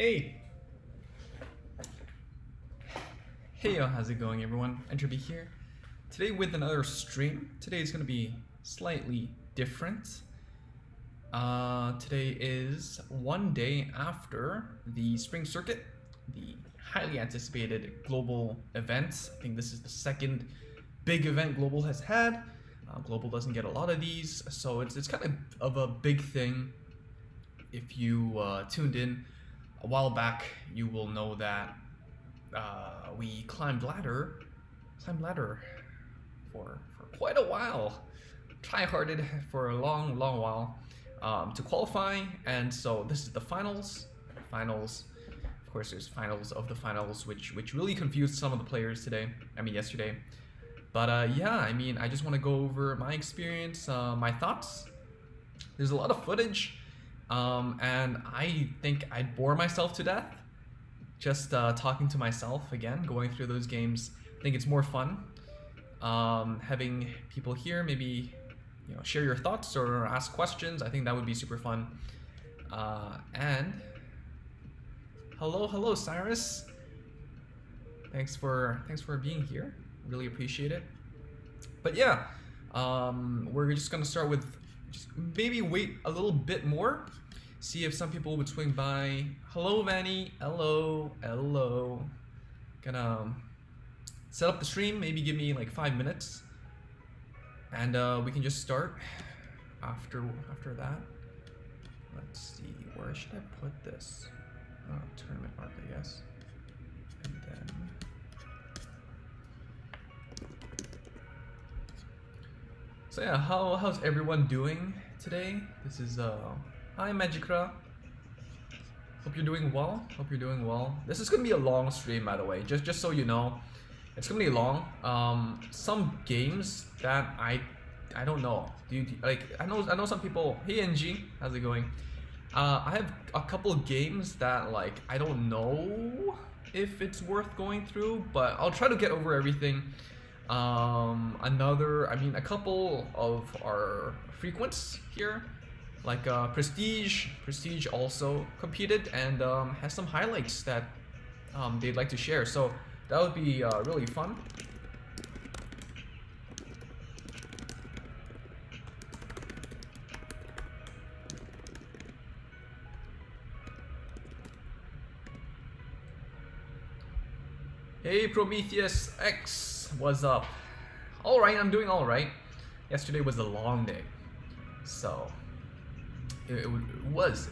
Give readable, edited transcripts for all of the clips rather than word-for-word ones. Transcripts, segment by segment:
Hey! Hey, how's it going everyone? Entropy here. Today with another stream. Today is going to be slightly different. Today is one day after the Spring Circuit, the highly anticipated global event. I think this is the second big event Global has had. Global doesn't get a lot of these, so it's kind of a big thing. If you tuned in a while back, you will know that we climbed ladder for quite a while. Try-harded for a long while to qualify, and so this is the finals. Of course, there's finals of the finals, which really confused some of the players yesterday. But yeah, I just want to go over my experience, my thoughts. There's a lot of footage. And I think I'd bore myself to death just talking to myself again, going through those games. I think it's more fun having people here, maybe share your thoughts or ask questions. I think that would be super fun. And hello Cyrus. Thanks for being here. Really appreciate it. But yeah, we're just gonna start with maybe wait a little bit more. See if some people would swing by. Hello, Vanny. Hello. Gonna set up the stream. Maybe give me like 5 minutes, and we can just start after that. Let's see. Where should I put this? Tournament mark, I guess. And then. So yeah, how's everyone doing today? This is hi Magicra. Hope you're doing well. This is gonna be a long stream, by the way. Just so you know, it's gonna be long. Some games that I don't know. Do you like? I know some people. Hey NG, how's it going? I have a couple of games that like I don't know if it's worth going through, but I'll try to get over everything. A couple of our frequents here, like Prestige also competed and has some highlights that they'd like to share, so that would be really fun. Hey Prometheus X, what's up? Alright, I'm doing alright. Yesterday was a long day, so it was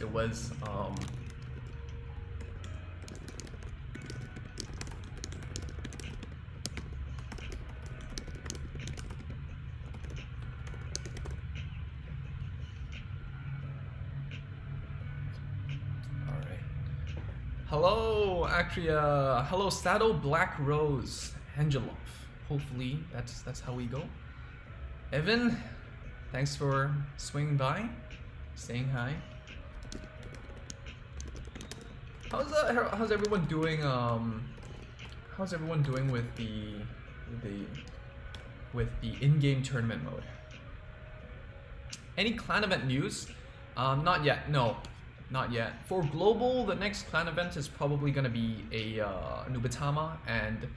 hello Acria, hello Saddle Black Rose, Angelov. Hopefully that's how we go. Evan, thanks for swinging by, saying hi. How's everyone doing? How's everyone doing with the in-game tournament mode? Any clan event news? Not yet. No, not yet. For global, the next clan event is probably gonna be a Nubatama and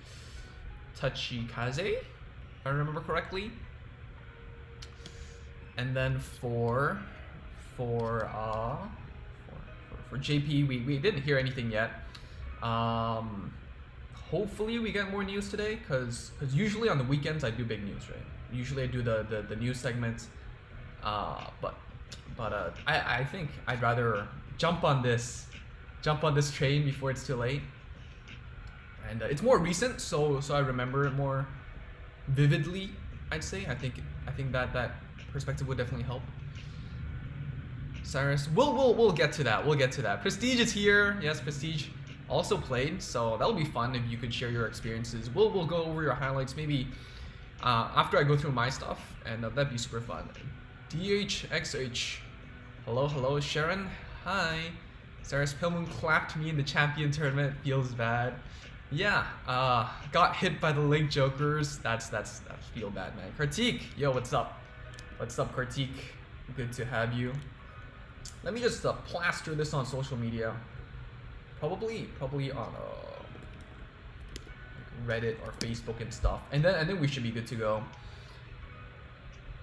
Tachikaze, if I remember correctly. And then for JP, we didn't hear anything yet. Hopefully we get more news today, because usually on the weekends I do big news, right? Usually I do the news segments. But I think I'd rather jump on this train before it's too late. And it's more recent, so I remember it more vividly, I'd say. I think that perspective would definitely help. Cyrus, we'll get to that. We'll get to that. Prestige is here. Yes, Prestige also played, so that'll be fun if you could share your experiences. We'll go over your highlights maybe after I go through my stuff, and that'd be super fun. DHXH, hello Sharon, hi. Cyrus Pilmoon clapped me in the champion tournament. Feels bad. Yeah, got hit by the Link Jokers. That's feel bad, man. Kartik, yo, what's up? What's up, Kartik? Good to have you. Let me just plaster this on social media. Probably on Reddit or Facebook and stuff, and then we should be good to go.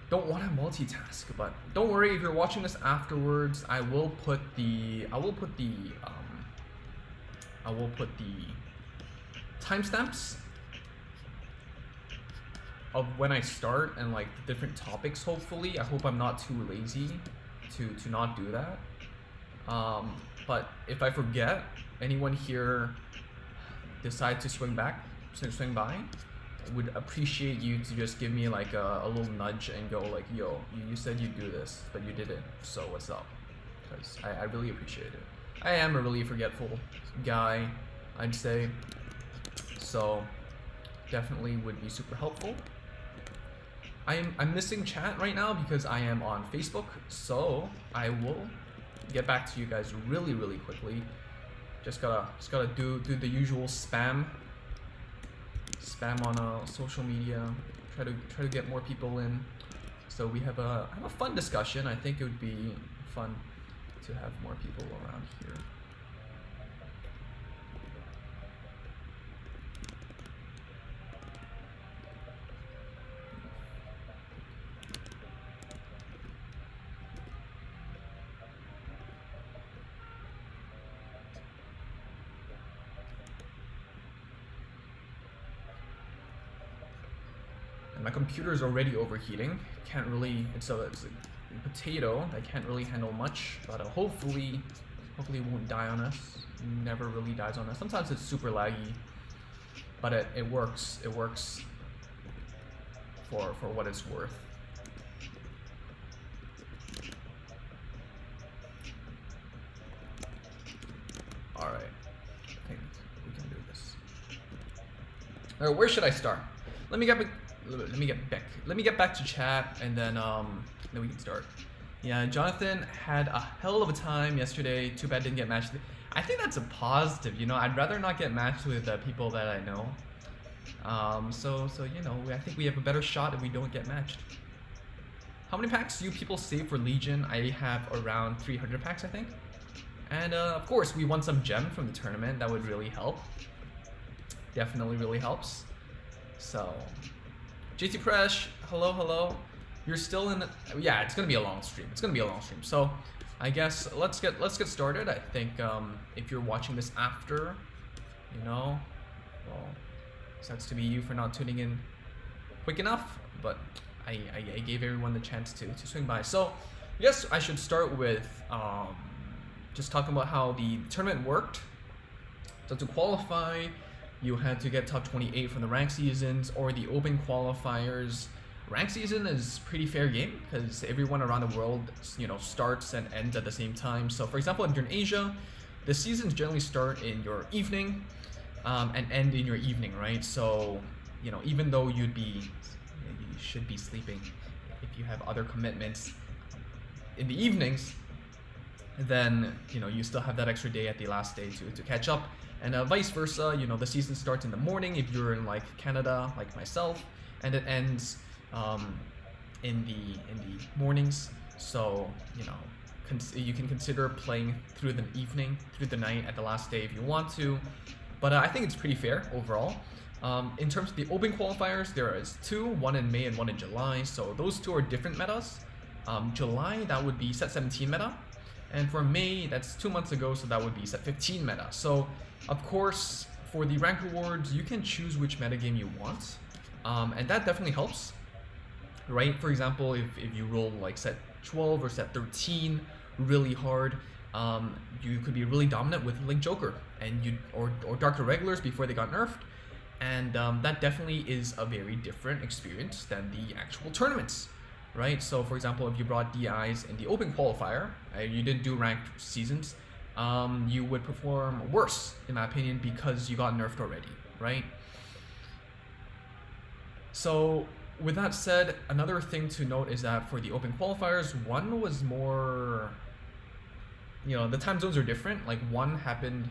Don't want to multitask, but don't worry if you're watching this afterwards. I will put the timestamps of when I start and like the different topics. Hopefully, I hope I'm not too lazy to not do that. But if I forget, anyone here decide to swing by, would appreciate you to just give me like a little nudge and go like, yo, you said you'd do this, but you didn't, so what's up? Because I really appreciate it. I am a really forgetful guy, I'd say, so definitely would be super helpful. I'm missing chat right now because I am on Facebook, so I will get back to you guys really quickly. Just gotta do the usual spam on social media. Try to get more people in, so we have a fun discussion. I think it would be fun to have more people around here. And my computer is already overheating. Can't really. It's a potato that can't really handle much, but hopefully it won't die on us. Never really dies on us. Sometimes it's super laggy, but it works. It works for what it's worth. All right, I think we can do this. All right, where should I start? Let me get back to chat, and then we can start. Yeah, Jonathan had a hell of a time yesterday. Too bad didn't get matched. I think that's a positive. You know, I'd rather not get matched with people that I know. So you know, I think we have a better shot if we don't get matched. How many packs do you people save for Legion? I have around 300 packs, I think. And of course, we won some gem from the tournament. That would really help. Definitely really helps. So. JT Presh, hello. You're still in the, yeah, it's gonna be a long stream. So I guess let's get started. I think if you're watching this after, you know, well, sucks to be you for not tuning in quick enough, but I gave everyone the chance to swing by. So I guess I should start with just talking about how the tournament worked. So to qualify, you had to get top 28 from the rank seasons or the open qualifiers. Rank season is pretty fair game because everyone around the world, you know, starts and ends at the same time. So for example, if you're in Asia, the seasons generally start in your evening and end in your evening, right? So, you know, even though you should be sleeping if you have other commitments in the evenings, then, you know, you still have that extra day at the last day to catch up. And vice versa, you know, the season starts in the morning if you're in like Canada, like myself, and it ends in the mornings. So, you know, you can consider playing through the evening, through the night at the last day if you want to. But I think it's pretty fair overall. In terms of the open qualifiers, there is two, one in May and one in July. So those two are different metas. July, that would be set 17 meta. And for May, that's 2 months ago, so that would be set 15 meta. So, of course, for the rank rewards, you can choose which metagame you want. And that definitely helps, right? For example, if you roll like set 12 or set 13 really hard, you could be really dominant with like Joker and or Dark Irregulars before they got nerfed. And that definitely is a very different experience than the actual tournaments. Right, so for example, if you brought DIs in the open qualifier, you didn't do ranked seasons, you would perform worse, in my opinion, because you got nerfed already, right? So with that said, another thing to note is that for the open qualifiers, one was more, you know, the time zones are different. Like one happened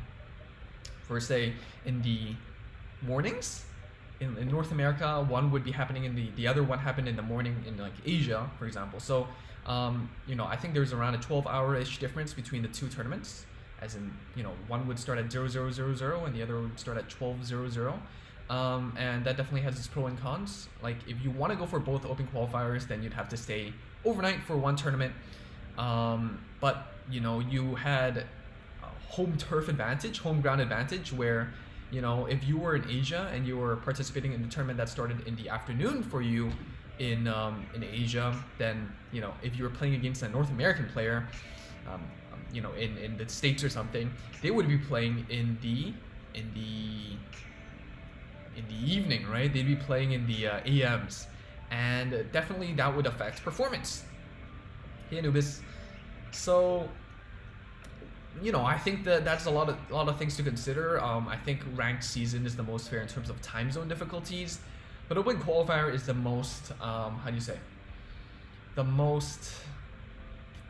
for, say, in the mornings, in North America, one would be happening in the other one happened in the morning in like Asia, for example. So, you know, I think there's around a 12-hour-ish difference between the two tournaments. as in, you know, one would start at 0000 and the other would start at 1200. And that definitely has its pro and cons. Like, if you want to go for both open qualifiers, then you'd have to stay overnight for one tournament. But, you know, you had home turf advantage, home ground advantage, where, you know, if you were in Asia and you were participating in the tournament that started in the afternoon for you in Asia, then, you know, if you were playing against a North American player, you know, in the States or something, they would be playing in the evening, right? They'd be playing in the AMs, and definitely that would affect performance. Hey Anubis. So, you know, I think that that's a lot of things to consider. I think ranked season is the most fair in terms of time zone difficulties, but open qualifier is the most how do you say, the most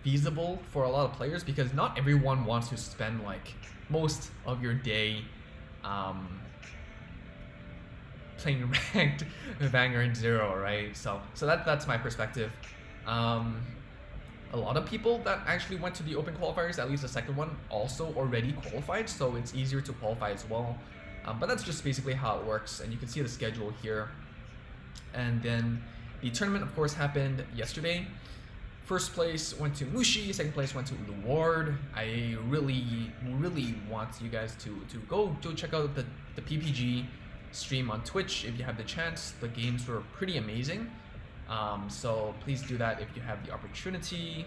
feasible for a lot of players, because not everyone wants to spend like most of your day playing ranked Vanguard 0, right? So that's my perspective. A lot of people that actually went to the open qualifiers, at least the second one, also already qualified, so it's easier to qualify as well. But that's just basically how it works, and you can see the schedule here. And then the tournament, of course, happened yesterday. First place went to Mushi, second place went to Luward. I really want you guys to go check out the PPG stream on Twitch if you have the chance. The games were pretty amazing. So please do that if you have the opportunity.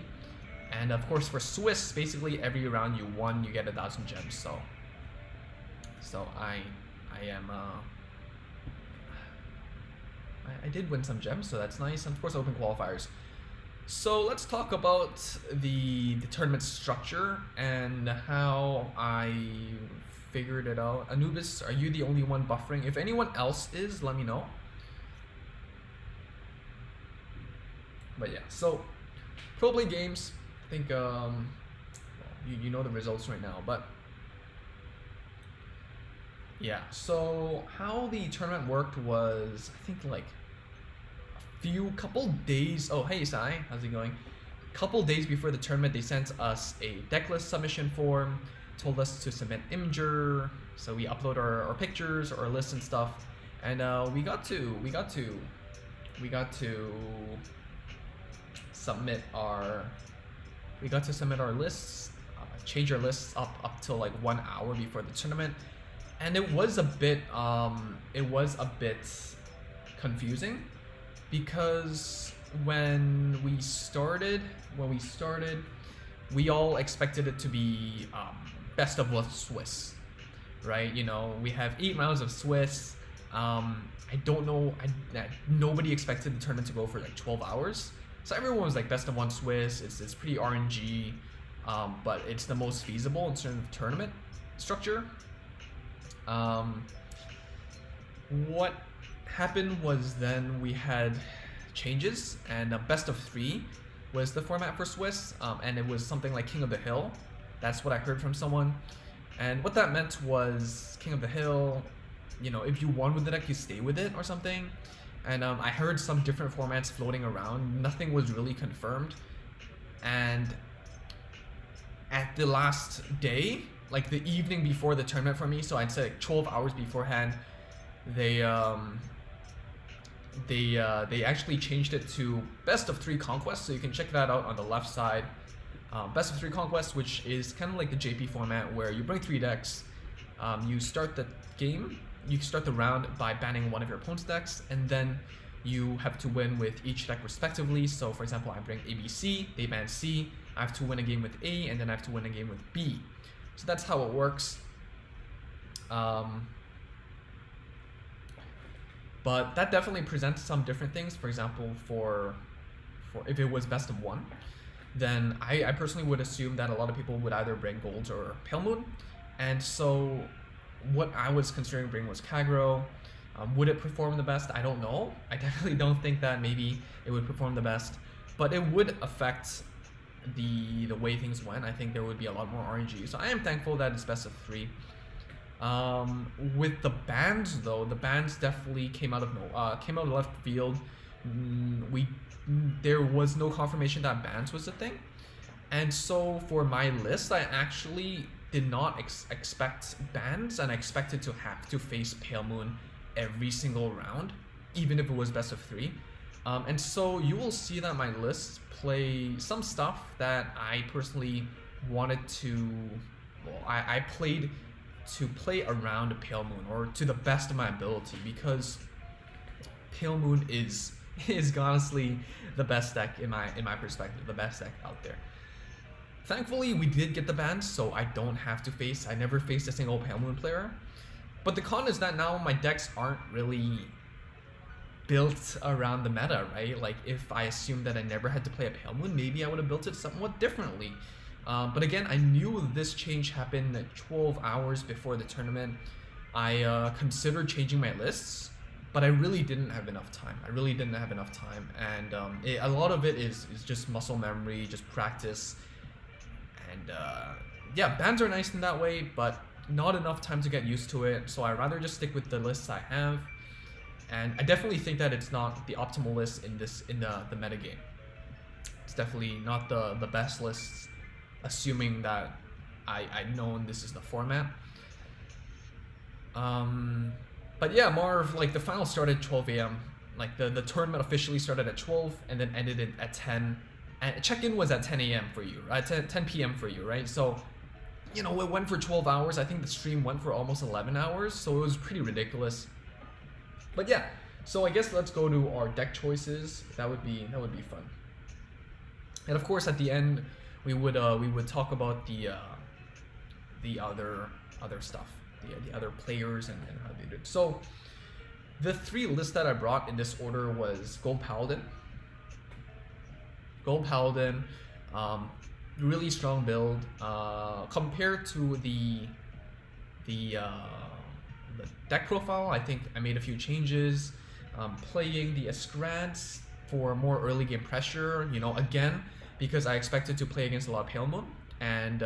And of course for Swiss, basically every round you won, you get 1,000 gems. So I did win some gems, so that's nice. And of course open qualifiers. So let's talk about the tournament structure and how I figured it out. Anubis, are you the only one buffering? If anyone else is, let me know. But yeah, so Pro Play games, I think you know the results right now, but yeah, so how the tournament worked was, I think like couple days, oh hey Sai, how's it going? Couple days before the tournament, they sent us a decklist submission form, told us to submit Imgur, so we upload our pictures, our lists and stuff, and we got to submit our lists, change our lists up till like 1 hour before the tournament, and it was a bit confusing, because when we started, we all expected it to be best of Swiss, right? You know, we have 8 rounds of Swiss. I don't know, nobody expected the tournament to go for like 12 hours. So everyone was like best of 1 Swiss. It's pretty RNG, but it's the most feasible in terms of tournament structure. What happened was then we had changes, and best of 3 was the format for Swiss, and it was something like King of the Hill. That's what I heard from someone, and what that meant was King of the Hill, you know, if you won with the deck, you stay with it or something. And I heard some different formats floating around. Nothing was really confirmed. And at the last day, like the evening before the tournament for me, so I'd say like 12 hours beforehand, they actually changed it to best of 3 conquest, so you can check that out on the left side. Best of 3 conquest, which is kind of like the JP format, where you bring 3 decks, you start the game, you start the round by banning one of your opponent's decks, and then you have to win with each deck respectively. So for example, I bring ABC, they ban C, I have to win a game with A, and then I have to win a game with B. So that's how it works. But that definitely presents some different things. For example, for if it was best of 1, then I personally would assume that a lot of people would either bring Golds or Pale Moon. And so what I was considering bringing was Kagro. Would it perform the best? I don't know. I definitely don't think that maybe it would perform the best, but it would affect the way things went. I think there would be a lot more RNG. So I am thankful that it's best of 3. With the bans though, the bans definitely came out of left field. There was no confirmation that bans was a thing, and so for my list, I actually did not expect bans, and I expected to have to face Pale Moon every single round, even if it was best of 3. And so you will see that my lists play some stuff that I personally wanted to, well, I played to play around Pale Moon, or to the best of my ability, because Pale Moon is honestly the best deck in my perspective, the best deck out there. Thankfully, we did get the bans, so I don't have to face, I never faced a single Pale Moon player. But the con is that now my decks aren't really built around the meta, right? Like, if I assumed that I never had to play a Pale Moon, maybe I would have built it somewhat differently. But again, I knew this change happened at 12 hours before the tournament. I considered changing my lists, but I really didn't have enough time. And a lot of it is just muscle memory, just practice. And yeah, bans are nice in that way, but not enough time to get used to it. So I'd rather just stick with the lists I have. And I definitely think that it's not the optimal list in the meta game. It's definitely not the best list, assuming that I've known this is the format. But yeah, Marv, like, the final started at 12 a.m. Like, the tournament officially started at 12 and then ended at 10. And check-in was at 10 a.m. for you, right? 10 p.m. for you, right? So, you know, it went for 12 hours. I think the stream went for almost 11 hours, so it was pretty ridiculous. But yeah, so I guess let's go to our deck choices. That would be fun. And of course, at the end, we would talk about the other stuff, the other players and how they did. So the 3 lists that I brought in this order was Gold Paladin, really strong build compared to the deck profile. I think I made a few changes, playing the Escrads for more early game pressure, you know, again, because I expected to play against a lot of Pale Moon, and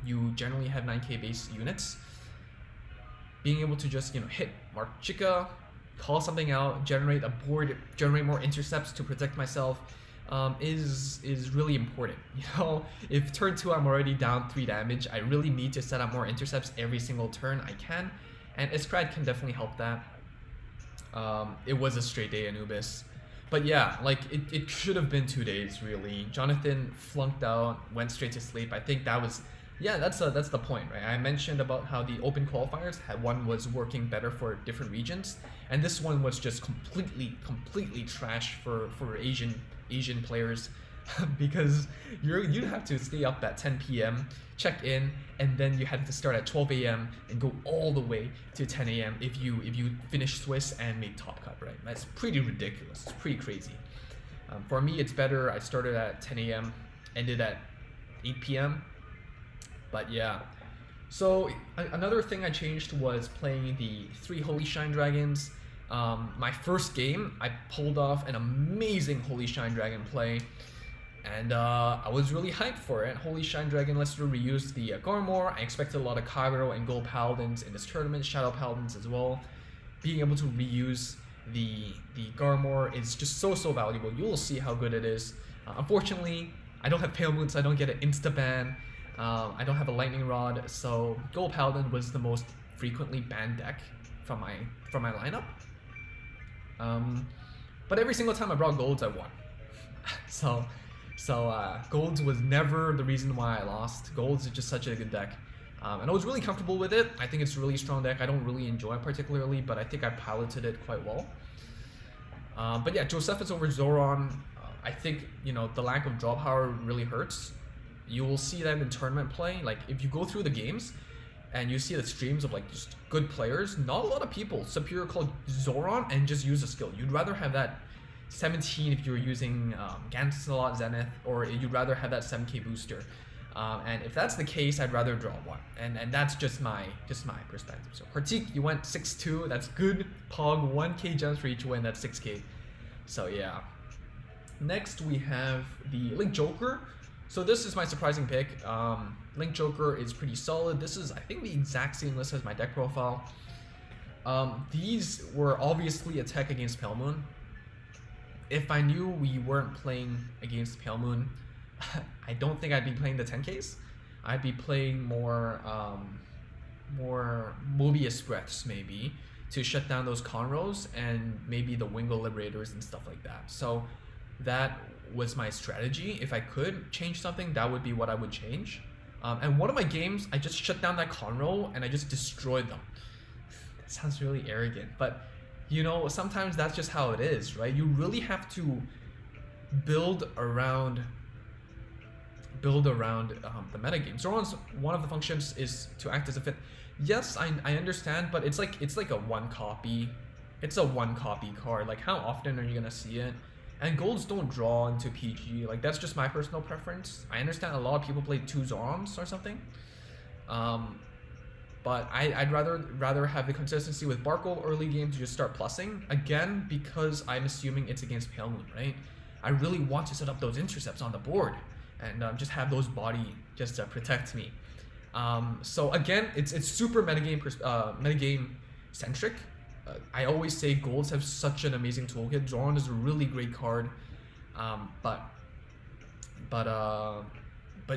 you generally have 9k base units. Being able to just, you know, hit Mark Chica, call something out, generate a board, generate more intercepts to protect myself, is really important. You know, if turn 2 I'm already down 3 damage, I really need to set up more intercepts every single turn I can, and Escrad can definitely help that. It was a straight day Anubis. But yeah, like, it should have been 2 days, really. Jonathan flunked out, went straight to sleep. I think that was, yeah, that's the point, right? I mentioned about how the open qualifiers one was working better for different regions, and this one was just completely trash for Asian players, because you'd have to stay up at 10 p.m, check in, and then you had to start at 12 a.m. and go all the way to 10 a.m. if you finish Swiss and make top cut, right? That's pretty ridiculous. It's pretty crazy. For me, it's better. I started at 10 a.m, ended at 8 p.m. But yeah. So another thing I changed was playing the 3 Holy Shine Dragons. My first game, I pulled off an amazing Holy Shine Dragon play, and I was really hyped for it. Holy Shine Dragon lets you reuse the Garmor. I expected a lot of Kagero and Gold Paladins in this tournament, Shadow Paladins as well. Being able to reuse the Garmor is just so valuable. You will see how good it is. Unfortunately, I don't have Pale Moon, so I don't get an insta-ban. I don't have a Lightning Rod, so Gold Paladin was the most frequently banned deck from my lineup. But every single time I brought Golds, I won. So Golds was never the reason why I lost. Golds is just such a good deck. And I was really comfortable with it. I think it's a really strong deck. I don't really enjoy it particularly, but I think I piloted it quite well. But yeah, Josephus over Zoran, I think, you know, the lack of draw power really hurts. You will see that in tournament play. Like, if you go through the games and you see the streams of, like, just good players, not a lot of people Superior called Zoran and just use a skill. You'd rather have that 17 if you're using Gansalot Zenith, or you'd rather have that 7k booster. And if that's the case, I'd rather draw one. And that's just my perspective. So Kartik, you went 6-2. That's good. Pog, 1k gems for each win. That's 6k. So yeah. Next we have the Link Joker. So this is my surprising pick. Link Joker is pretty solid. This is, I think, the exact same list as my deck profile. These were obviously a tech against Pale Moon. If I knew we weren't playing against Pale Moon, I don't think I'd be playing the 10Ks. I'd be playing more Mobius breaths maybe to shut down those conros and maybe the Wingle Liberators and stuff like that. So that was my strategy. If I could change something, that would be what I would change. And one of my games, I just shut down that conro and I just destroyed them. That sounds really arrogant, but you know, sometimes that's just how it is, right? You really have to build around the metagame. Zoran's one of the functions is to act as a fit. Yes, I understand, but it's like a one copy. It's a one copy card. Like, how often are you gonna see it? And golds don't draw into PG. Like, that's just my personal preference. I understand a lot of people play 2 Zorons or something. But I'd rather have the consistency with Barkle early game to just start plussing. Again, because I'm assuming it's against Pale Moon, right? I really want to set up those intercepts on the board and just have those body just protect me. So again, it's super metagame centric. I always say golds have such an amazing toolkit. Zoran is a really great card, but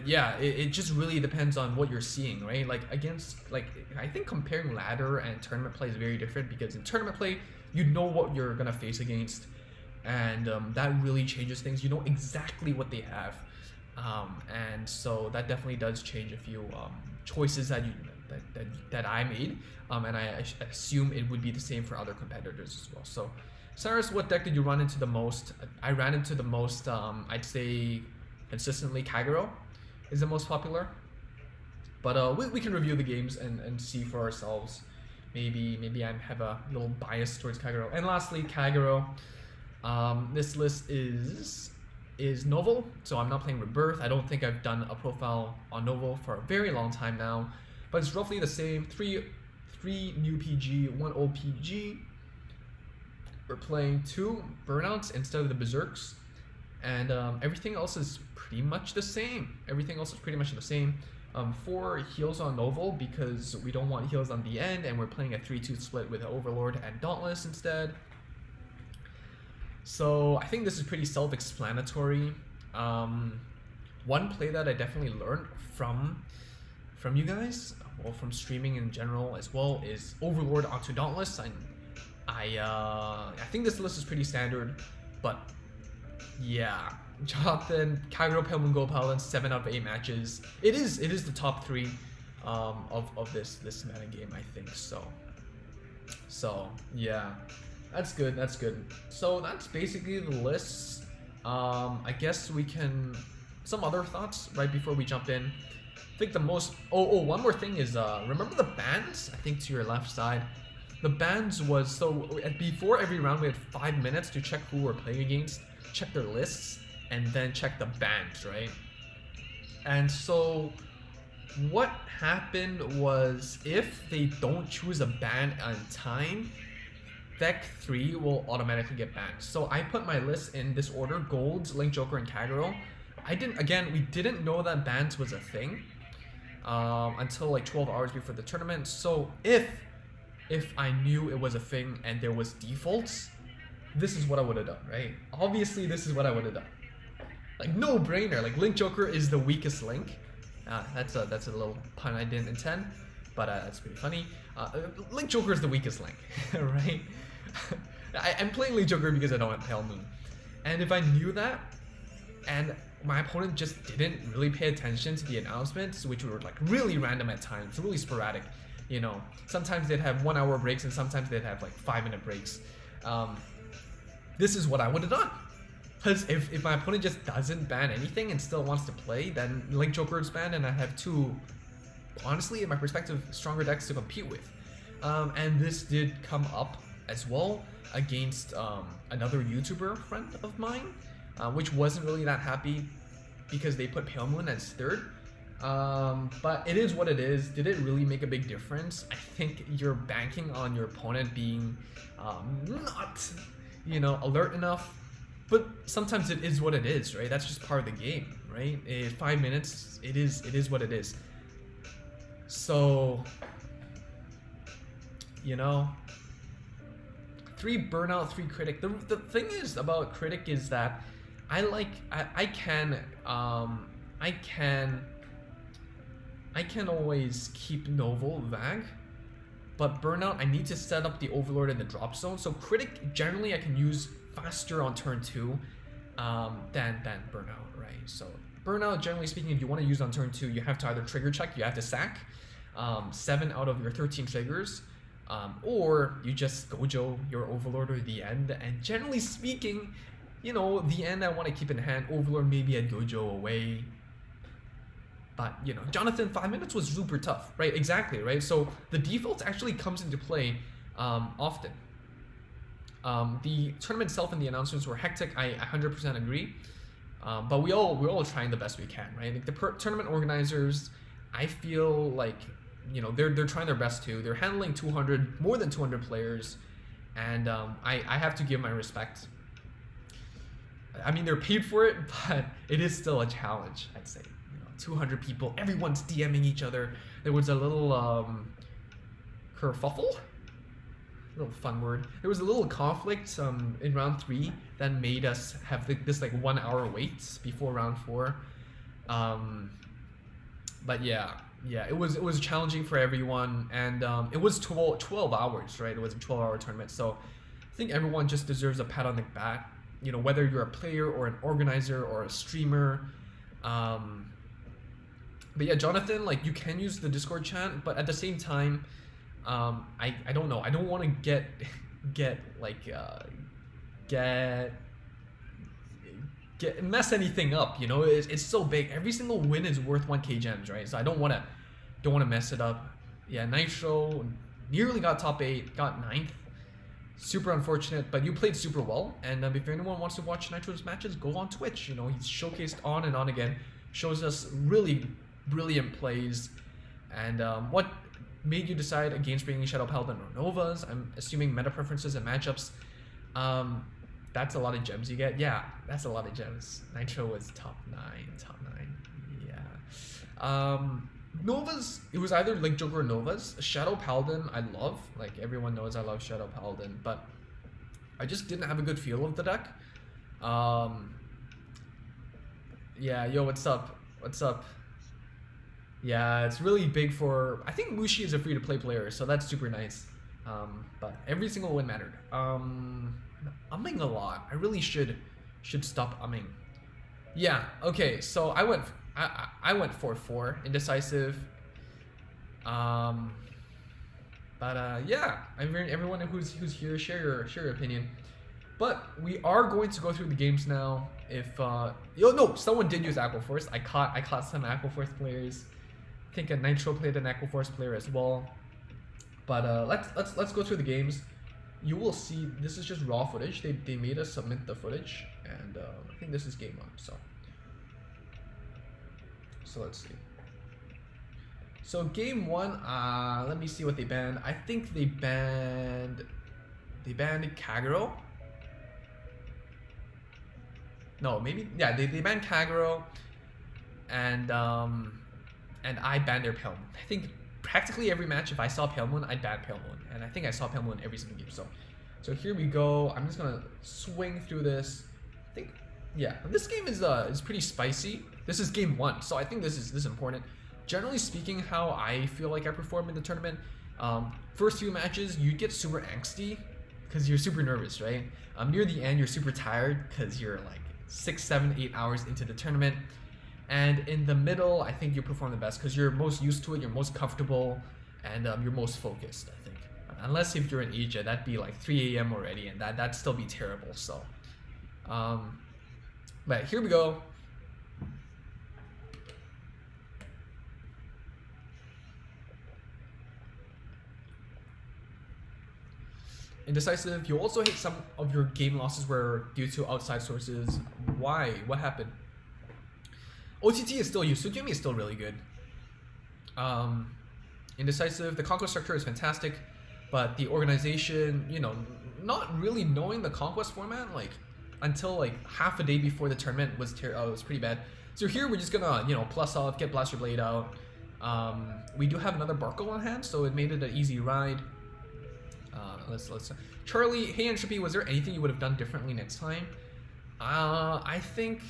yeah, it just really depends on what you're seeing, right? Like I think comparing ladder and tournament play is very different, because in tournament play you know what you're gonna face against, and that really changes things. You know exactly what they have, and so that definitely does change a few choices that I made, and I assume it would be the same for other competitors as well. So, Cyrus, what deck did you run into the most? I ran into the most, I'd say, consistently Kagero is the most popular. But we can review the games and see for ourselves. Maybe I have a little bias towards Kagero. And lastly, Kagero. This list is Novel, so I'm not playing Rebirth. I don't think I've done a profile on Novel for a very long time now, but it's roughly the same. Three new PG, 1 old PG. We're playing 2 Burnouts instead of the Berserks, and everything else is pretty much the same. 4 heals on Novel because we don't want heals on the end, and we're playing a 3-2 split with Overlord and Dauntless instead. So I think this is pretty self-explanatory. One play that I definitely learned from you guys, or from streaming in general as well, is Overlord onto Dauntless. And I think this list is pretty standard, but yeah, Jonathan, Kagero, Pale Moon, Gold Paladin, 7 out of 8 matches. It is the top 3 of this meta game, I think. So yeah. That's good. So that's basically the list. I guess we can, some other thoughts right before we jump in. I think the most, one more thing is, remember the bans? I think to your left side. The bans was, so before every round we had 5 minutes to check who we're playing against, check their lists, and then check the bans, right? And so what happened was, if they don't choose a ban on time, deck 3 will automatically get banned. So I put my list in this order: Golds, Link Joker, and Kagero. We didn't know that bans was a thing until like 12 hours before the tournament. So if I knew it was a thing and there was defaults, this is what I would have done, right? Obviously, this is what I would have done. Like, no brainer. Like, Link Joker is the weakest Link. That's a little pun I didn't intend, but that's pretty funny. Link Joker is the weakest Link, right? I'm playing Link Joker because I don't have Pale Moon. And if I knew that, and my opponent just didn't really pay attention to the announcements, which were like really random at times, really sporadic, you know, sometimes they'd have 1 hour breaks and sometimes they'd have like 5-minute breaks. This is what I would have done. Because if my opponent just doesn't ban anything and still wants to play, then Link Joker is banned and I have 2, honestly, in my perspective, stronger decks to compete with. And this did come up as well against another YouTuber friend of mine, which wasn't really that happy because they put Pale Moon as 3rd. But it is what it is. Did it really make a big difference? I think you're banking on your opponent being not, you know, alert enough. But sometimes it is what it is, right? That's just part of the game, right? 5 minutes, it is what it is. So, you know, 3 burnout, 3 critic. The thing is about critic is that I can I can always keep Novel Vag, but Burnout, I need to set up the Overlord in the drop zone. So Critic, generally I can use faster on turn 2 than Burnout, right? So Burnout, generally speaking, if you want to use on turn 2, you have to either trigger check, you have to sack 7 out of your 13 triggers, or you just Gojo your Overlord or the end. And generally speaking, you know, the end I want to keep in hand, Overlord maybe at Gojo away. But, you know, Jonathan, 5 minutes was super tough, right? Exactly, right? So the default actually comes into play often. The tournament itself and the announcements were hectic. I 100% agree. But we're all trying the best we can, right? Like the tournament organizers, I feel like, you know, they're trying their best too. They're handling more than 200 players, and I have to give my respect. I mean, they're paid for it, but it is still a challenge, I'd say. 200 people, everyone's DMing each other. There was a little kerfuffle, little fun word. There was a little conflict in round 3 that made us have this like 1 hour wait before round 4. But yeah, it was challenging for everyone, and it was 12 hours, right? It was a 12-hour tournament, so I think everyone just deserves a pat on the back. You know, whether you're a player or an organizer or a streamer. But yeah, Jonathan, like, you can use the Discord chat, but at the same time, I don't know. I don't want to mess anything up. You know, it's so big. Every single win is worth 1k gems, right? So I don't want to mess it up. Yeah, Nitro nearly got top 8, got 9th. Super unfortunate, but you played super well. And if anyone wants to watch Nitro's matches, go on Twitch. You know, he's showcased on and on again, shows us really brilliant plays. And what made you decide against bringing Shadow Paladin or Novas? I'm assuming meta preferences and matchups. That's a lot of gems you get. Yeah, that's a lot of gems. Nitro was top 9. Yeah. Novas, it was either like Joker or Novas. Shadow Paladin, I love. Like, everyone knows I love Shadow Paladin, but I just didn't have a good feel of the deck. Yeah, yo, what's up? Yeah, it's really big for... I think Mushi is a free-to-play player, so that's super nice. But every single win mattered. Umming a lot. I really should stop umming. Yeah, okay, so I went 4-4, indecisive. But yeah, everyone who's here, share your opinion. But we are going to go through the games now. If no, someone did use Aquaforce. I caught some Aquaforce players. I think a Nitro played an Aquaforce player as well. But let's go through the games. You will see this is just raw footage. They made us submit the footage, and I think this is game 1. So let's see. So game 1, let me see what they banned. I think they banned Kagero. No, maybe, yeah, they banned Kagero, and I banned their Pale Moon. I think practically every match, if I saw Pale Moon, I'd ban Pale Moon, and I think I saw Pale Moon every single game. So here we go. I'm just gonna swing through this. I think, yeah, this game is pretty spicy. This is game 1, so I think this is important. Generally speaking, how I feel like I perform in the tournament, first few matches you get super angsty because you're super nervous, right? Near the end, you're super tired because you're like 6, 7, 8 hours into the tournament. And in the middle, I think you perform the best because you're most used to it, you're most comfortable, and you're most focused, I think. Unless if you're in Asia, that'd be like 3 a.m. already, and that'd still be terrible. So, but here we go. Indecisive, you also hate some of your game losses were due to outside sources. Why? What happened? OTT is still used, so Jimmy is still really good. Indecisive, the conquest structure is fantastic, but the organization, you know, not really knowing the conquest format, like, until like half a day before the tournament was pretty bad. So here we're just gonna, you know, plus off, get Blaster Blade out. We do have another Barco on hand, so it made it an easy ride. Let's Charlie, hey Entropy, was there anything you would have done differently next time? I think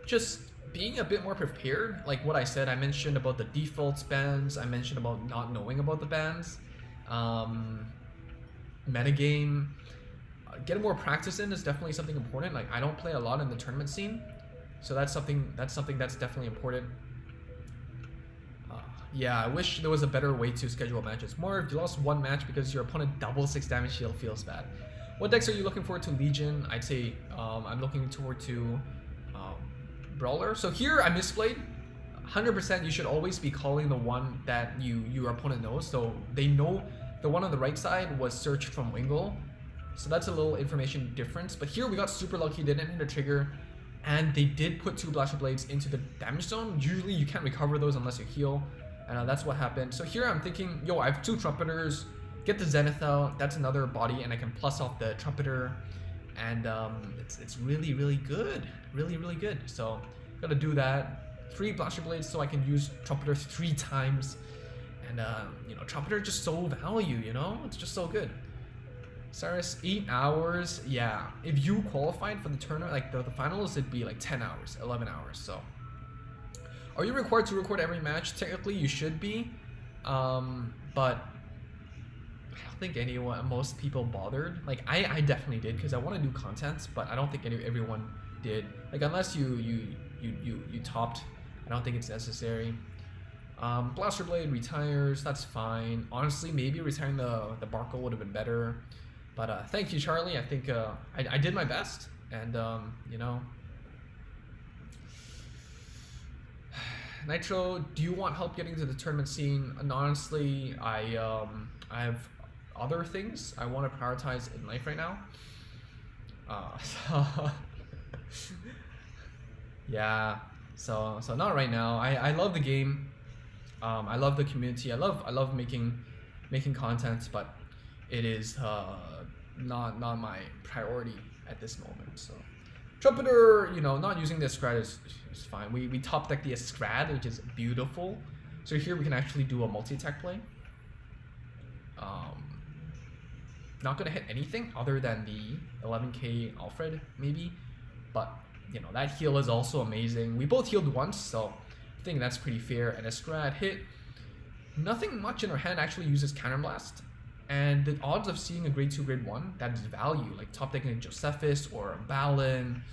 just being a bit more prepared. Like what I said, I mentioned about the defaults bans, I mentioned about not knowing about the bans, metagame. Getting more practice in is definitely something important. Like I don't play a lot in the tournament scene, so that's something that's definitely important. Yeah, I wish there was a better way to schedule matches. More if you lost one match because your opponent double 6 damage shield feels bad. What decks are you looking forward to? Legion. I'd say I'm looking forward to Brawler. So here I misplayed. 100% you should always be calling the one that your opponent knows. So they know the one on the right side was searched from Wingle. So that's a little information difference. But here we got super lucky, they didn't hit a trigger. And they did put 2 Blaster Blades into the damage zone. Usually you can't recover those unless you heal. And that's what happened. So here I'm thinking, yo, I have 2 Trumpeters. Get the Zenith out. That's another body. And I can plus off the Trumpeter. And it's really, really good. Really, really good. So gotta do that. 3 Blaster Blades so I can use Trumpeter 3 times. And, you know, Trumpeter just so value, you know? It's just so good. Cyrus, 8 hours. Yeah. If you qualified for the tournament, like the finals, it'd be like 10 hours, 11 hours. So, are you required to record every match? Technically, you should be. But I don't think most people bothered. Like, I definitely did because I want to do content, but I don't think everyone did. Like, unless you topped, I don't think it's necessary. Blaster Blade retires, that's fine. Honestly, maybe retiring the Barkle would have been better. But thank you, Charlie. I think I did my best, and you know. Nitro, do you want help getting to the tournament scene? And honestly, I have other things I want to prioritize in life right now. Yeah, so not right now. I love the game. I love the community. I love making content, but it is not my priority at this moment. So Trumpeter, you know, not using the Scrad is fine. We top deck the Scrad, which is beautiful. So here we can actually do a multi-attack play. Not gonna hit anything other than the 11k Alfred maybe, but you know that heal is also amazing. We both healed once, so I think that's pretty fair. And a Scrad hit. Nothing much in our hand actually uses Counterblast. And the odds of seeing a grade 2, grade 1, that is value. Like top decking a Josephus or a Balin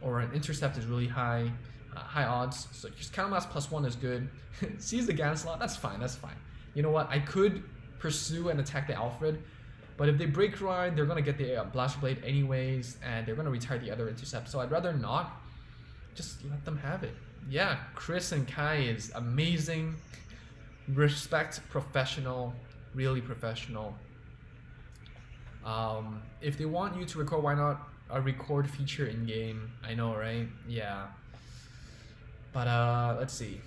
or an Intercept is really high odds. So just Counterblast +1 is good. Sees the Ganslot, that's fine, that's fine. You know what, I could pursue and attack the Alfred, but if they break ride, they're gonna get the Blaster Blade anyways, and they're gonna retire the other Intercept. So I'd rather not. Just let them have it. Yeah, Chris and Kai is amazing. Respect, professional, really professional. If they want you to record, why not a record feature in game? I know, right? Yeah. But let's see.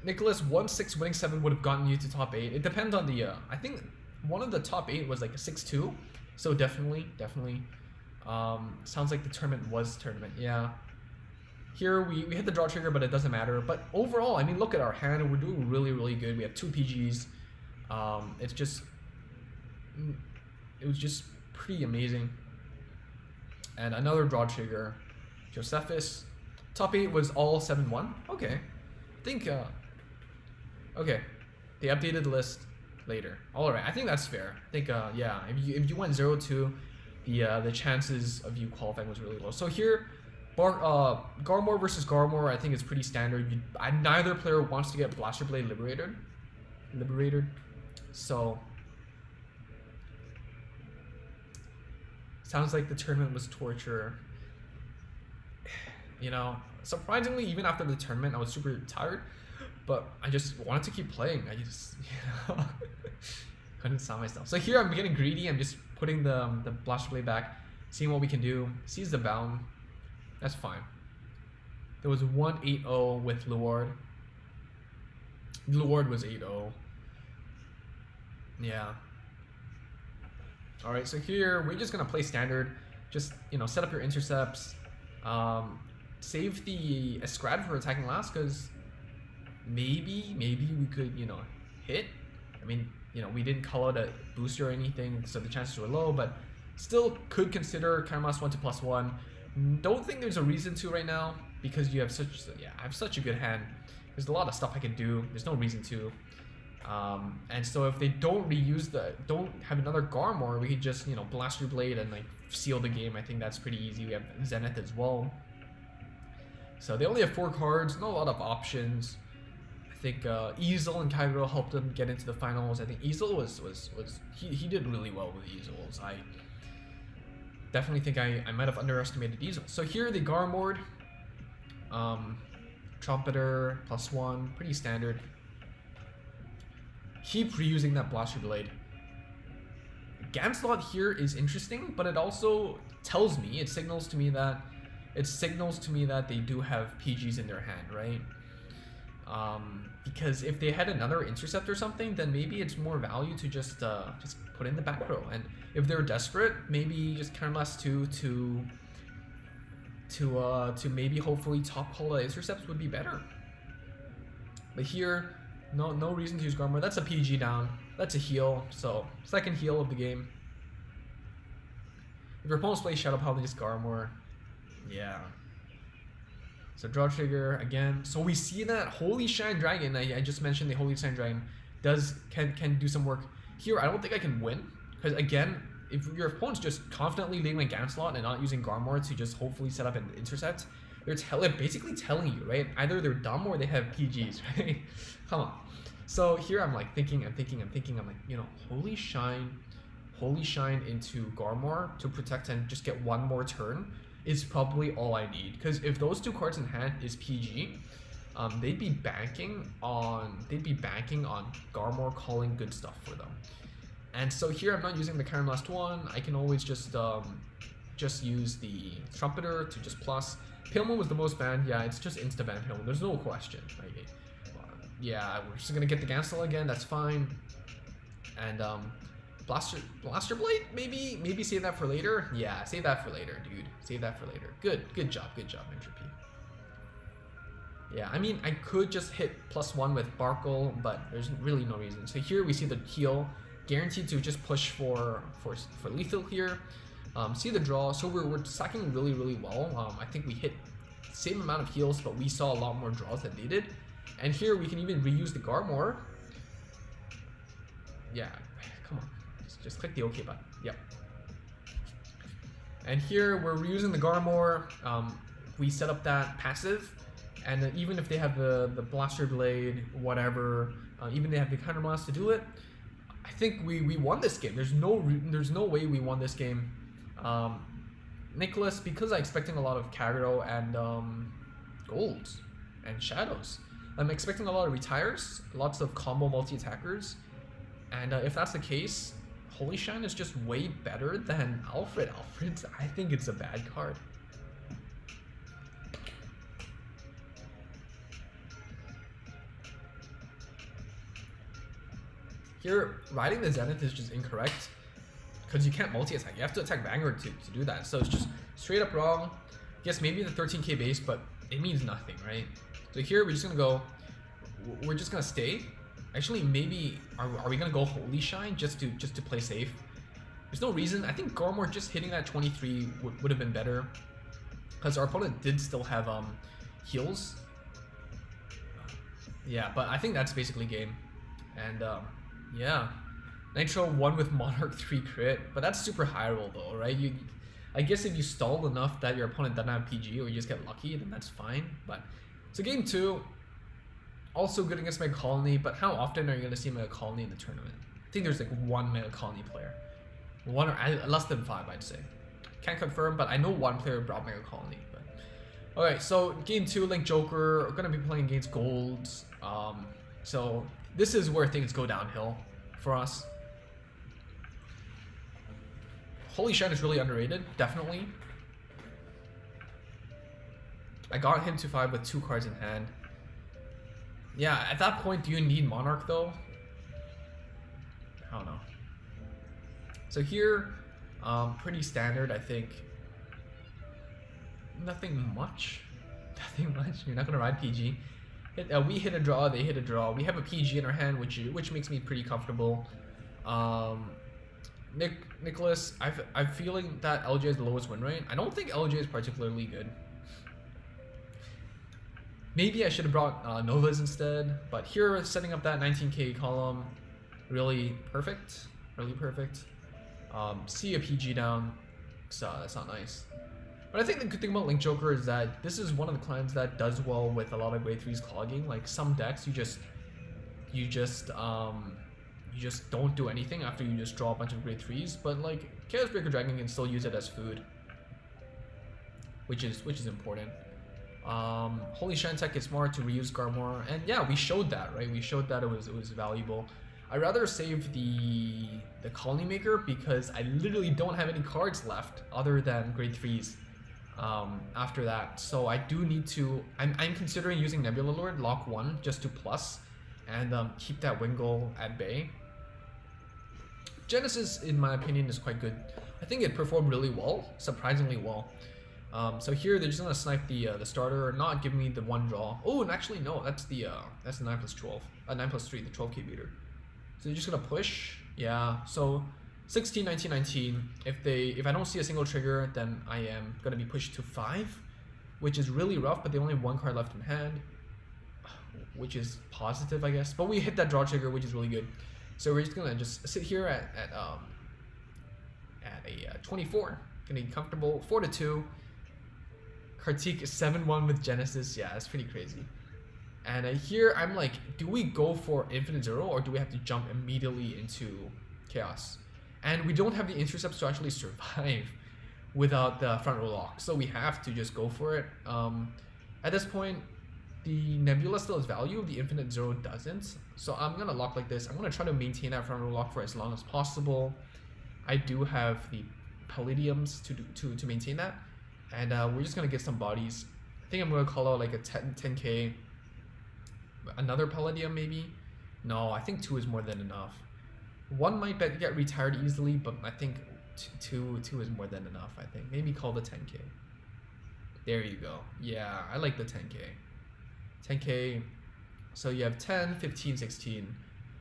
Nicholas, 1-6 winning 7 would have gotten you to top 8. It depends on the. I think one of the top 8 was like a 6-2, so definitely. Sounds like the tournament was tournament. Yeah. Here we hit the draw trigger, but it doesn't matter. But overall, I mean, look at our hand. We're doing really, really good. We have 2 PGs. It was just pretty amazing. And another draw trigger. Josephus. Top 8 was all 7-1. Okay. I think, okay. They updated the list later. Alright, I think that's fair. I think, yeah, if you went 0-2, the chances of you qualifying was really low. So here, Garmor versus Garmor, I think it's pretty standard. Neither player wants to get Blaster Blade liberated. So sounds like the tournament was torture. You know, surprisingly, even after the tournament, I was super tired, but I just wanted to keep playing. I just, you know, couldn't stop myself. So here I'm getting greedy. I'm just putting the Blaster Blade back, seeing what we can do. Sees the bound. That's fine. There was 1-8-0 with Luard. Luard was 8-0. Yeah. Alright, so here we're just gonna play standard. Just, you know, set up your intercepts. Save the Scrad for attacking last, because maybe we could, you know, hit. I mean, you know, we didn't call out a booster or anything, so the chances were low, but still could consider Counterblast 1 to +1. Don't think there's a reason to right now because you have such, yeah, I have such a good hand. There's a lot of stuff I can do. There's no reason to. And so if they don't don't have another Garmor, we could just, you know, Blaster Blade and like seal the game. I think that's pretty easy. We have Zenith as well. So they only have 4 cards, not a lot of options. I think Easel and Kagero helped them get into the finals. I think Easel he did really well with Easels. I definitely think I might have underestimated Easel. So here the Garmord, Trumpeter, +1, pretty standard. Keep reusing that Blaster Blade. Ganslot here is interesting, but it also tells me, it signals to me that they do have PGs in their hand, right? Because if they had another Intercept or something, then maybe it's more value to just put in the back row. And if they're desperate, maybe just Counterblast 2 to maybe hopefully top call the Intercepts would be better. But here, no reason to use Garmor. That's a PG down. That's a heal. So second heal of the game. If your opponents play Shadow Paladin, just Garmor. Yeah. So draw trigger again. So we see that Holy Shine Dragon. I just mentioned the Holy Shine Dragon can do some work here. I don't think I can win because again, if your opponent's just confidently leading a Ganslot and not using Garmor to just hopefully set up an intercept, they're basically telling you, right? Either they're dumb or they have PGs, right? Come on. So here I'm like thinking, I'm like, you know, Holy Shine into Garmor to protect and just get one more turn is probably all I need. Because if those 2 cards in hand is PG, they'd be banking on Garmor calling good stuff for them. And so here I'm not using the Counterblast 1. I can always just use the Trumpeter to just plus. Palemon was the most banned. Yeah, it's just insta-ban Palemon. There's no question. Right? Yeah, we're just gonna get the Gansel again. That's fine. And Blaster Blade. Maybe save that for later. Yeah, save that for later, dude. Save that for later. Good job, Entropy. Yeah, I mean I could just hit +1 with Barkle, but there's really no reason. So here we see the heal, guaranteed to just push for lethal here. See the draw. So we're stacking really well. I think we hit the same amount of heals, but we saw a lot more draws than they did. And here we can even reuse the Garmor. Yeah, come on. Just click the OK button. Yep. And here we're reusing the Garmor. We set up that passive. And even if they have the Blaster Blade, whatever, even they have the Counterblast to do it, I think we won this game. There's no way we won this game. Nicholas, because I'm expecting a lot of Kagero and golds and shadows, I'm expecting a lot of retires, lots of combo multi-attackers, and if that's the case, Holy Shine is just way better than Alfred. I think it's a bad card. Here, riding the Zenith is just incorrect because you can't multi-attack. You have to attack Vanguard to do that. So it's just straight up wrong. I guess maybe the 13k base, but it means nothing, right? So here we're just gonna go. We're just gonna stay. Actually, maybe are we gonna go Holy Shine just to play safe? There's no reason. I think Garmor just hitting that 23 would have been better because our opponent did still have heals. Yeah, but I think that's basically game. And yeah, Nitro won with Monarch 3 crit, but that's super high roll though, right? I guess if you stalled enough that your opponent doesn't have PG or you just get lucky, then that's fine. But so game 2, also good against Mega Colony, but how often are you going to see Mega Colony in the tournament? I think there's like 1 Mega Colony player. 1 or less than 5, I'd say. Can't confirm, but I know 1 player brought Mega Colony. But okay, so game 2, Link Joker, we're going to be playing against Golds. So this is where things go downhill for us. Holy Shine is really underrated, definitely. I got him to 5 with 2 cards in hand. Yeah, at that point, do you need Monarch though? I don't know. So here, pretty standard, I think. Nothing much. Nothing much. You're not gonna ride PG. We hit a draw, they hit a draw. We have a PG in our hand, which makes me pretty comfortable. Nicholas, I'm feeling that LJ is the lowest win rate. I don't think LJ is particularly good. Maybe I should have brought Novas instead, but here setting up that 19k column, really perfect, really perfect. See a PG down, so that's not nice. But I think the good thing about Link Joker is that this is one of the clans that does well with a lot of grade 3s clogging. Like some decks, you just don't do anything after you just draw a bunch of grade 3s. But like Chaos Breaker Dragon can still use it as food, which is important. Holy Shantek is smart to reuse Garmor, and yeah, we showed that, right? We showed that it was valuable. I'd rather save the Colony Maker because I literally don't have any cards left other than grade 3s after that. So I do need to, I'm considering using Nebula Lord, lock 1, just to plus, and keep that Wingull at bay. Genesis, in my opinion, is quite good. I think it performed really well, surprisingly well. So here they're just gonna snipe the starter, not give me the one draw. Oh, and actually no, that's the 9 plus 12, 9 plus 3, the 12k beater. So they're just gonna push, yeah. So 16, 19, 19. If I don't see a single trigger, then I am gonna be pushed to 5, which is really rough. But they only have 1 card left in hand, which is positive, I guess. But we hit that draw trigger, which is really good. So we're just gonna sit here at a 24, gonna be comfortable. 4-2. Kartik is 7-1 with Genesis. Yeah, that's pretty crazy. And here I'm like, do we go for Infinite Zero or do we have to jump immediately into Chaos? And we don't have the intercepts to actually survive without the front row lock, so we have to just go for it. At this point, the Nebula still has value, the Infinite Zero doesn't. So I'm gonna lock like this. I'm gonna try to maintain that front row lock for as long as possible. I do have the Palladiums to maintain that. And we're just gonna get some bodies. I think I'm gonna call out like a 10k. Another Palladium maybe? No, I think 2 is more than enough. 1 might get retired easily, but I think 2 is more than enough, I think. Maybe call the 10k. There you go. Yeah, I like the 10k. 10k, so you have 10, 15, 16.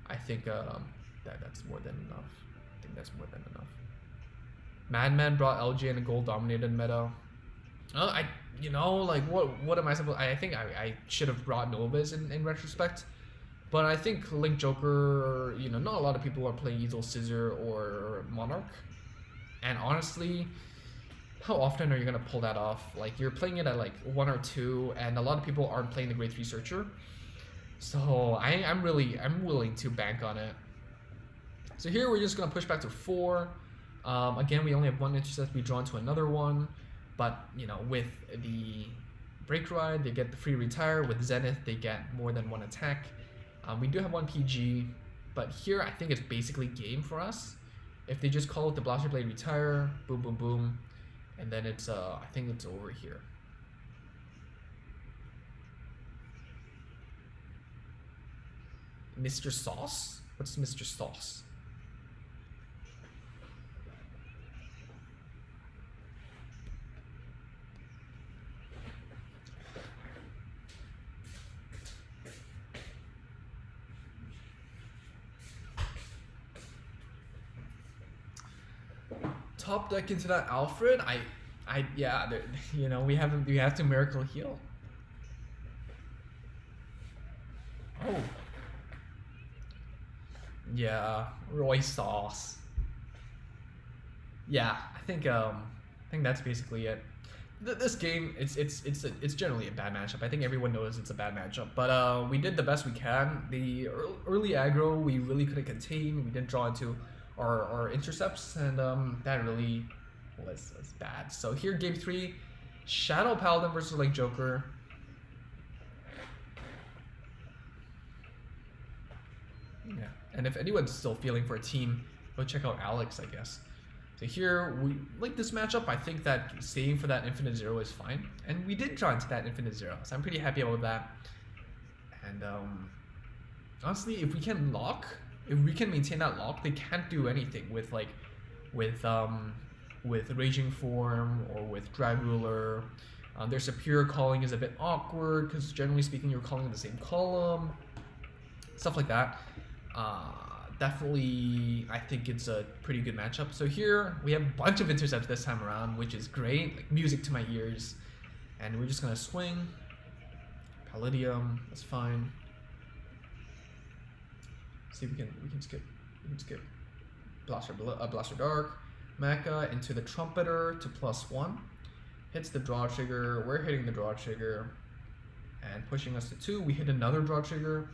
I think that's more than enough. I think that's more than enough. Madman brought LJ in a gold dominated meta. Like what am I supposed? I think I should have brought Novas in retrospect, but I think Link Joker, not a lot of people are playing Easel Scissor or Monarch, and honestly, how often are you gonna pull that off? Like you're playing it at like 1 or 2, and a lot of people aren't playing the grade 3 Searcher, so I'm willing to bank on it. So here we're just gonna push back to 4. Again, we only have 1 intercept. We draw into another one. But, with the Break Ride, they get the free retire. With Zenith, they get more than 1 attack. We do have 1 PG, but here I think it's basically game for us. If they just call it the Blaster Blade retire, boom, boom, boom, and then it's, I think it's over here. Mr. Sauce? What's Mr. Sauce? Top deck into that Alfred, yeah, we have to miracle heal. Oh, yeah, Roy Sauce. Yeah, I think that's basically it. This game, it's generally a bad matchup. I think everyone knows it's a bad matchup, but we did the best we can. The early aggro we really couldn't contain. We didn't draw into our intercepts, and that really was bad. So here, game 3, Shadow Paladin versus Link Joker. Yeah, and if anyone's still feeling for a team, go check out Alex, I guess. So here, we like this matchup. I think that saving for that Infinite Zero is fine, and we did draw into that Infinite Zero, so I'm pretty happy about that. And honestly, if we can maintain that lock, they can't do anything with Raging Form or with Drag Ruler. Their Superior Calling is a bit awkward because generally speaking, you're calling in the same column. Stuff like that. definitely, I think it's a pretty good matchup. So here we have a bunch of intercepts this time around, which is great, like music to my ears. And we're just gonna swing. Palladium, that's fine. See, we can skip. Blaster Dark, Mecha into the Trumpeter to +1. Hits the draw trigger. We're hitting the draw trigger, and pushing us to 2. We hit another draw trigger.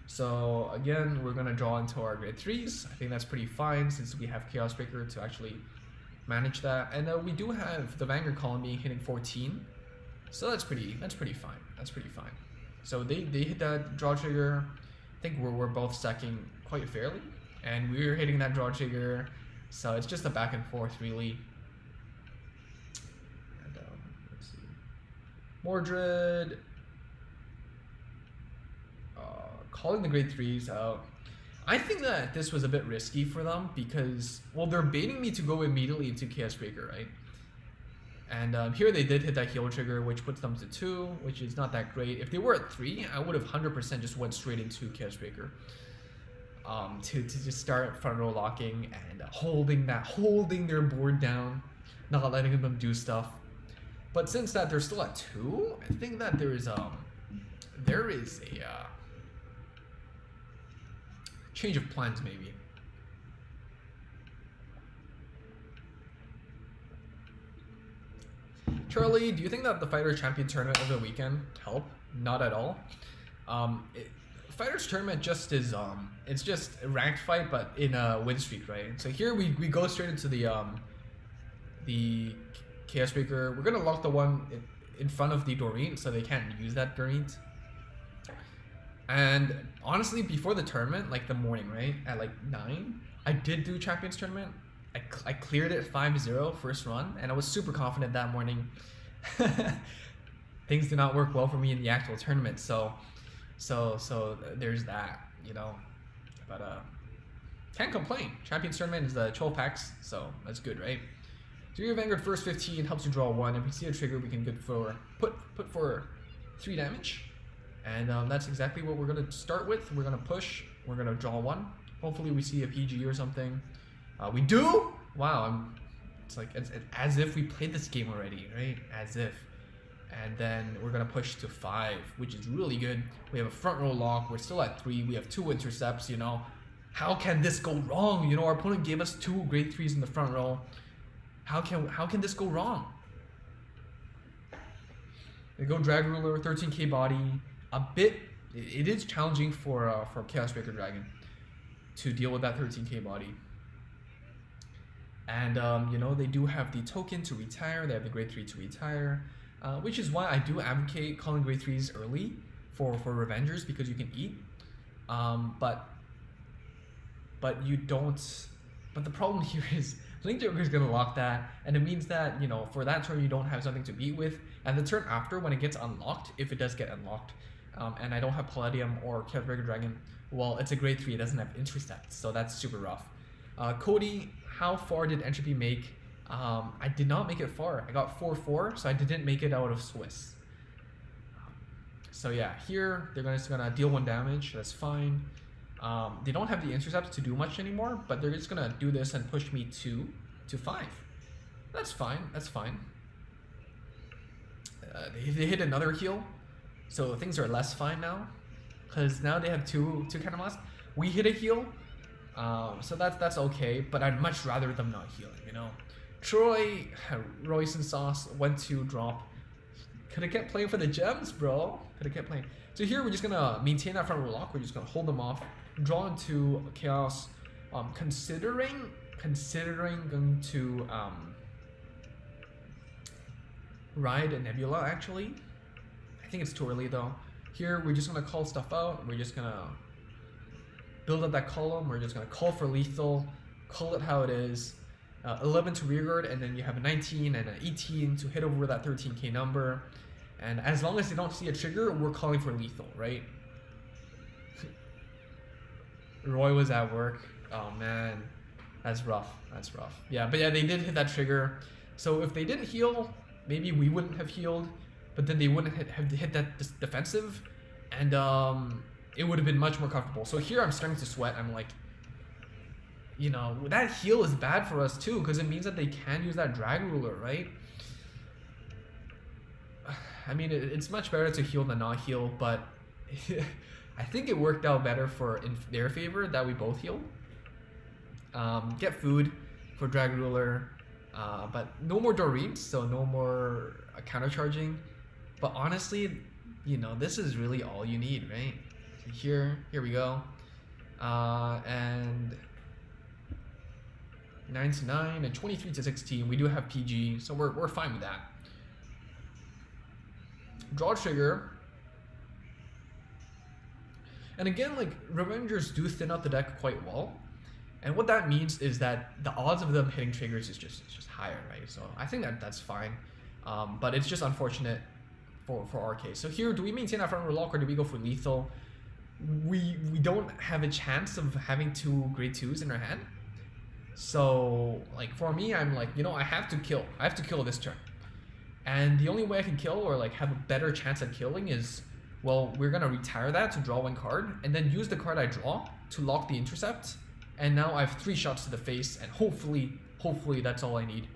So again, we're gonna draw into our grade 3s. I think that's pretty fine since we have Chaos Breaker to actually manage that. And we do have the Vanguard colony hitting 14, so that's pretty fine. That's pretty fine. So they hit that draw trigger. I think we're both stacking quite fairly, and we're hitting that draw trigger. So it's just a back and forth really. And let's see, Mordred. Calling the grade 3s out. I think that this was a bit risky for them because, well, they're baiting me to go immediately into Chaos Breaker, right? And here they did hit that heal trigger, which puts them to 2, which is not that great. If they were at 3, I would have 100% just went straight into Chaos Breaker. To just start front row locking and holding their board down, not letting them do stuff. But since that they're still at 2, I think that there is a change of plans maybe. Charlie, do you think that the Fighters Champion tournament over the weekend helped? Not at all. Fighters tournament just is it's just a ranked fight but in a win streak, right? So here we go straight into the Chaos Breaker. We're gonna lock the one in front of the Doreen so they can't use that Doreen. And honestly, before the tournament, like the morning, right, at like 9, I did do Champions Tournament. I cleared it 5-0 first run, and I was super confident that morning. Things did not work well for me in the actual tournament, so there's that, you know. But can't complain. Champions Tournament is the 12 packs, so that's good, right? So your Vanguard first 15 helps you draw 1. If we see a trigger, we can good for put for 3 damage. And that's exactly what we're going to start with. We're going to push. We're going to draw 1. Hopefully we see a PG or something. We do? Wow. It's like it's as if we played this game already, right? As if. And then we're going to push to 5, which is really good. We have a front row lock. We're still at 3. We have 2 intercepts, you know. How can this go wrong? You know, our opponent gave us 2 grade 3s in the front row. How can this go wrong? They go Drag Ruler, 13k body. It is challenging for Chaos Breaker Dragon to deal with that 13k body. And you know, they do have the token to retire. They have the grade 3 to retire, which is why I do advocate calling grade 3s early for Revengers, because you can eat. But you don't. But the problem here is Link Joker is gonna lock that, and it means that, you know, for that turn you don't have something to beat with, and the turn after when it gets unlocked, if it does get unlocked. And I don't have Palladium or Chaos Breaker Dragon, well, it's a grade 3, it doesn't have intercept, so that's super rough. Cody, how far did Entropy make? I did not make it far. I got 4-4, so I didn't make it out of Swiss. So yeah, here they're just gonna deal 1 damage, that's fine. They don't have the intercepts to do much anymore, but they're just gonna do this and push me to 5. That's fine, that's fine. They hit another heal. So things are less fine now, because now they have two Catamas. We hit a heal, so that's okay. But I'd much rather them not healing, you know. Troy, Royce and Sauce went to drop. Could have kept playing for the gems, bro. Could have kept playing. So here we're just gonna maintain that front row lock. We're just gonna hold them off, draw into Chaos. Considering going to ride a Nebula actually. I think it's too early though. Here we're just gonna call stuff out. We're just gonna build up that column. We're just gonna call for lethal, call it how it is. 11 to rearguard, and then you have a 19 and an 18 to hit over that 13k number. And as long as they don't see a trigger, we're calling for lethal, right? Roy was at work. Oh man, that's rough. That's rough. Yeah, but yeah, they did hit that trigger. So if they didn't heal, maybe we wouldn't have healed. But then they wouldn't have hit that defensive, and it would have been much more comfortable. So here I'm starting to sweat. I'm like, you know, that heal is bad for us too, because it means that they can use that drag ruler, right? I mean, it's much better to heal than not heal, but I think it worked out better in their favor that we both healed. Get food for drag ruler, but no more Doreens, so no more counter charging. But honestly, you know, this is really all you need, right? So here we go, and 9-9 and 23-16. We do have PG, so we're fine with that. Draw trigger. And again, like, Revengers do thin out the deck quite well. And what that means is that the odds of them hitting triggers is just higher, right? So I think that's fine. But it's just unfortunate for our case. So here, do we maintain our front row lock or do we go for lethal? We don't have a chance of having 2 grade 2s in our hand. So like for me, I'm like, you know, I have to kill. I have to kill this turn. And the only way I can kill or like have a better chance at killing is, well, we're gonna retire that to draw 1 card and then use the card I draw to lock the intercept. And now I have 3 shots to the face, and hopefully that's all I need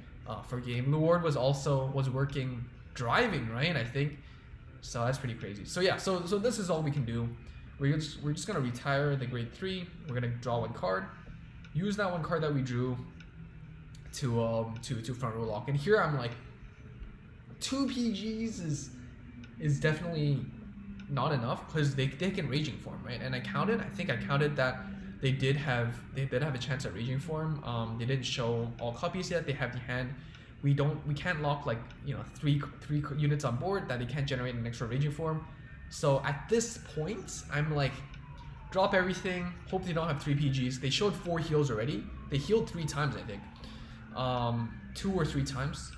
for game. Luord was working driving, right? I think so. That's pretty crazy. So yeah, so this is all we can do. We're just gonna retire the grade 3. We're gonna draw 1 card, use that 1 card that we drew to front row lock. And here I'm like, 2 PGs is definitely not enough because they can Raging Form, right? And I think I counted that they did have a chance at Raging Form. They didn't show all copies yet. They have the hand. We can't lock, like, you know, three units on board that they can't generate an extra Raging Form. So at this point, I'm like, drop everything. Hope they don't have 3 PGs. They showed 4 heals already. They healed 3 times, I think, 2 or 3 times.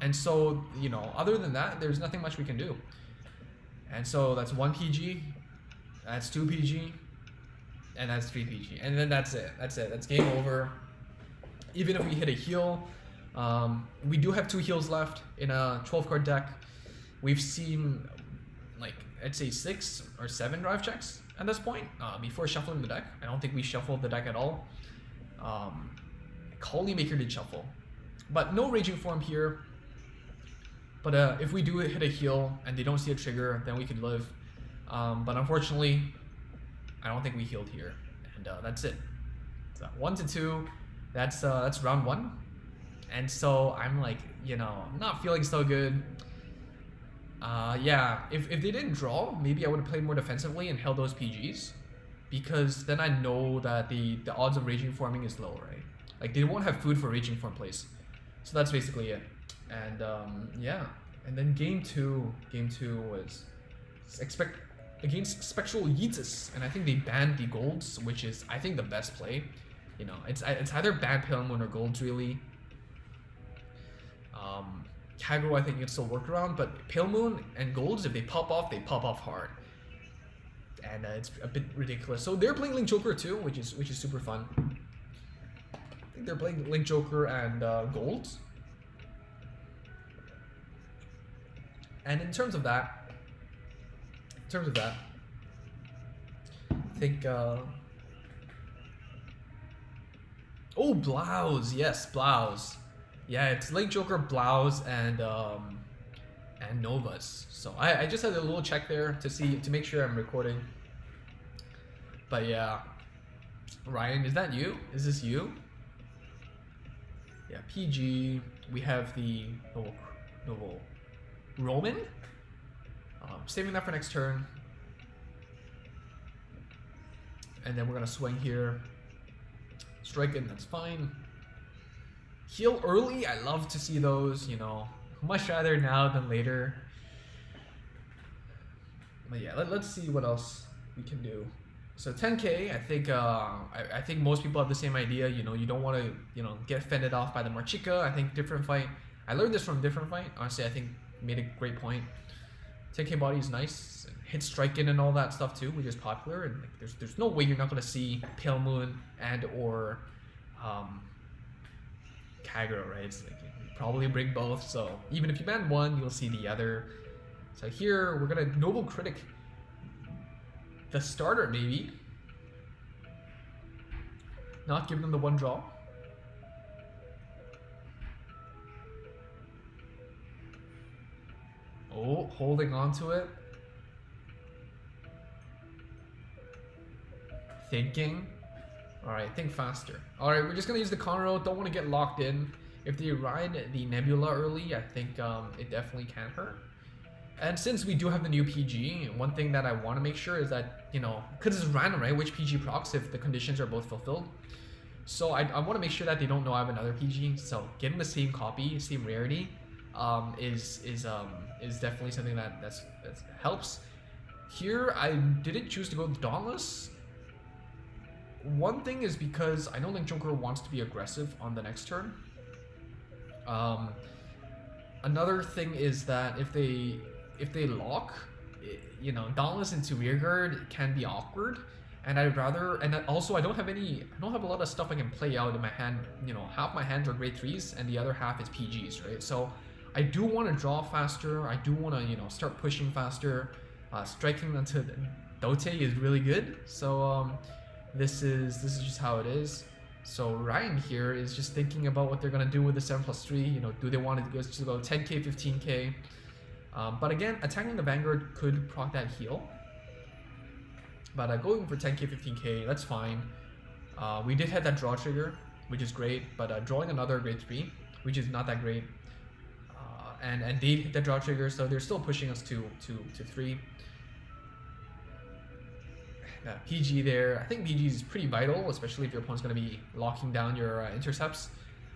And so, you know, other than that, there's nothing much we can do. And so that's 1 PG, that's 2 PG, and that's 3 PG. And then that's it. That's game over. Even if we hit a heal, we do have 2 heals left in a 12-card deck. We've seen, like, I'd say 6 or 7 drive checks at this point before shuffling the deck. I don't think we shuffled the deck at all. Colony Maker did shuffle, but no Raging Form here. But if we do hit a heal and they don't see a trigger, then we could live. But unfortunately, I don't think we healed here, and that's it. So 1-2, that's round 1. And so I'm like, you know, not feeling so good. Yeah, if they didn't draw, maybe I would have played more defensively and held those PGs, because then I know that the odds of Raging Forming is low, right? Like, they won't have food for Raging Form plays. So that's basically it. And yeah, and then game two was against Spectral Yeetus, and I think they banned the golds, which is, I think, the best play. You know, it's either ban Pale Moon or golds, really. Kagro, I think, you can still work around, but Pale Moon and golds, if they pop off hard, and it's a bit ridiculous. So they're playing Link Joker too, which is super fun. I think they're playing Link Joker and golds. And in terms of that, I think, oh, Blouse, yes, Blouse. Yeah, it's Link Joker, Blouse, and Novas. So I just had a little check there to make sure I'm recording. But yeah, Ryan, is that you? Is this you? Yeah, PG. We have the Novel Roman. Saving that for next turn. And then we're gonna swing here. Strike in, that's fine. Heal early, I love to see those, you know. Much rather now than later. But yeah, let's see what else we can do. So 10k, I think most people have the same idea. You know, you don't want to, you know, get fended off by the Marchica. I think Different Fight. I learned this from Different Fight. Honestly, I think made a great point. 10k body is nice. Hit strike in and all that stuff too, which is popular. And like, there's no way you're not gonna see Pale Moon and or Kagura, right? It's like, you probably bring both. So even if you ban one, you'll see the other. So here we're gonna Noble Critic the starter, maybe. Not give them the one draw. Oh, holding on to it. Thinking. Alright, think faster. Alright, we're just gonna use the Conroe. Don't want to get locked in. If they ride the Nebula early, I think it definitely can hurt. And since we do have the new PG, one thing that I want to make sure is that, you know, because it's random, right, which PG procs if the conditions are both fulfilled. So I want to make sure that they don't know I have another PG. So getting the same copy, same rarity, is definitely something that helps. Here I didn't choose to go Dauntless. One thing is because I know Link Joker wants to be aggressive on the next turn. Another thing is that if they lock, you know, Dauntless into rearguard can be awkward, and I'd rather, and also I don't have a lot of stuff I can play out in my hand. You know, half my hands are grade 3s and the other half is PGs, right? So I do want to draw faster. I do want to, you know, start pushing faster. Striking onto Dote is really good. So this is just how it is. So Ryan here is just thinking about what they're gonna do with the 7+3. You know, do they want to go 10k, 15k? But again, attacking the Vanguard could proc that heal. But going for 10k, 15k, that's fine. We did hit that draw trigger, which is great. But drawing another grade 3, which is not that great. And they hit the draw trigger, so they're still pushing us to 3. PG there. I think PG is pretty vital, especially if your opponent's going to be locking down your intercepts.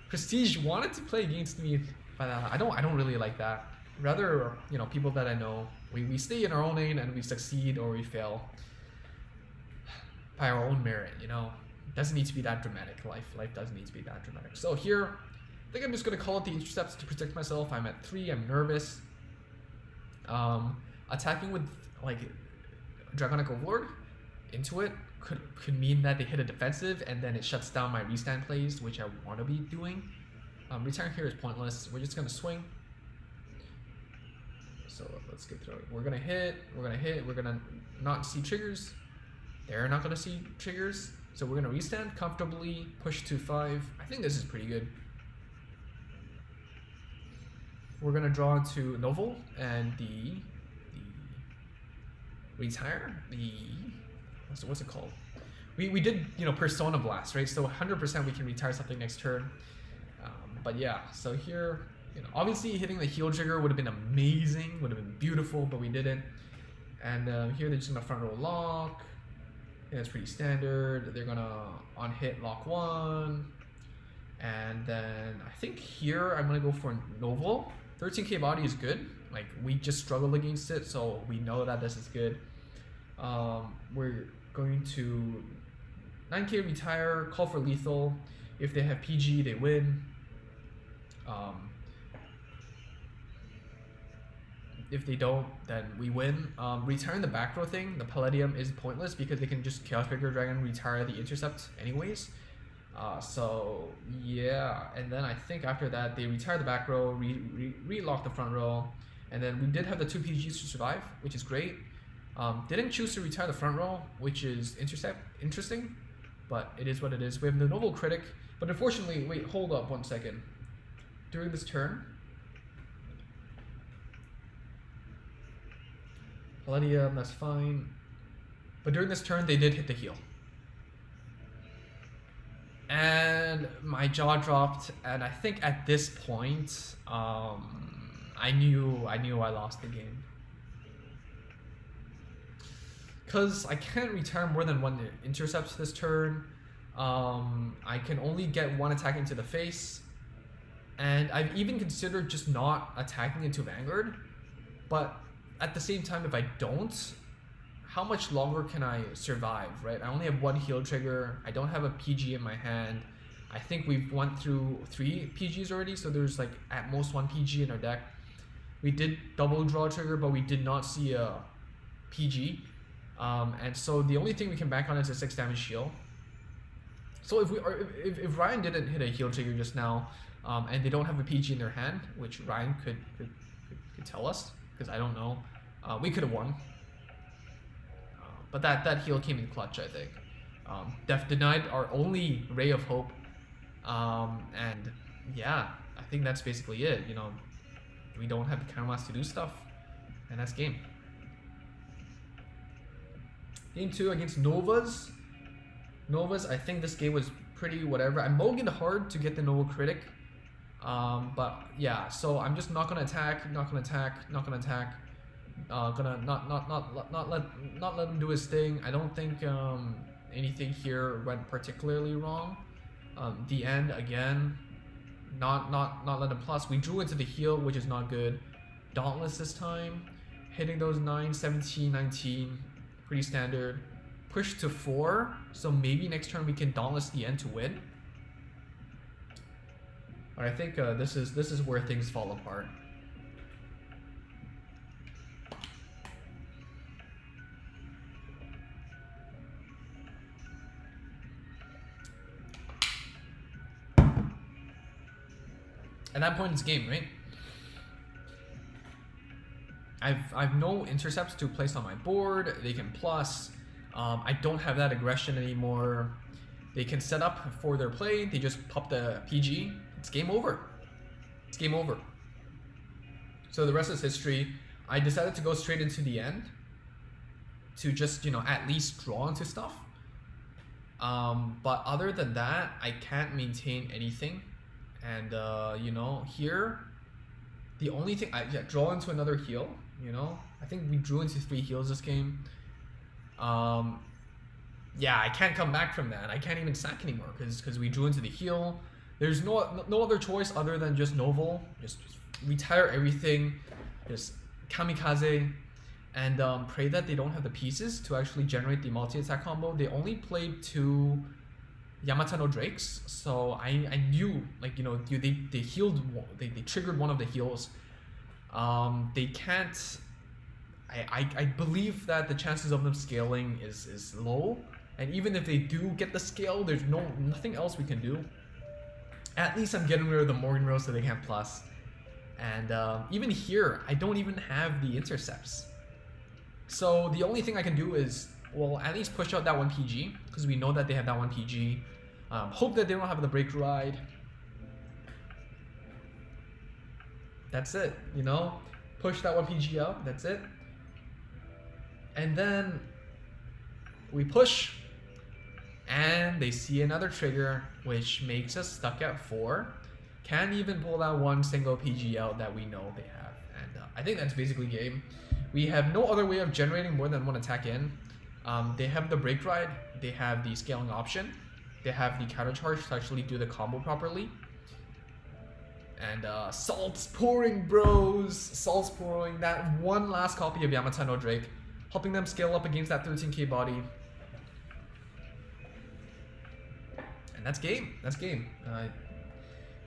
Prestige wanted to play against me, but I don't really like that. Rather, you know, people that I know, we stay in our own lane and we succeed or we fail by our own merit. You know, it doesn't need to be that dramatic. Life doesn't need to be that dramatic. So here, I think I'm just going to call it the intercepts to protect myself. I'm at 3. I'm nervous. Attacking with like Draconic Overlord into it could mean that they hit a defensive and then it shuts down my restand plays, which I want to be doing. Return here is pointless. We're just going to swing. So let's get through it. We're going to hit. We're going to not see triggers. They're not going to see triggers. So we're going to restand comfortably, push to 5. I think this is pretty good. We're going to draw into Novel and the retire. What's it called? We did, you know, Persona Blast, right? So 100% we can retire something next turn. But yeah, so here, you know, obviously hitting the heal trigger would have been amazing, would have been beautiful, but we didn't. And here they're just gonna front row lock. Yeah, that's pretty standard. They're gonna on hit lock 1. And then I think here I'm gonna go for Novel. 13k body is good. Like, we just struggled against it, so we know that this is good. We're going to 9k retire, call for lethal. If they have PG, they win. If they don't, then we win. Retiring the back row thing, the Palladium is pointless because they can just Chaos Breaker Dragon retire the intercept anyways. So yeah, and then I think after that they retire the back row, relock the front row, and then we did have the 2 PGs to survive, which is great. Didn't choose to retire the front row, which is interesting, but it is what it is. We have the Noble Critic, but unfortunately, wait, hold up 1 second. During this turn, Palladium, that's fine, but during this turn they did hit the heal. And my jaw dropped, and I think at this point, I knew I lost the game. Because I can't retire more than 1 intercepts this turn. I can only get 1 attack into the face. And I've even considered just not attacking into Vanguard. But at the same time, if I don't, how much longer can I survive, right? I only have 1 heal trigger. I don't have a PG in my hand. I think we've went through 3 PGs already, so there's like at most 1 PG in our deck. We did double draw trigger, but we did not see a PG. And so the only thing we can bank on is a 6 damage heal. So if Ryan didn't hit a heal trigger just now, and they don't have a PG in their hand, which Ryan could tell us, because I don't know, we could have won. But that heal came in clutch, I think. Death Denied, our only ray of hope. And yeah, I think that's basically it. You know, we don't have the counterblast to do stuff, and that's game. Game 2 against Novas. Novas, I think this game was pretty whatever. I mulliganed hard to get the Nova Critic. But yeah, so I'm just not gonna attack, not gonna attack, not gonna attack. Gonna not let him do his thing. I don't think anything here went particularly wrong. The end again, not let him plus. We drew into the heel, which is not good. Dauntless this time, hitting those 9, 17, 19. Pretty standard. Push to 4, so maybe next turn we can Dauntless the end to win. But I think this is where things fall apart. At that point, it's game, right? I've no intercepts to place on my board. They can plus. I don't have that aggression anymore. They can set up for their play. They just pop the PG. It's game over. It's game over. So the rest is history. I decided to go straight into the end to just, you know, at least draw into stuff. But other than that, I can't maintain anything. And you know, here, the only thing draw into another heal. You know, I think we drew into 3 heals this game. Yeah, I can't come back from that. I can't even sack anymore because we drew into the heal. There's no other choice other than just Novel. Just retire everything, just kamikaze, and pray that they don't have the pieces to actually generate the multi-attack combo. They only played 2 Yamata no Drakes, so I knew, like, you know, they healed, they triggered one of the heals. They can't. I believe that the chances of them scaling is low, and even if they do get the scale, there's nothing else we can do. At least I'm getting rid of the Morgan Rose so they can't plus, and even here I don't even have the intercepts. So the only thing I can do is, well, at least push out that 1 PG because we know that they have that 1 PG. Hope that they don't have the break ride. That's it, you know, push that 1 PG out. That's it. And then we push, and they see another trigger, which makes us stuck at 4. Can't even pull that 1 single PG out that we know they have. And I think that's basically game. We have no other way of generating more than 1 attack in. They have the break ride, they have the scaling option, they have the counter charge to actually do the combo properly. And salt's pouring, bros. Salt's pouring. That 1 last copy of Yamata no Drake, helping them scale up against that 13k body. And that's game. That's game.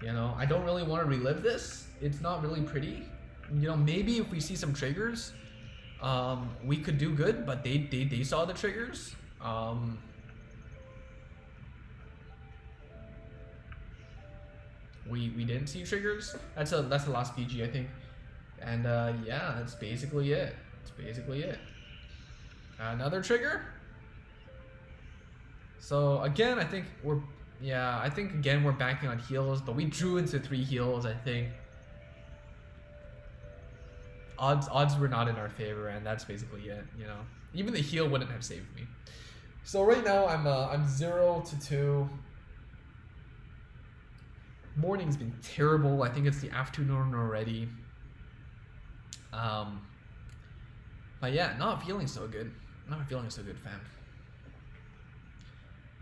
You know, I don't really want to relive this. It's not really pretty. You know, maybe if we see some triggers, we could do good. But they saw the triggers. We didn't see triggers. That's the last PG, I think. And yeah, that's basically it. That's basically it. Another trigger. So again, I think again we're banking on heals, but we drew into 3 heals. I think odds were not in our favor, and that's basically it. You know, even the heal wouldn't have saved me. So right now I'm 0-2. Morning's been terrible. I think it's the afternoon already. But yeah, not feeling so good. Not feeling so good, fam.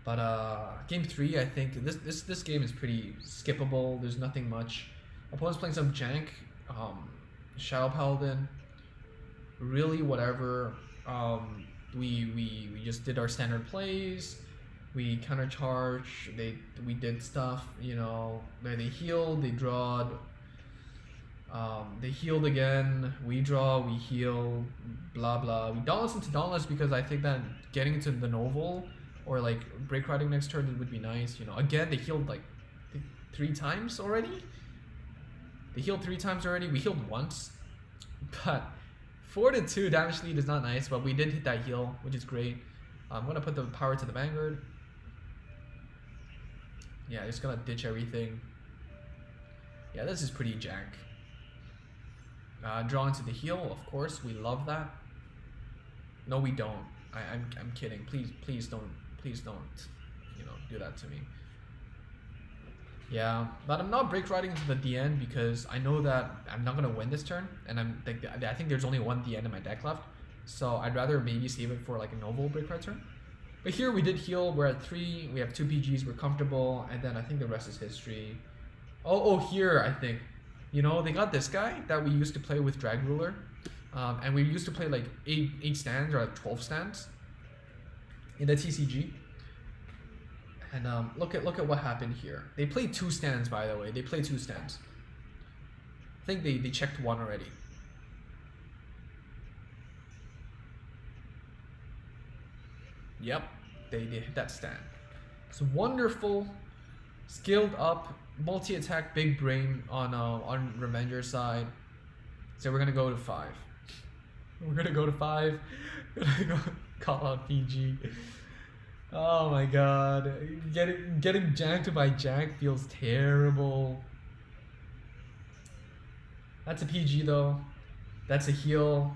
But game 3, I think this game is pretty skippable. There's nothing much. Opponent's playing some jank. Shadow Paladin. Really, whatever. We just did our standard plays. We counter charge. We did stuff. You know, they healed. They drawed. They healed again. We draw. We heal. Blah blah. We dauntless into dauntless because I think that getting into the novel or like break riding next turn would be nice. You know, again they healed like 3 times already. They healed 3 times already. We healed once, but 4-2 damage lead is not nice. But we did hit that heal, which is great. I'm gonna put the power to the Vanguard. Yeah, just gonna ditch everything. Yeah, this is pretty jank. Draw into the heel, of course. We love that. No, we don't. I'm kidding. Please don't, you know, do that to me. Yeah, but I'm not break riding to the DN because I know that I'm not gonna win this turn, and I think there's only one DN in my deck left, so I'd rather maybe save it for like a novel break ride turn. But here we did heal. We're at 3. We have 2 PGs. We're comfortable, and then I think the rest is history. Oh, here I think, you know, they got this guy that we used to play with Drag Ruler, and we used to play like 8 stands or like 12 stands in the TCG. And look at what happened here. They played 2 stands, by the way. They played 2 stands. I think they checked 1 already. Yep, they hit that stand. It's wonderful, skilled up, multi-attack, big brain on Revenger's side. So we're gonna go to 5. We're gonna go to 5. Gonna go call out PG. Oh my god, getting janked by Jank feels terrible. That's a PG though. That's a heal.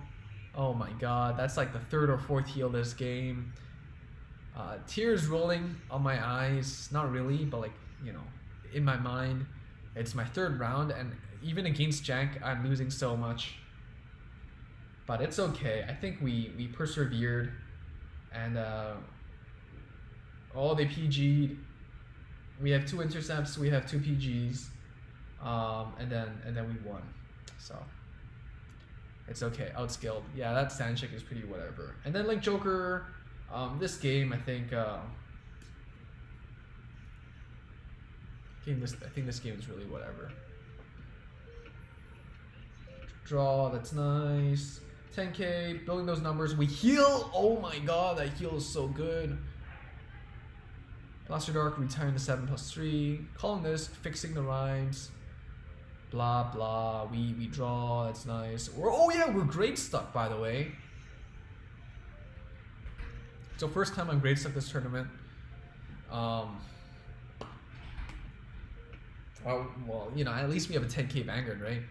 Oh my god, that's like the 3rd or 4th heal this game. Tears rolling on my eyes. Not really, but like, you know, in my mind. It's my 3rd round, and even against Jank, I'm losing so much. But it's okay. I think we persevered, and oh, they PG'd. We have 2 intercepts. We have 2 PGs, and then we won. So it's okay. Outskilled. Yeah, that stand check is pretty whatever. And then like Joker, this game I think I think this game is really whatever. Draw. That's nice. 10k. Building those numbers. We heal. Oh my god, that heal is so good. Blaster Dark, retiring the 7+3. Calling this, fixing the rides. Blah blah. We draw, that's nice. Oh yeah, we're grade stuck, by the way. So first time I'm grade stuck this tournament. Well, you know, at least we have a 10k Vanguard, right?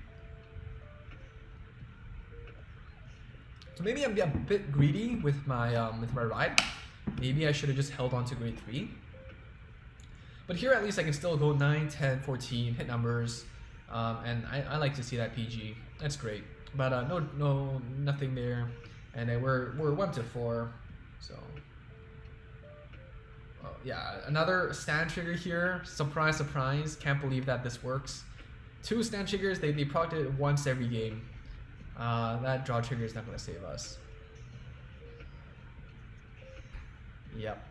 So maybe I'm a bit greedy with my ride. Maybe I should have just held on to grade 3. But here at least I can still go 9, 10, 14, hit numbers, and I like to see that PG. That's great. But nothing there, and then we're 1 to 4. So yeah, another stand trigger here. Surprise, surprise! Can't believe that this works. 2 stand triggers. They procced it once every game. That draw trigger is not gonna save us. Yep.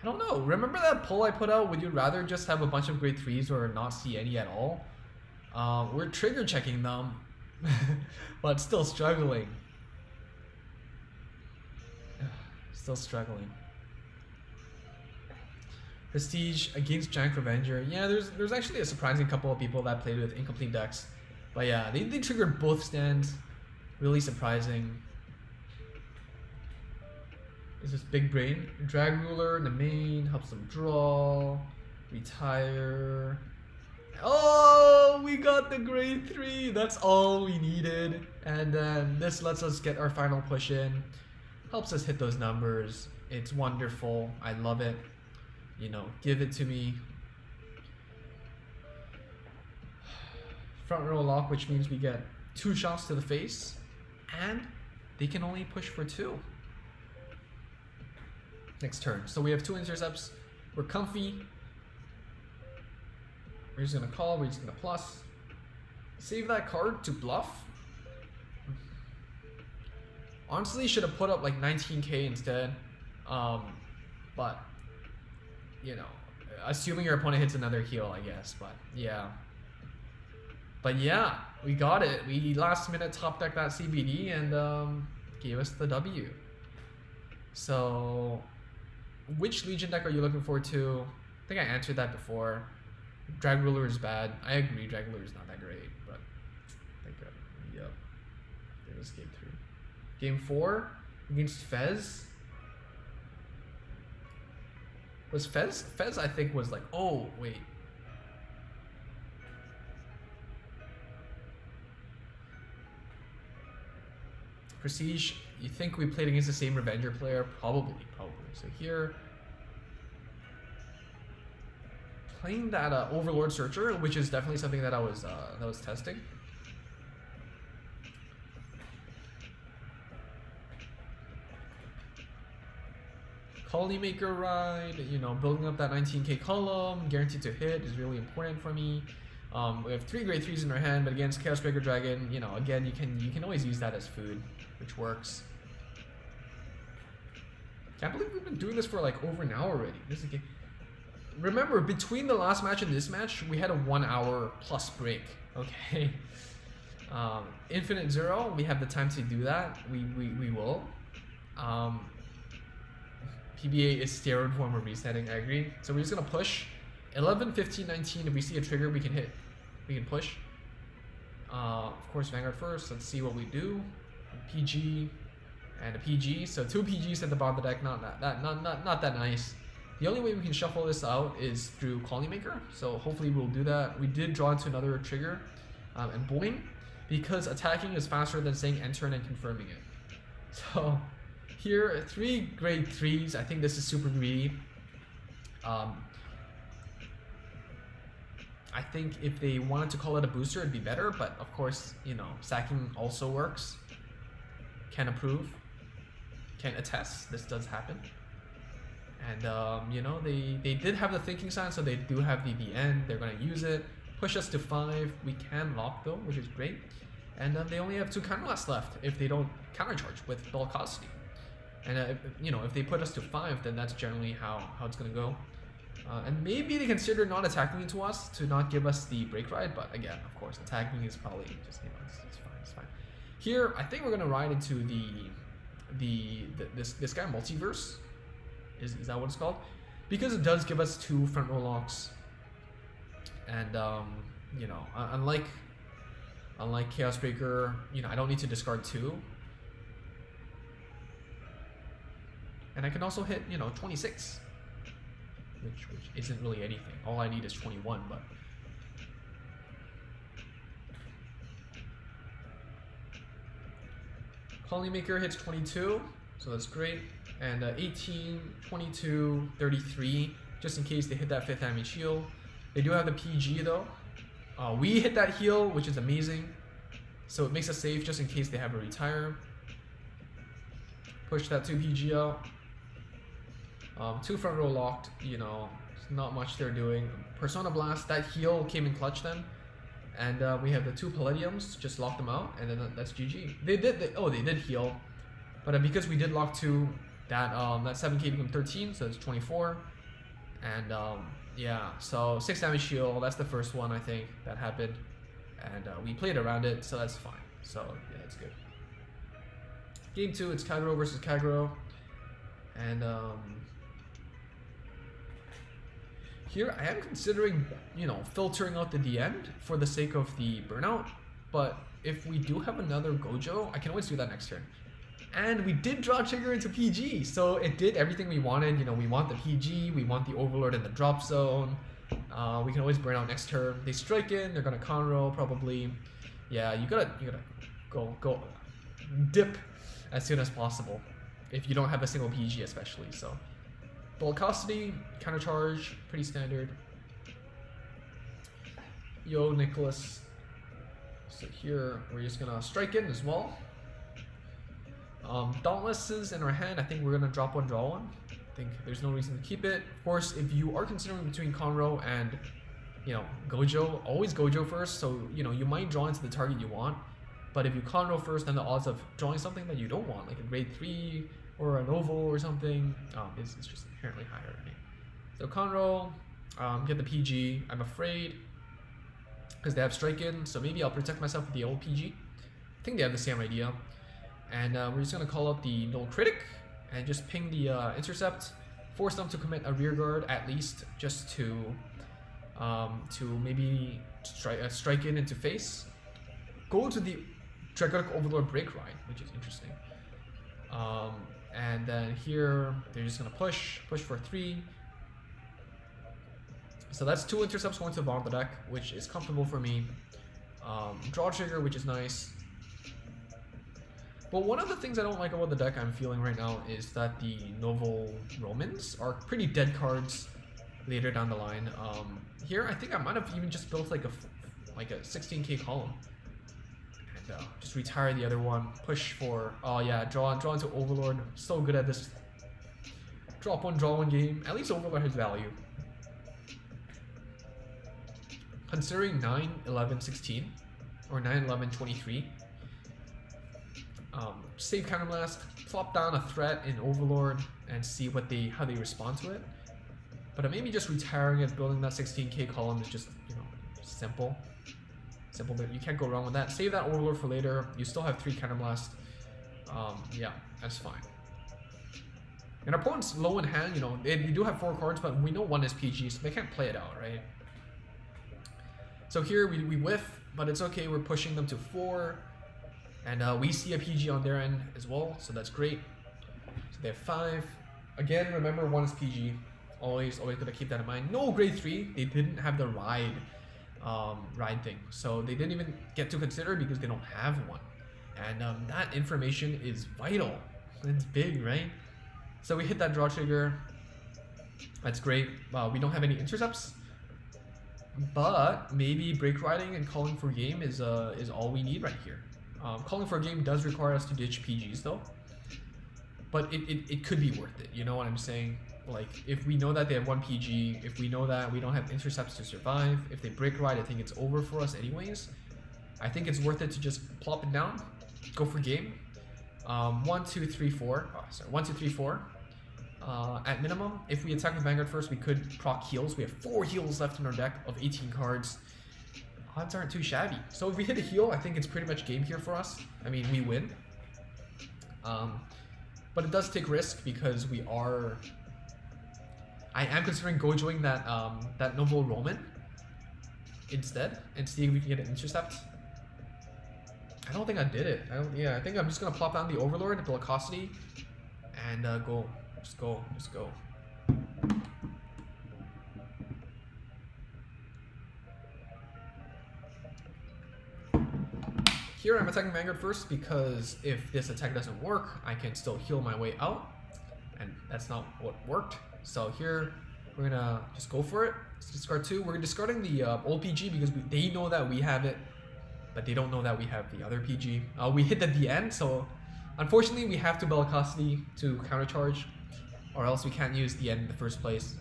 I don't know. Remember that poll I put out? Would you rather just have a bunch of grade 3s or not see any at all? We're trigger checking them, but still struggling. Still struggling. Prestige against Giant Revenger. Yeah, there's actually a surprising couple of people that played with incomplete decks. But yeah, they triggered both stands. Really surprising. Is this big brain? Drag Ruler in the main, helps them draw, retire. Oh, we got the grade 3. That's all we needed. And then this lets us get our final push in. Helps us hit those numbers. It's wonderful. I love it. You know, give it to me. Front row lock, which means we get 2 shots to the face. And they can only push for 2. Next turn. So we have 2 intercepts. We're comfy. We're just gonna call. We're just gonna plus. Save that card to bluff. Honestly, should have put up like 19k instead. But you know, assuming your opponent hits another heal, I guess. But yeah. But yeah, we got it. We last minute top decked that CBD and gave us the W. So, which Legion deck are you looking forward to? I think I answered that before. Drag Ruler is bad. I agree, Drag Ruler is not that great, but I think, yep. It was game 3. Game 4 against Fez. Was Fez? Fez, I think, was like, oh, wait. Prestige, you think we played against the same Revenger player? Probably. So here, playing that Overlord Searcher, which is definitely something that I was testing. Colony Maker ride, you know, building up that 19k column, guaranteed to hit is really important for me. We have 3 grade 3s in our hand, but against Chaos Breaker Dragon, you know, again, you can always use that as food, which works. Can't believe we've been doing this for like over an hour already. This is a game. Remember, between the last match and this match, we had a 1 hour plus break. Okay. Infinite Zero, we have the time to do that. We will. PBA is steroid form of resetting, I agree. So we're just gonna push 11, 15, 19. If we see a trigger, we can hit. We can push. Of course, Vanguard first. Let's see what we do. PG and a PG. So 2 PGs at the bottom of the deck. Not that nice. The only way we can shuffle this out is through Colony Maker. So hopefully we'll do that. We did draw into another trigger and boing, because attacking is faster than saying enter and then confirming it. So here, 3 grade 3s. I think this is super greedy. I think if they wanted to call it a booster, it'd be better, but of course, you know, sacking also works. Can approve, can attest, this does happen. And you know, they did have the thinking sign, so they do have the end. They're gonna use it, push us to 5. We can lock though, which is great. And they only have 2 counterblast left if they don't countercharge with Bellicosity. And you know, if they put us to 5, then that's generally how it's gonna go. And maybe they consider not attacking into us to not give us the break ride, but again, of course, attacking is probably just, you know, it's fine. Here, I think we're gonna ride into this guy Multiverse. Is that what it's called? Because it does give us 2 front row locks, and you know, unlike Chaos Breaker, you know, I don't need to discard 2. And I can also hit, you know, 26, which isn't really anything. All I need is 21, but Colony Maker hits 22, so that's great. And 18, 22, 33, just in case they hit that 5th damage heal. They do have the PG though. We hit that heal, which is amazing. So it makes us safe just in case they have a retire. Push that 2 PG out. 2 front row locked, you know, not much they're doing. Persona Blast, that heal came in clutch then. And we have the 2 Palladiums, just lock them out, and then that's GG. They did heal. But because we did lock 2, that 7k became 13, so it's 24. And yeah, so 6 damage heal, that's the first one I think that happened. And we played around it, so that's fine. So yeah, it's good. Game 2, it's Kagero versus Kagero. And here I am considering, you know, filtering out the end for the sake of the burnout. But if we do have another Gojo, I can always do that next turn. And we did draw trigger into PG, so it did everything we wanted. You know, we want the PG, we want the Overlord in the drop zone. We can always burn out next turn. They strike in, they're gonna conroll probably. Yeah, you gotta go dip as soon as possible if you don't have a single PG especially. So Bellicosity, countercharge, pretty standard. Yo, Nicholas. So here we're just gonna strike in as well. Dauntlesses in our hand, I think we're gonna drop 1, draw 1. I think there's no reason to keep it. Of course, if you are considering between Conroe and, you know, Gojo, always Gojo first. So, you know, you might draw into the target you want, but if you Conroe first, then the odds of drawing something that you don't want, like a grade 3 or an oval or something, is just inherently higher, right? So Conroe, get the PG. I'm afraid because they have strike in, so maybe I'll protect myself with the old PG. I think they have the same idea. And we're just going to call out the null critic and just ping the intercept, force them to commit a rear guard at least, just to maybe strike in into face. Go to the Dragonic Overlord break ride, which is interesting. And then here they're just going to push for 3. So that's 2 intercepts going to the bottom of the deck, which is comfortable for me. Draw trigger, which is nice. But one of the things I don't like about the deck I'm feeling right now is that the Novel Romans are pretty dead cards later down the line. Here I think I might have even just built like a 16k column. And just retire the other one, push for, oh yeah, draw into Overlord. So good at this drop one, draw one game. At least Overlord has value. Considering 9, 11, 16, or 9, 11, 23, save Counterblast, plop down a threat in Overlord, and see what how they respond to it. But maybe just retiring it, building that 16k column is just, you know, simple. Simple, but you can't go wrong with that. Save that Overlord for later. You still have 3 Counterblast. Yeah, that's fine. And our opponent's low in hand, you know, they do have 4 cards, but we know 1 is PG, so they can't play it out, right? So here we whiff, but it's okay. We're pushing them to 4, and we see a PG on their end as well, so that's great. So they have 5. Again, remember 1 is PG. Always gotta keep that in mind. No grade 3. They didn't have the ride thing, so they didn't even get to consider because they don't have one. And that information is vital. It's big, right? So we hit that draw trigger. That's great. We don't have any intercepts. But maybe break riding and calling for game is all we need right here. Calling for a game does require us to ditch PGs though, but it could be worth it. You know what I'm saying? Like if we know that they have 1 PG, if we know that we don't have intercepts to survive, if they break ride, I think it's over for us anyways. I think it's worth it to just plop it down, go for game. 1, 2, 3, 4. Oh, sorry, 1, 2, 3, 4. At minimum, if we attack with Vanguard first, we could proc heals. We have 4 heals left in our deck of 18 cards. Odds aren't too shabby. So if we hit a heal, I think it's pretty much game here for us. I mean, we win. But it does take risk because we are... I am considering gojoing that Noble Roman instead and see if we can get an intercept. I don't think I did it. I think I'm just gonna plop down the Overlord, the Velocity, and go. Just go. Here I'm attacking Vanguard first because if this attack doesn't work, I can still heal my way out, and that's not what worked. So here we're gonna just go for it. Let's discard 2. We're discarding the old PG because they know that we have it, but they don't know that we have the other PG. We hit at the end, so unfortunately we have to Bellicosity to countercharge, or else we can't use the end in the first place.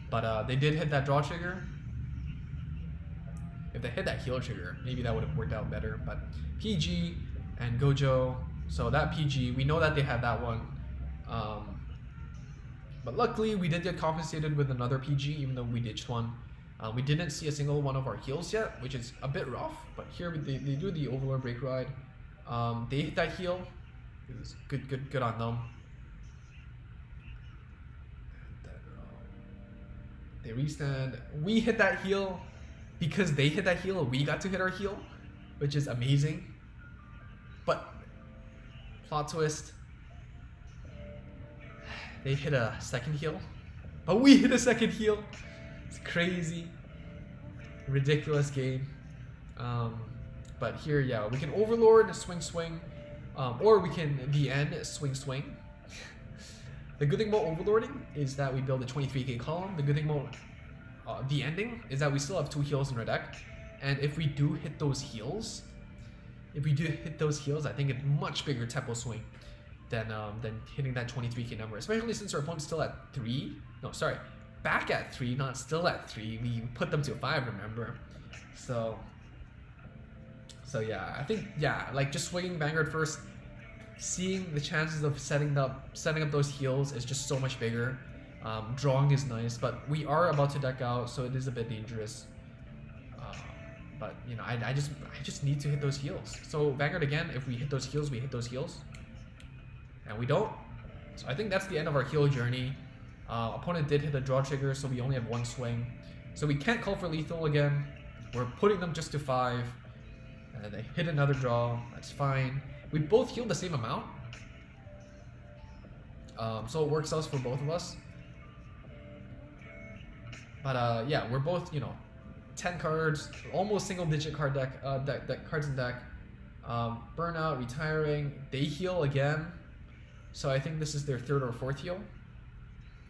But they did hit that draw trigger. If they hit that heal trigger, maybe that would have worked out better. But PG and Gojo, so that PG, we know that they have that one. But luckily we did get compensated with another PG, even though we ditched one. We didn't see a single one of our heals yet, which is a bit rough. But here they do the Overlord Break Ride. They hit that heal. It was good on them. They restand. We hit that heal. Because they hit that heal, we got to hit our heal, which is amazing. But plot twist, they hit a second heal, but we hit a second heal. It's crazy, ridiculous game. But here, yeah, we can Overlord, swing, or we can the end swing. The good thing about Overlording is that we build a 23k column. The good thing about the ending is that we still have 2 heals in our deck, and if we do hit those heals, I think it's much bigger tempo swing than hitting that 23k number, especially since our opponent's still at 3. No, sorry, back at 3, not still at 3. We put them to 5, remember? So yeah, I think, yeah, like just swinging Vanguard first, seeing the chances of setting up those heals is just so much bigger. Drawing is nice, but we are about to deck out, so it is a bit dangerous. But you know, I just need to hit those heals. So Vanguard again, if we hit those heals, we hit those heals, and we don't. So I think that's the end of our heal journey. Opponent did hit a draw trigger, so we only have 1 swing. So we can't call for lethal again. We're putting them just to 5, and they hit another draw. That's fine. We both healed the same amount, so it works out for both of us. But yeah, we're both, 10 cards, almost single-digit card deck, cards in deck. Burnout, retiring, they heal again. So I think this is their third or fourth heal.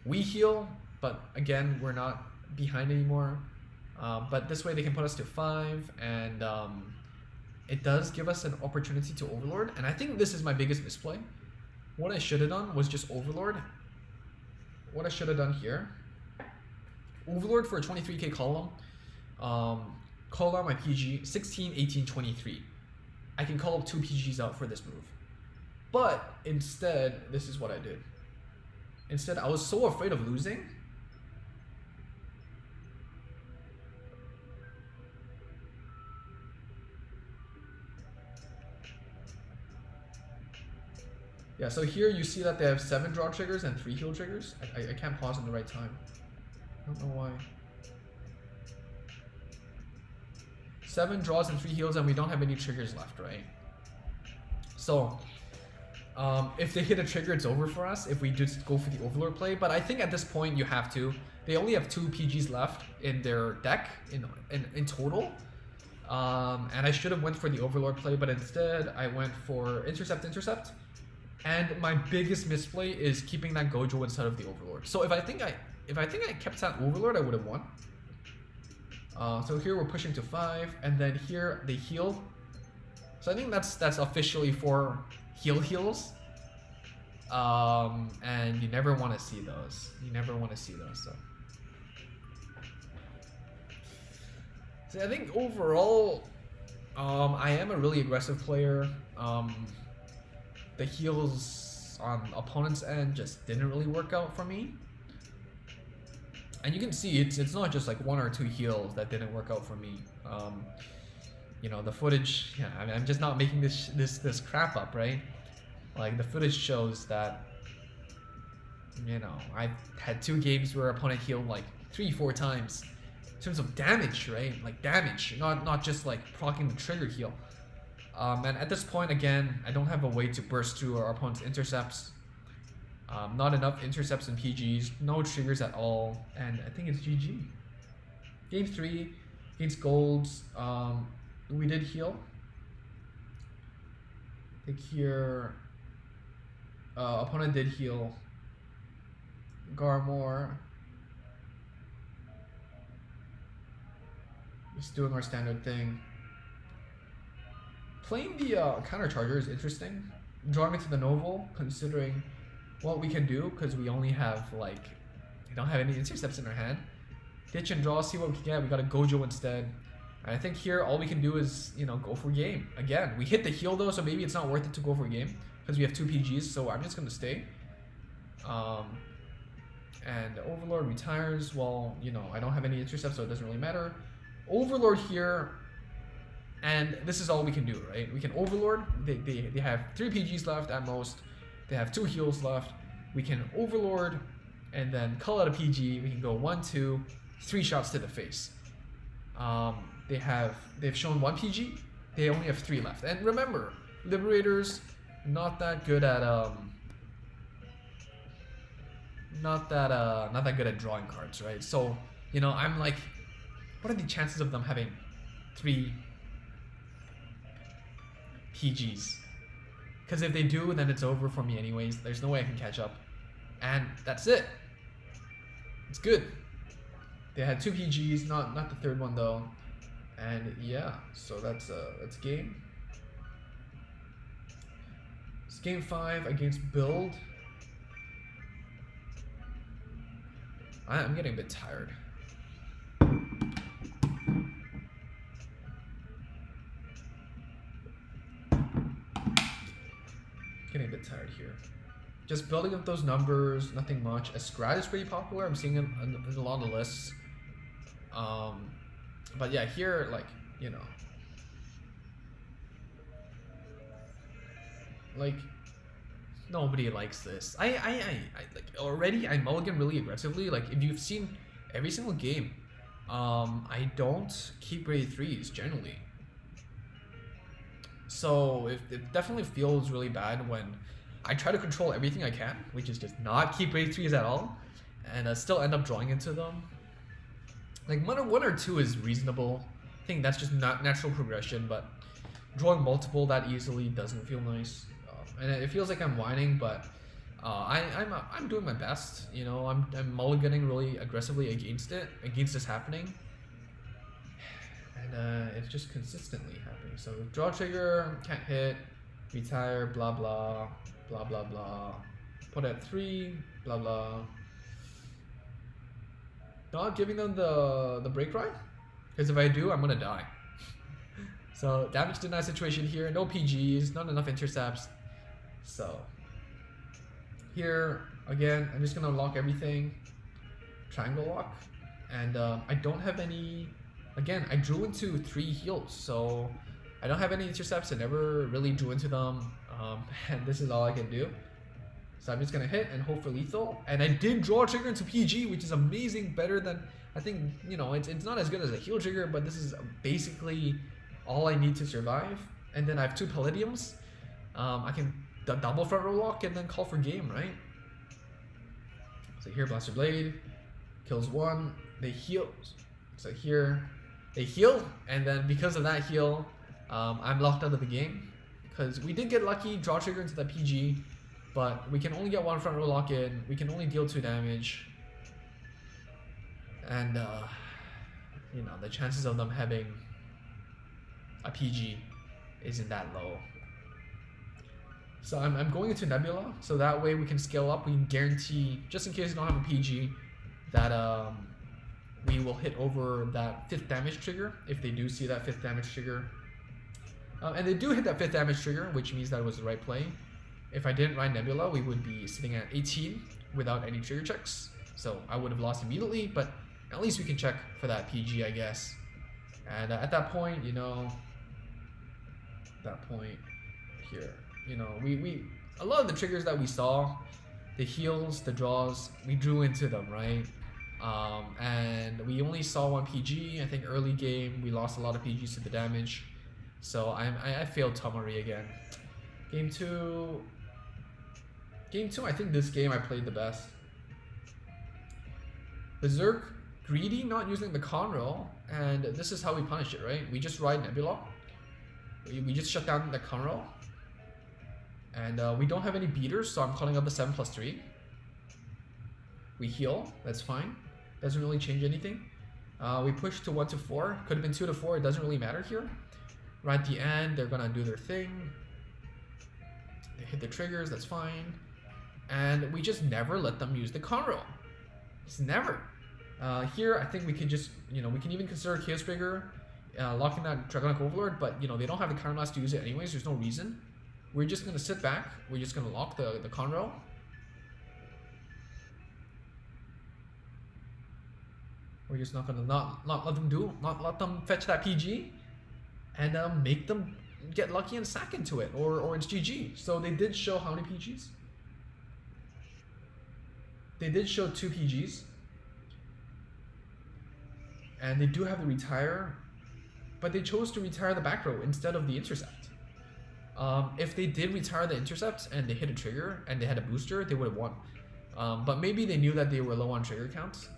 We heal, but again, we're not behind anymore. But this way they can put us to 5, and it does give us an opportunity to Overlord. And I think this is my biggest misplay. What I should have done was just Overlord. What I should have done here, Overlord for a 23k column. Call out my PG, 16, 18, 23. I can call up 2 PGs out for this move. But instead, this is what I did. Instead, I was so afraid of losing. Yeah, so here you see that they have 7 draw triggers and 3 heal triggers. I can't pause in the right time. I don't know why. 7 draws and 3 heals, and we don't have any triggers left, right? So, if they hit a trigger, it's over for us if we just go for the Overlord play. But I think at this point you have to. They only have 2 PGs left in their deck in total. And I should have went for the Overlord play, but instead I went for Intercept. And my biggest misplay is keeping that Gojo instead of the Overlord. So if I think I kept that Overlord, I would have won. So here we're pushing to 5, and then here they heal. So I think that's officially 4 heals. And you never want to see those. So I think overall, I am a really aggressive player. The heals on opponent's end just didn't really work out for me. And you can see it's not just like 1 or 2 heals that didn't work out for me. The footage, yeah, I mean, I'm just not making this crap up, right? Like the footage shows that, I've had 2 games where opponent healed like 3-4 times in terms of damage, right? Like damage, not just like proccing the trigger heal. And at this point, again, I don't have a way to burst through our opponent's intercepts. Not enough intercepts and PGs, no triggers at all, and I think it's GG. Game 3 against Golds, we did heal. I think here, opponent did heal. Garmor. Just doing our standard thing. Playing the counter charger is interesting. Drawing it to the Novel, considering what we can do, because we only have we don't have any intercepts in our hand. Ditch and draw, see what we can get. We got a Gojo instead. And I think here all we can do is, go for game. Again, we hit the heal though, so maybe it's not worth it to go for game, because we have 2 PGs, so I'm just going to stay. And Overlord retires. Well, I don't have any intercepts, so it doesn't really matter. Overlord here, and this is all we can do, right? We can Overlord. They have 3 PGs left at most. They have 2 heals left. We can Overlord and then call out a PG. We can go 1, 2, 3 shots to the face. They've shown 1 PG. They only have 3 left. And remember, Liberators not that good at not that good at drawing cards, right? So I'm like, what are the chances of them having 3 PGs? Because if they do, then it's over for me anyways. There's no way I can catch up. And that's it. It's good. They had 2 PGs, not the third one though. And yeah, so that's game. It's game 5 against Build. I'm getting a bit tired. Getting a bit tired here. Just building up those numbers, nothing much. Escrat is pretty popular. I'm seeing him in a lot of lists. But yeah, here, nobody likes this. I already I mulligan really aggressively. If you've seen every single game, I don't keep grade 3s generally. So it definitely feels really bad when I try to control everything I can, which is just not keep grade 3s at all, and still end up drawing into them. Like one or two is reasonable. I think that's just not natural progression, but drawing multiple that easily doesn't feel nice. And it feels like I'm whining, but I'm doing my best. You know, I'm mulliganing really aggressively against this happening, and it's just consistently happening. So draw trigger, can't hit, retire, blah blah, blah blah blah. Put at 3, blah blah. Not giving them the break ride, because if I do, I'm gonna die. So damage denied situation here, no PGs, not enough intercepts. So here again, I'm just gonna lock everything, triangle lock, and I don't have any. Again, I drew into 3 heals, so I don't have any intercepts. I never really drew into them, and this is all I can do. So I'm just gonna hit and hope for lethal. And I did draw a trigger into PG, which is amazing, better than, I think, you know, it's not as good as a heal trigger, but this is basically all I need to survive. And then I have 2 palladiums. I can double front row lock and then call for game, right? So here, Blaster Blade kills 1. They heal. So here, they heal, and then because of that heal, I'm locked out of the game. Because we did get lucky, draw trigger into the PG, but we can only get 1 front row lock in. We can only deal 2 damage, and you know, the chances of them having a PG isn't that low. So I'm going into Nebula, so that way we can scale up. We can guarantee, just in case we don't have a PG, that we will hit over that 5th damage trigger if they do see that 5th damage trigger. And they do hit that 5th damage trigger, which means that it was the right play. If I didn't ride Nebula, we would be sitting at 18 without any trigger checks. So I would have lost immediately, but at least we can check for that PG, I guess. And at that point, you know, that point here, you know, we a lot of the triggers that we saw, the heals, the draws, we drew into them, right? And we only saw 1 PG. I think early game we lost a lot of PGs to the damage, so I failed Tamari again. Game 2, I think this game I played the best. Berserk, greedy, not using the Conroll, and this is how we punish it, right? We just ride Nebula. We just shut down the Conroll, and we don't have any beaters, so I'm calling up the 7+3. We heal, that's fine. Doesn't really change anything. We push to 1 to 4. Could have been 2 to 4. It doesn't really matter here. Right at the end, they're gonna do their thing. They hit the triggers. That's fine. And we just never let them use the Conroll. It's never. Here, I think we could just, you know, we can even consider Chaos Trigger, locking that Dragonic Overlord, but you know they don't have the counterblast to use it anyways. There's no reason. We're just gonna sit back. We're just gonna lock the Conroll. We're just not gonna not let them fetch that PG, and make them get lucky and sack into it, or it's GG. So they did show how many PGs? They did show 2 PGs, and they do have the retire, but they chose to retire the back row instead of the intercept. If they did retire the intercept and they hit a trigger and they had a booster, they would have won. But maybe they knew that they were low on trigger counts.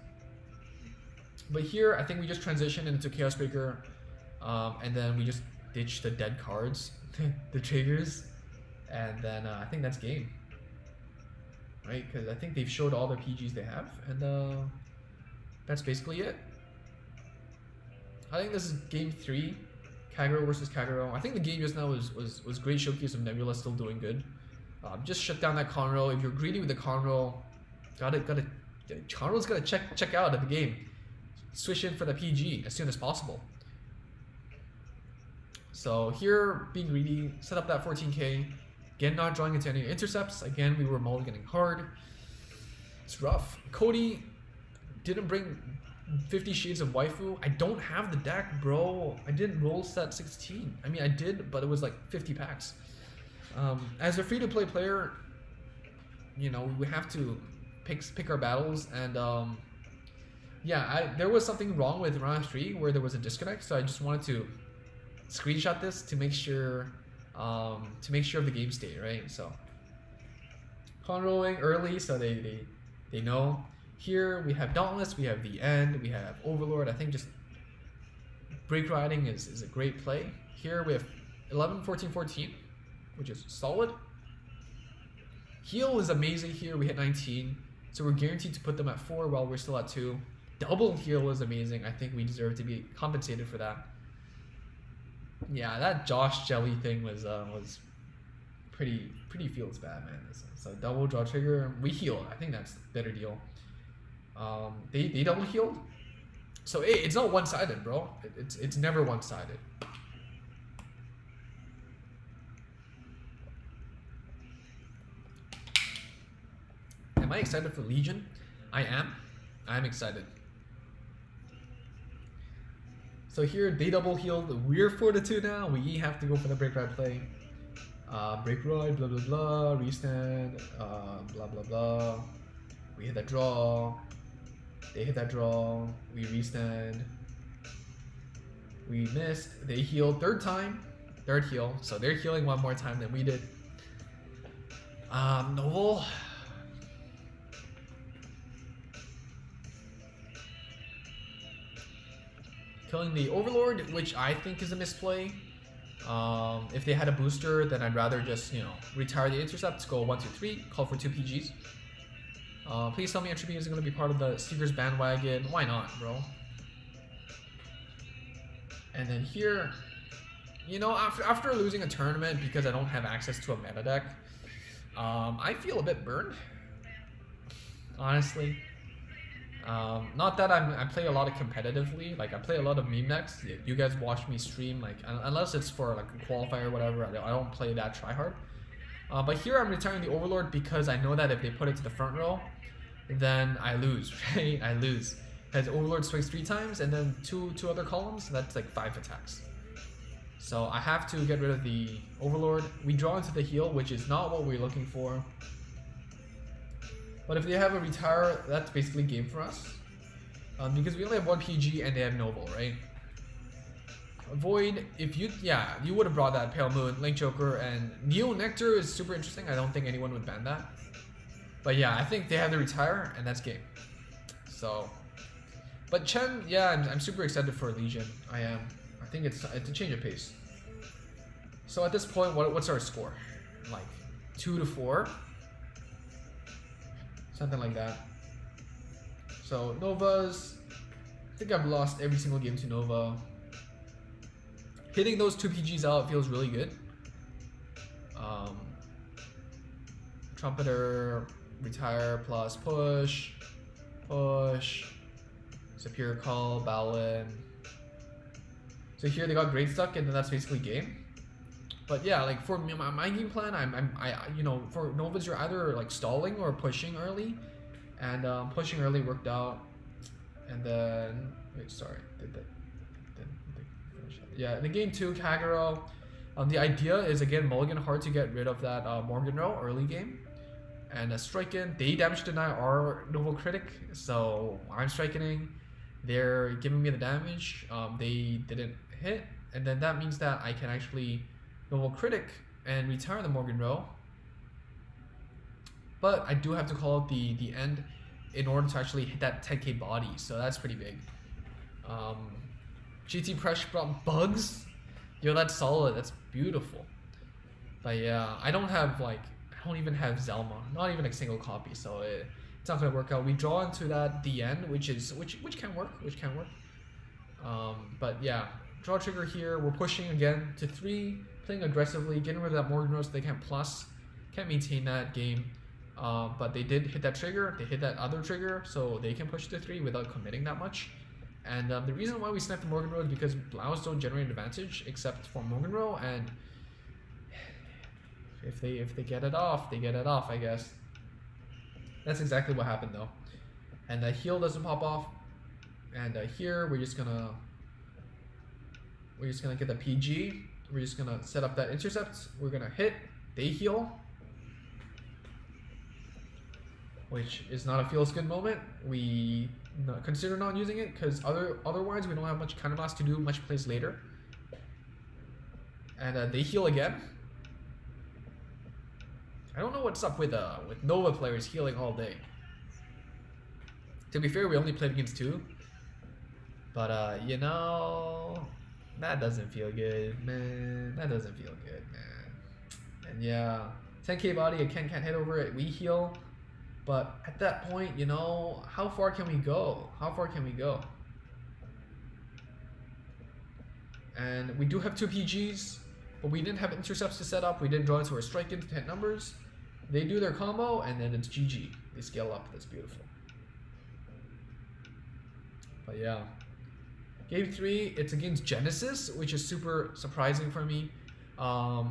But here, I think we just transitioned into Chaos Breaker, and then we just ditch the dead cards, the triggers, and then I think that's game. Right? Because I think they've showed all the PGs they have, and that's basically it. I think this is game 3, Kagero versus Kagero. I think the game just now was great showcase of Nebula still doing good. Just shut down that Conroll. If you're greedy with the Conroll, Conroll's gotta check out of the game. Switch in for the PG as soon as possible. So here, being greedy, set up that 14k. Again, not drawing into any intercepts. Again, we were mulliganing hard. It's rough. Cody didn't bring 50 Shades of Waifu. I don't have the deck, bro. I didn't roll set 16. I mean, I did, but it was like 50 packs. As a free-to-play player, you know, we have to pick our battles, and yeah, there was something wrong with round 3 where there was a disconnect, so I just wanted to screenshot this to make sure of the game state, right? So Conrolling early, so they know. Here we have Dauntless, we have the End, we have Overlord. I think just Break Riding is a great play. Here we have 11, 14, 14, which is solid. Heal is amazing here. We hit 19, so we're guaranteed to put them at 4 while we're still at 2. Double heal is amazing. I think we deserve to be compensated for that. Yeah, that Josh Jelly thing was pretty feels bad, man. So double draw trigger, we heal. I think that's a better deal. They double healed, so hey, it's not one-sided, bro. It's never one-sided. Am I excited for Legion? I am. I'm excited. So here they double healed. We're 4-2 now. We have to go for the break ride play. Break ride, blah blah blah. Restand, blah blah blah. We hit that draw. They hit that draw. We restand. We missed. They healed third time. Third heal. So they're healing one more time than we did. Novel. Killing the Overlord, which I think is a misplay. If they had a booster, then I'd rather just, you know, retire the intercepts, go 1, 2, 3, call for 2 PGs. Please tell me Entropy is going to be part of the Seeker's bandwagon. Why not, bro? And then here, you know, after losing a tournament because I don't have access to a meta deck, I feel a bit burned, honestly. Not that I play a lot of competitively, like I play a lot of meme decks. You guys watch me stream, like unless it's for like a qualifier or whatever, I don't play that try hard. But here I'm retiring the Overlord because I know that if they put it to the front row, then I lose, right? I lose. Because Overlord swings 3 times and then two other columns, that's like 5 attacks. So I have to get rid of the Overlord. We draw into the heal, which is not what we're looking for. But if they have a retire, that's basically game for us. Because we only have 1 PG and they have Noble, right? Void, if you, yeah, you would have brought that Pale Moon, Link Joker, and Neo Nectar is super interesting. I don't think anyone would ban that. But yeah, I think they have the retire, and that's game. So, but Chen, yeah, I'm super excited for Legion. I am. I think it's a change of pace. So at this point, what's our score? Like 2-4, something like that. So Novas, I think I've lost every single game to Nova. Hitting those 2 PGs out feels really good. Trumpeter, retire plus push, Superior Call, Balin. So here they got Great Stuck, and then that's basically game. But yeah, like for me, my game plan, I you know, for Novas you're either like stalling or pushing early, and pushing early worked out, and then wait, sorry, yeah, in the game 2, Kagero, the idea is again mulligan hard to get rid of that Morgan row early game, and strike in. They damage deny our Novel Critic, so I'm striking. They're giving me the damage. They didn't hit, and then that means that I can actually Novel Critic and retire the Morgan row. But I do have to call out the end in order to actually hit that 10k body, so that's pretty big. GT pressure brought bugs. Yo, that's solid. That's beautiful. But yeah, I don't even have Zelma. Not even a single copy, so it's not gonna work out. We draw into that the end, which can work. But yeah, draw trigger here. We're pushing again to 3, playing aggressively, getting rid of that Morgan row so they can't plus. Can't maintain that game. But they did hit that trigger. They hit that other trigger, so they can push to 3 without committing that much. And the reason why we sniped the Morgan row is because Blouse don't generate advantage except for Morgan row, and if they get it off, they get it off, I guess. That's exactly what happened though. And the heal doesn't pop off. And here we're just gonna get the PG. We're just gonna set up that intercept. We're gonna hit. They heal, which is not a feels good moment. We consider not using it because otherwise we don't have much counterblast to do much plays later. And they heal again. I don't know what's up with Nova players healing all day. To be fair, we only played against 2. But, you know, that doesn't feel good, man. That doesn't feel good, man. And yeah, 10k body, I can't hit over it. We heal. But at that point, you know, how far can we go? How far can we go? And we do have 2 PGs, but we didn't have intercepts to set up. We didn't draw into our strike into 10 numbers. They do their combo, and then it's GG. They scale up. That's beautiful. But yeah. Game 3, it's against Genesis, which is super surprising for me.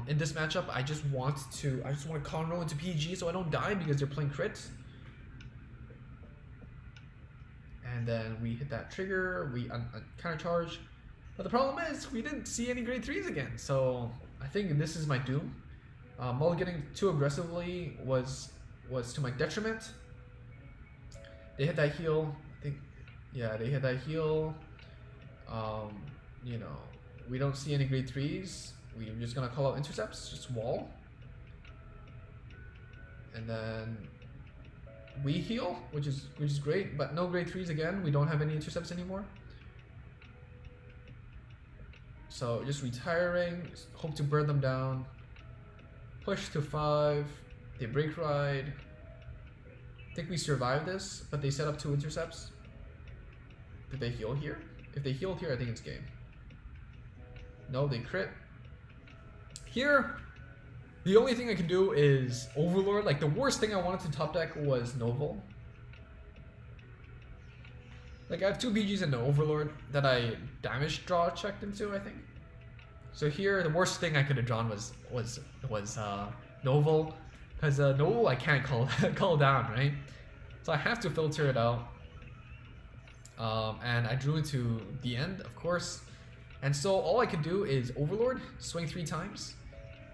In this matchup, I just want to conro into PG so I don't die because they're playing crits. And then we hit that trigger, we counter charge. But the problem is, we didn't see any grade 3s again. So I think this is my doom. Mulliganing too aggressively was to my detriment. They hit that heal. I think, yeah, they hit that heal. You know, we don't see any grade 3s. We're just gonna call out intercepts, just wall. And then we heal, which is great, but no grade 3s again. We don't have any intercepts anymore. So just retiring, hope to burn them down. Push to 5, they break ride. I think we survived this, but they set up 2 intercepts. Did they heal here? If they healed here, I think it's game. No, they crit. Here, the only thing I can do is Overlord. Like, the worst thing I wanted to top deck was Novel. Like, I have 2 BGs and the Overlord that I damage draw checked into, I think. So here, the worst thing I could have drawn was Novel. Because Novel I can't call down, right? So I have to filter it out. And I drew into the end, of course. And so all I could do is Overlord, swing 3 times.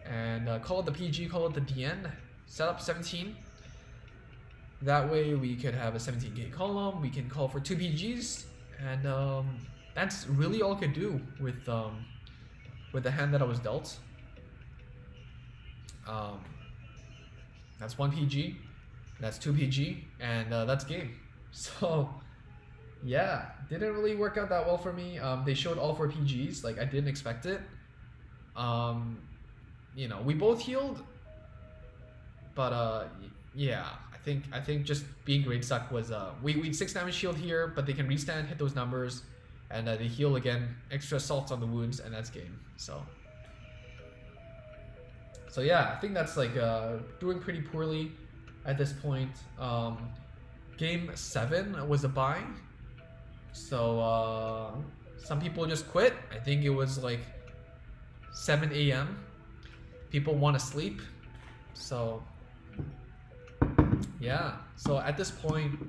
And call it the PG, call it the DN, set up 17. That way we could have a 17k column, we can call for 2 PGs, and that's really all I could do with the hand that I was dealt. That's 1 PG, that's 2 PG, and that's game. So yeah, didn't really work out that well for me. They showed all 4 PGs, like I didn't expect it. You know, we both healed, but yeah, I think just being grade suck was we 6 damage shield here, but they can restand, hit those numbers, and they heal again, extra assault on the wounds, and that's game. So yeah, I think that's like doing pretty poorly at this point. Game 7 was a bye, so some people just quit. I think it was like 7 AM. People want to sleep, so yeah. So at this point,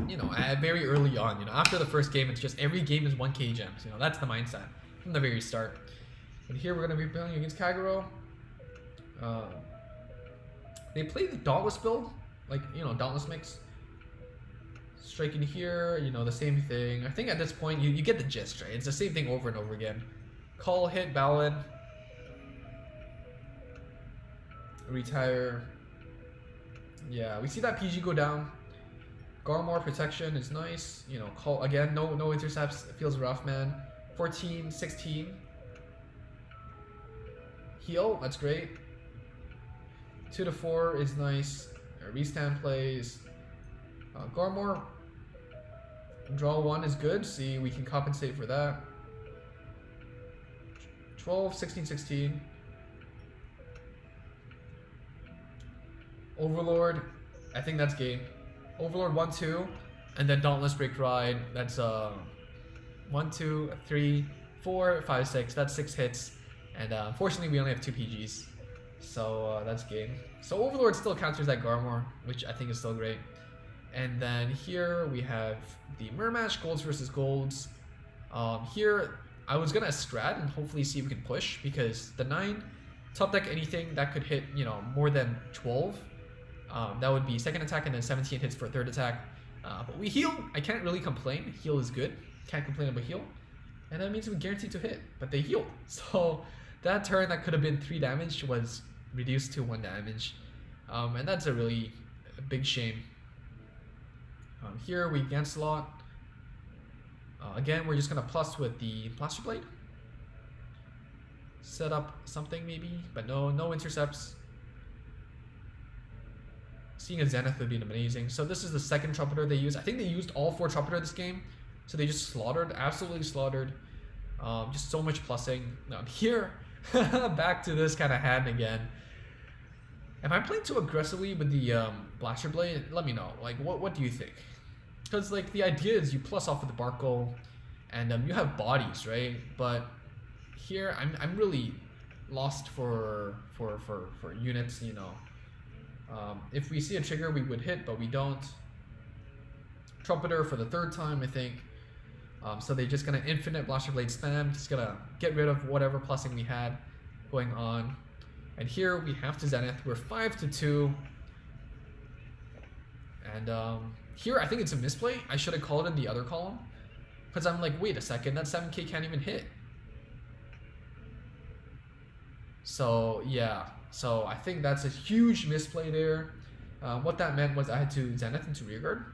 you know, very early on, you know, after the first game, it's just every game is 1k gems. You know, that's the mindset from the very start. And here we're gonna be playing against Kagero. They play the Dauntless build, like, you know, Dauntless mix. Strike in here, you know, the same thing. I think at this point you get the gist, right? It's the same thing over and over again. Call, hit, Balin. Retire. Yeah, we see that PG go down. Garmor protection is nice. You know, call again, no intercepts. It feels rough, man. 14, 16. Heal, that's great. 2 to 4 is nice. Restand plays. Garmor. Draw 1 is good. See, we can compensate for that. 12, 16, 16. Overlord, I think that's game. Overlord 1, 2, and then Dauntless break ride. That's 1, 2, 3, 4, 5, 6. That's 6 hits, and unfortunately we only have 2 PGs, so that's game. So Overlord still counters that Garmor, which I think is still great. And then here we have the Mermatch, golds versus golds. Here I was gonna strat and hopefully see if we can push, because the 9 top deck anything that could hit, you know, more than 12. That would be second attack and then 17 hits for third attack. But we heal. I can't really complain. Heal is good. Can't complain about heal. And that means we're guaranteed to hit. But they healed. So that turn that could have been 3 damage was reduced to 1 damage. And that's a really a big shame. Here we against a lot. Again, we're just gonna plus with the Blaster Blade. Set up something maybe, but no intercepts. Seeing a Zenith would be amazing. So this is the second Trumpeter they use. I think they used all 4 Trumpeter this game. So they just slaughtered, absolutely slaughtered. Just so much plussing. Now here, back to this kind of hand again. Am I playing too aggressively with the Blaster Blade? Let me know. Like, what do you think? Because like the idea is you plus off with the Barkle, and you have bodies, right? But here I'm really lost for units. You know, if we see a trigger, we would hit, but we don't. Trumpeter for the 3rd time, I think. So they're just gonna infinite Blaster Blade spam, just gonna get rid of whatever plussing we had going on. And here we have to Zenith. We're 5-2. And here I think it's a misplay. I should have called in the other column. Because I'm like, wait a second, that 7k can't even hit. So yeah, so I think that's a huge misplay there. What that meant was I had to Zenith into rearguard.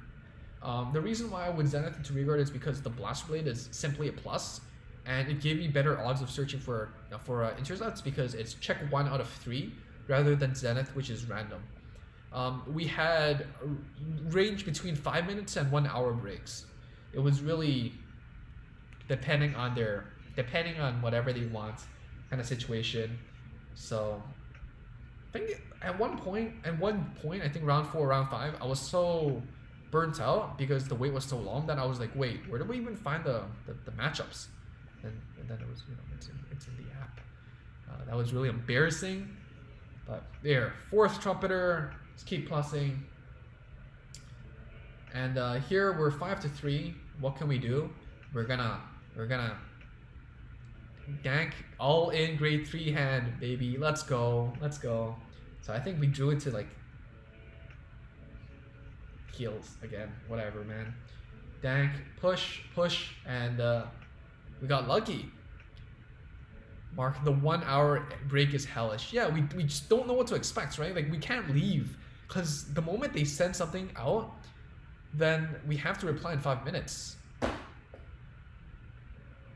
The reason why I would Zenith into rearguard is because the Blaster Blade is simply a plus, and it gave me better odds of searching for intercepts because it's check 1 out of 3 rather than Zenith, which is random. We had range between 5 minutes and 1 hour breaks. It was really depending on whatever they want kind of situation. So I think at one point, I think round 4, round 5, I was so burnt out because the wait was so long that I was like, wait, where do we even find the matchups? And then it was, you know, it's in the app. That was really embarrassing. But there, 4th Trumpeter, let's keep plussing. And here we're 5-3. What can we do? We're gonna gank all in grade 3 hand, baby. Let's go. So I think we drew into like heals again, whatever, man. Dank, push, and we got lucky. Mark, the 1 hour break is hellish. Yeah, we just don't know what to expect, right? Like we can't leave because the moment they send something out, then we have to reply in 5 minutes.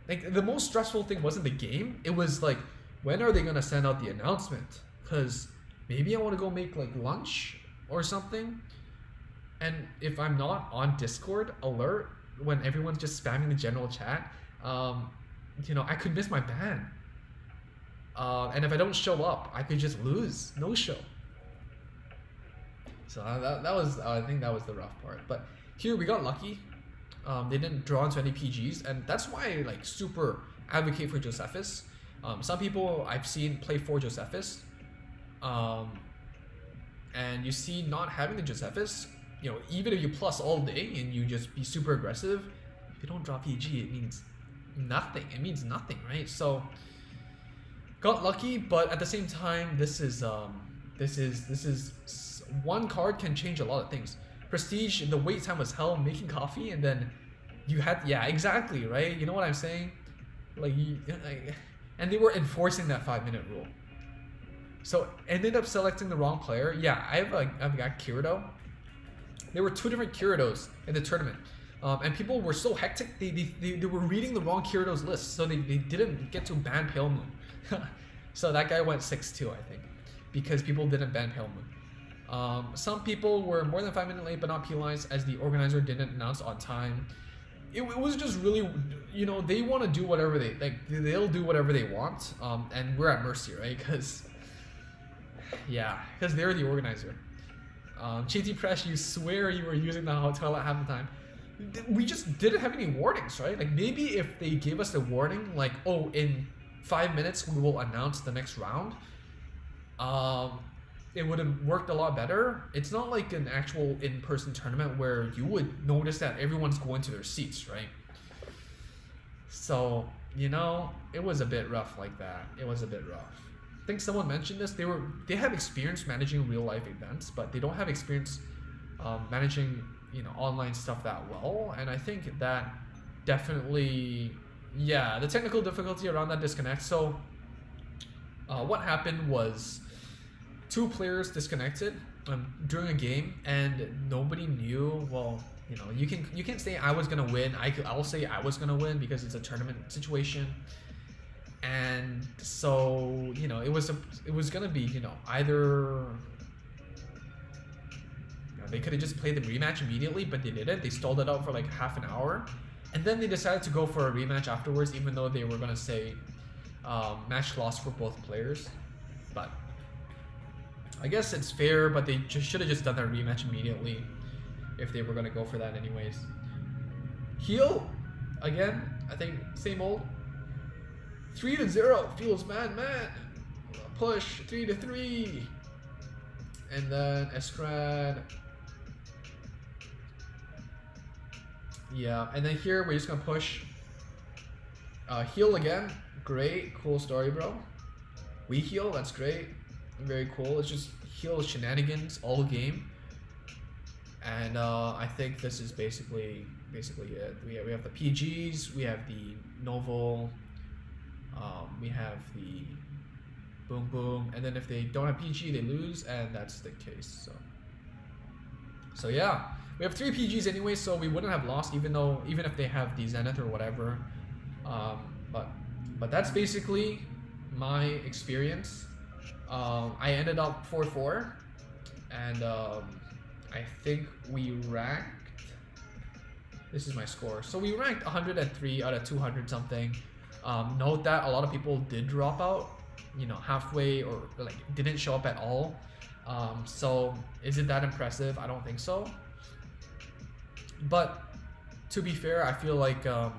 Like the most stressful thing wasn't the game, it was like, when are they gonna send out the announcement? Because maybe I want to go make like lunch or something. And if I'm not on Discord alert when everyone's just spamming the general chat, you know, I could miss my ban. And if I don't show up, I could just lose, no show. So that was, I think that was the rough part. But here we got lucky. They didn't draw into any PGs, and that's why I like super advocate for Josephus. Some people I've seen play for Josephus, and you see not having the Josephus, you know, even if you plus all day and you just be super aggressive, if you don't draw PG, it means nothing. It means nothing, right? So got lucky, but at the same time, this is one card can change a lot of things. Prestige, the wait time was hell, making coffee, and then you had, yeah, exactly, right? You know what I'm saying? Like, and they were enforcing that 5-minute rule. So ended up selecting the wrong player. Yeah, I've got Kirito. There were 2 different Kiritos in the tournament, and people were so hectic. They were reading the wrong Kiritos list, so they didn't get to ban Pale Moon. So that guy went 6-2, I think, because people didn't ban Pale Moon. Some people were more than 5 minutes late but not penalized as the organizer didn't announce on time. It was just really, you know, they want to do whatever they like. They'll do whatever they want, and we're at mercy, right? Because they're the organizer. JT Press, you swear you were using the hotel at half the time. We just didn't have any warnings, right? Like maybe if they gave us a warning, like, oh, in 5 minutes we will announce the next round, it would have worked a lot better. It's not like an actual in-person tournament where you would notice that everyone's going to their seats, right? So, you know, it was a bit rough like that. It was a bit rough. I think someone mentioned this. They have experience managing real-life events, but they don't have experience managing, you know, online stuff that well. And I think that definitely, yeah, the technical difficulty around that disconnect. So what happened was 2 players disconnected. during a game and nobody knew. Well, you know, you can't say I was gonna win. I'll say I was gonna win because it's a tournament situation. And so, you know, it was gonna be, you know, either, you know, they could have just played the rematch immediately, but they didn't. They stalled it out for like half an hour, and then they decided to go for a rematch afterwards, even though they were gonna say match lost for both players. But I guess it's fair, but they just should have just done their rematch immediately if they were gonna go for that anyways. Heal again. I think same old. 3-0 feels man. Push 3-3, and then Estrad. Yeah, and then here we're just gonna push. Heal again. Great, cool story, bro. We heal. That's great. Very cool. It's just heal shenanigans all game. And I think this is basically it. We have the PGs. We have the Novel. We have the Boom Boom, and then if they don't have PG, they lose, and that's the case. So yeah, we have 3 PGs anyway, so we wouldn't have lost even if they have the Zenith or whatever. But that's basically my experience. I ended up 4-4, and I think we ranked. This is my score. So we ranked 103 out of 200 something. Note that a lot of people did drop out, you know, halfway or like didn't show up at all. So is it that impressive? I don't think so. But to be fair, I feel like a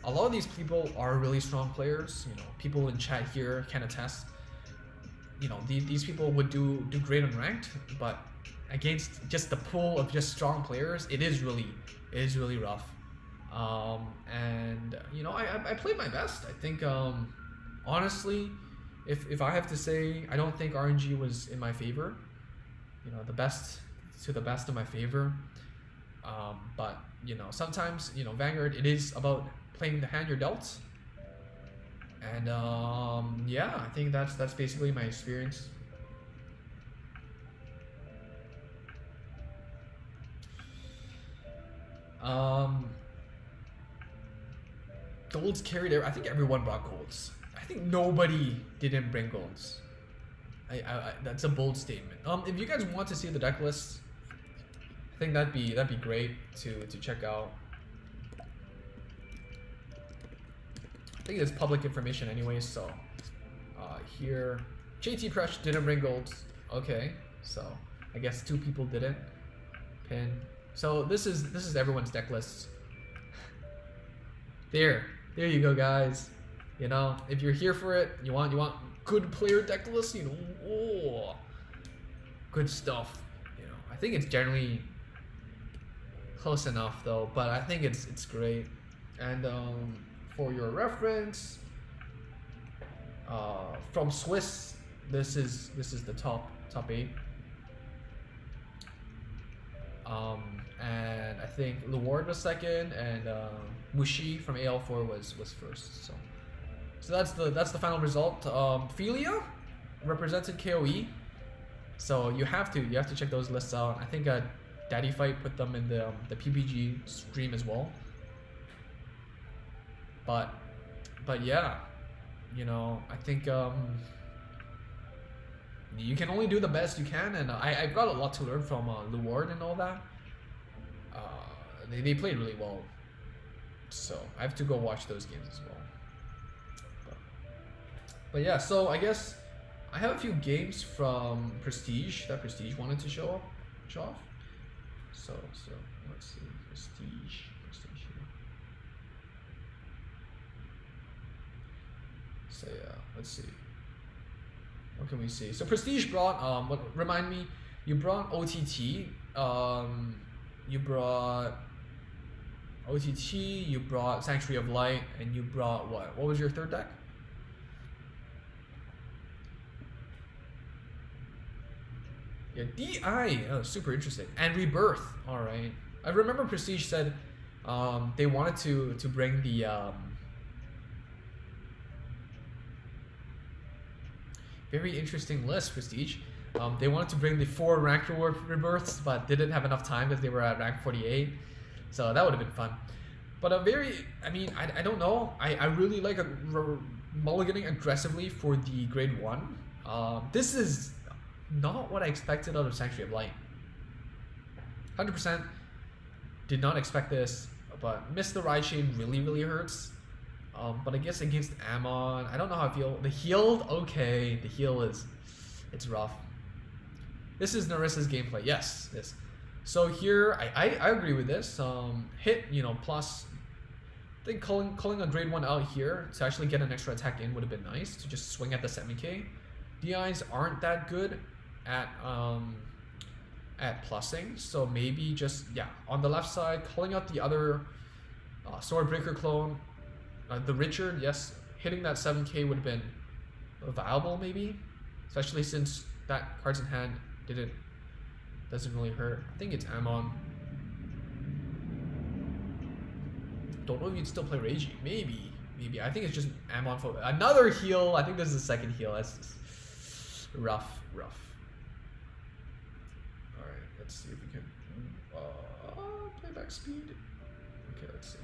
lot of these people are really strong players. You know, people in chat here can attest. You know, these people would do great on ranked, but against just the pool of just strong players, it is really rough. And you know, I played my best. I think honestly, if I have to say, I don't think RNG was in my favor. You know, the best of my favor. But you know, sometimes, you know, Vanguard, it is about playing the hand you're dealt. And yeah, I think that's basically my experience. Golds carried there. I think everyone brought golds. I think nobody didn't bring golds. I that's a bold statement. If you guys want to see the deck list, I think that'd be great to check out. I think it's public information anyway, so here JT Presh didn't bring golds. Okay, so I guess 2 people didn't. Pin. So this is everyone's deck list. There you go, guys. You know, if you're here for it, you want good player deck list, you know, oh, good stuff. You know, I think it's generally close enough though, but I think it's great. And for your reference, from Swiss, this is the top 8. And I think Leward was second, and Mushi from AL4 was first. So that's the final result. Philia represented KOE, so you have to check those lists out. I think Daddy Fight put them in the PPG stream as well. But yeah, you know, I think you can only do the best you can, and I've got a lot to learn from Leward and all that. They played really well, so I have to go watch those games as well. But yeah, so I guess I have a few games from Prestige that Prestige wanted to show off. So let's see, Prestige here. So yeah, let's see. What can we see? So Prestige brought remind me, you brought OTT. You brought OTT, you brought Sanctuary of Light, and you brought what? What was your third deck? Yeah, DI. Oh, super interesting. And Rebirth. All right. I remember Prestige said they wanted to bring the very interesting list, Prestige. They wanted to bring the 4 rank reward rebirths, but didn't have enough time because they were at rank 48. So that would have been fun. But I don't know. I really like mulliganing aggressively for the grade 1. This is not what I expected out of Sanctuary of Light. 100% did not expect this, but missed the ride chain really hurts. But I guess against Ammon, I don't know how I feel. The healed, okay. The heal it's rough. This is Narissa's gameplay. Yes. So here, I agree with this. Hit, plus. I think calling a grade 1 out here to actually get an extra attack in would have been nice. To just swing at the 7k. DIs aren't that good at plussing, so maybe just on the left side, calling out the other Swordbreaker clone, the Richard. Yes, hitting that 7k would have been viable maybe, especially since that cards in hand doesn't really hurt. I think it's Ammon. Don't know if you'd still play Raging. Maybe. I think it's just Ammon for another heal. I think this is the second heal. That's just rough. Alright, let's see if we can playback speed. Okay, let's see.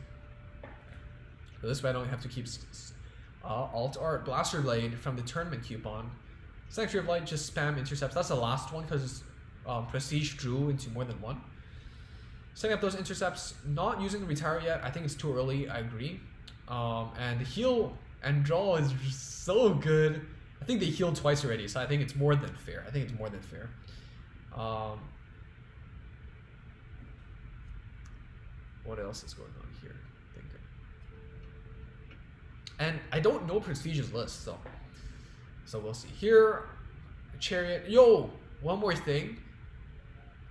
So this way I don't have to keep Alt Art Blaster Blade from the tournament coupon. Sanctuary of Light, just spam intercepts. That's the last one because Prestige drew into more than one. Setting up those intercepts, not using the retire yet. I think it's too early. I agree. And the heal and draw is so good. I think they healed twice already, so I think it's more than fair. What else is going on here? And I don't know Prestige's list, so we'll see. Here, Chariot. Yo, one more thing.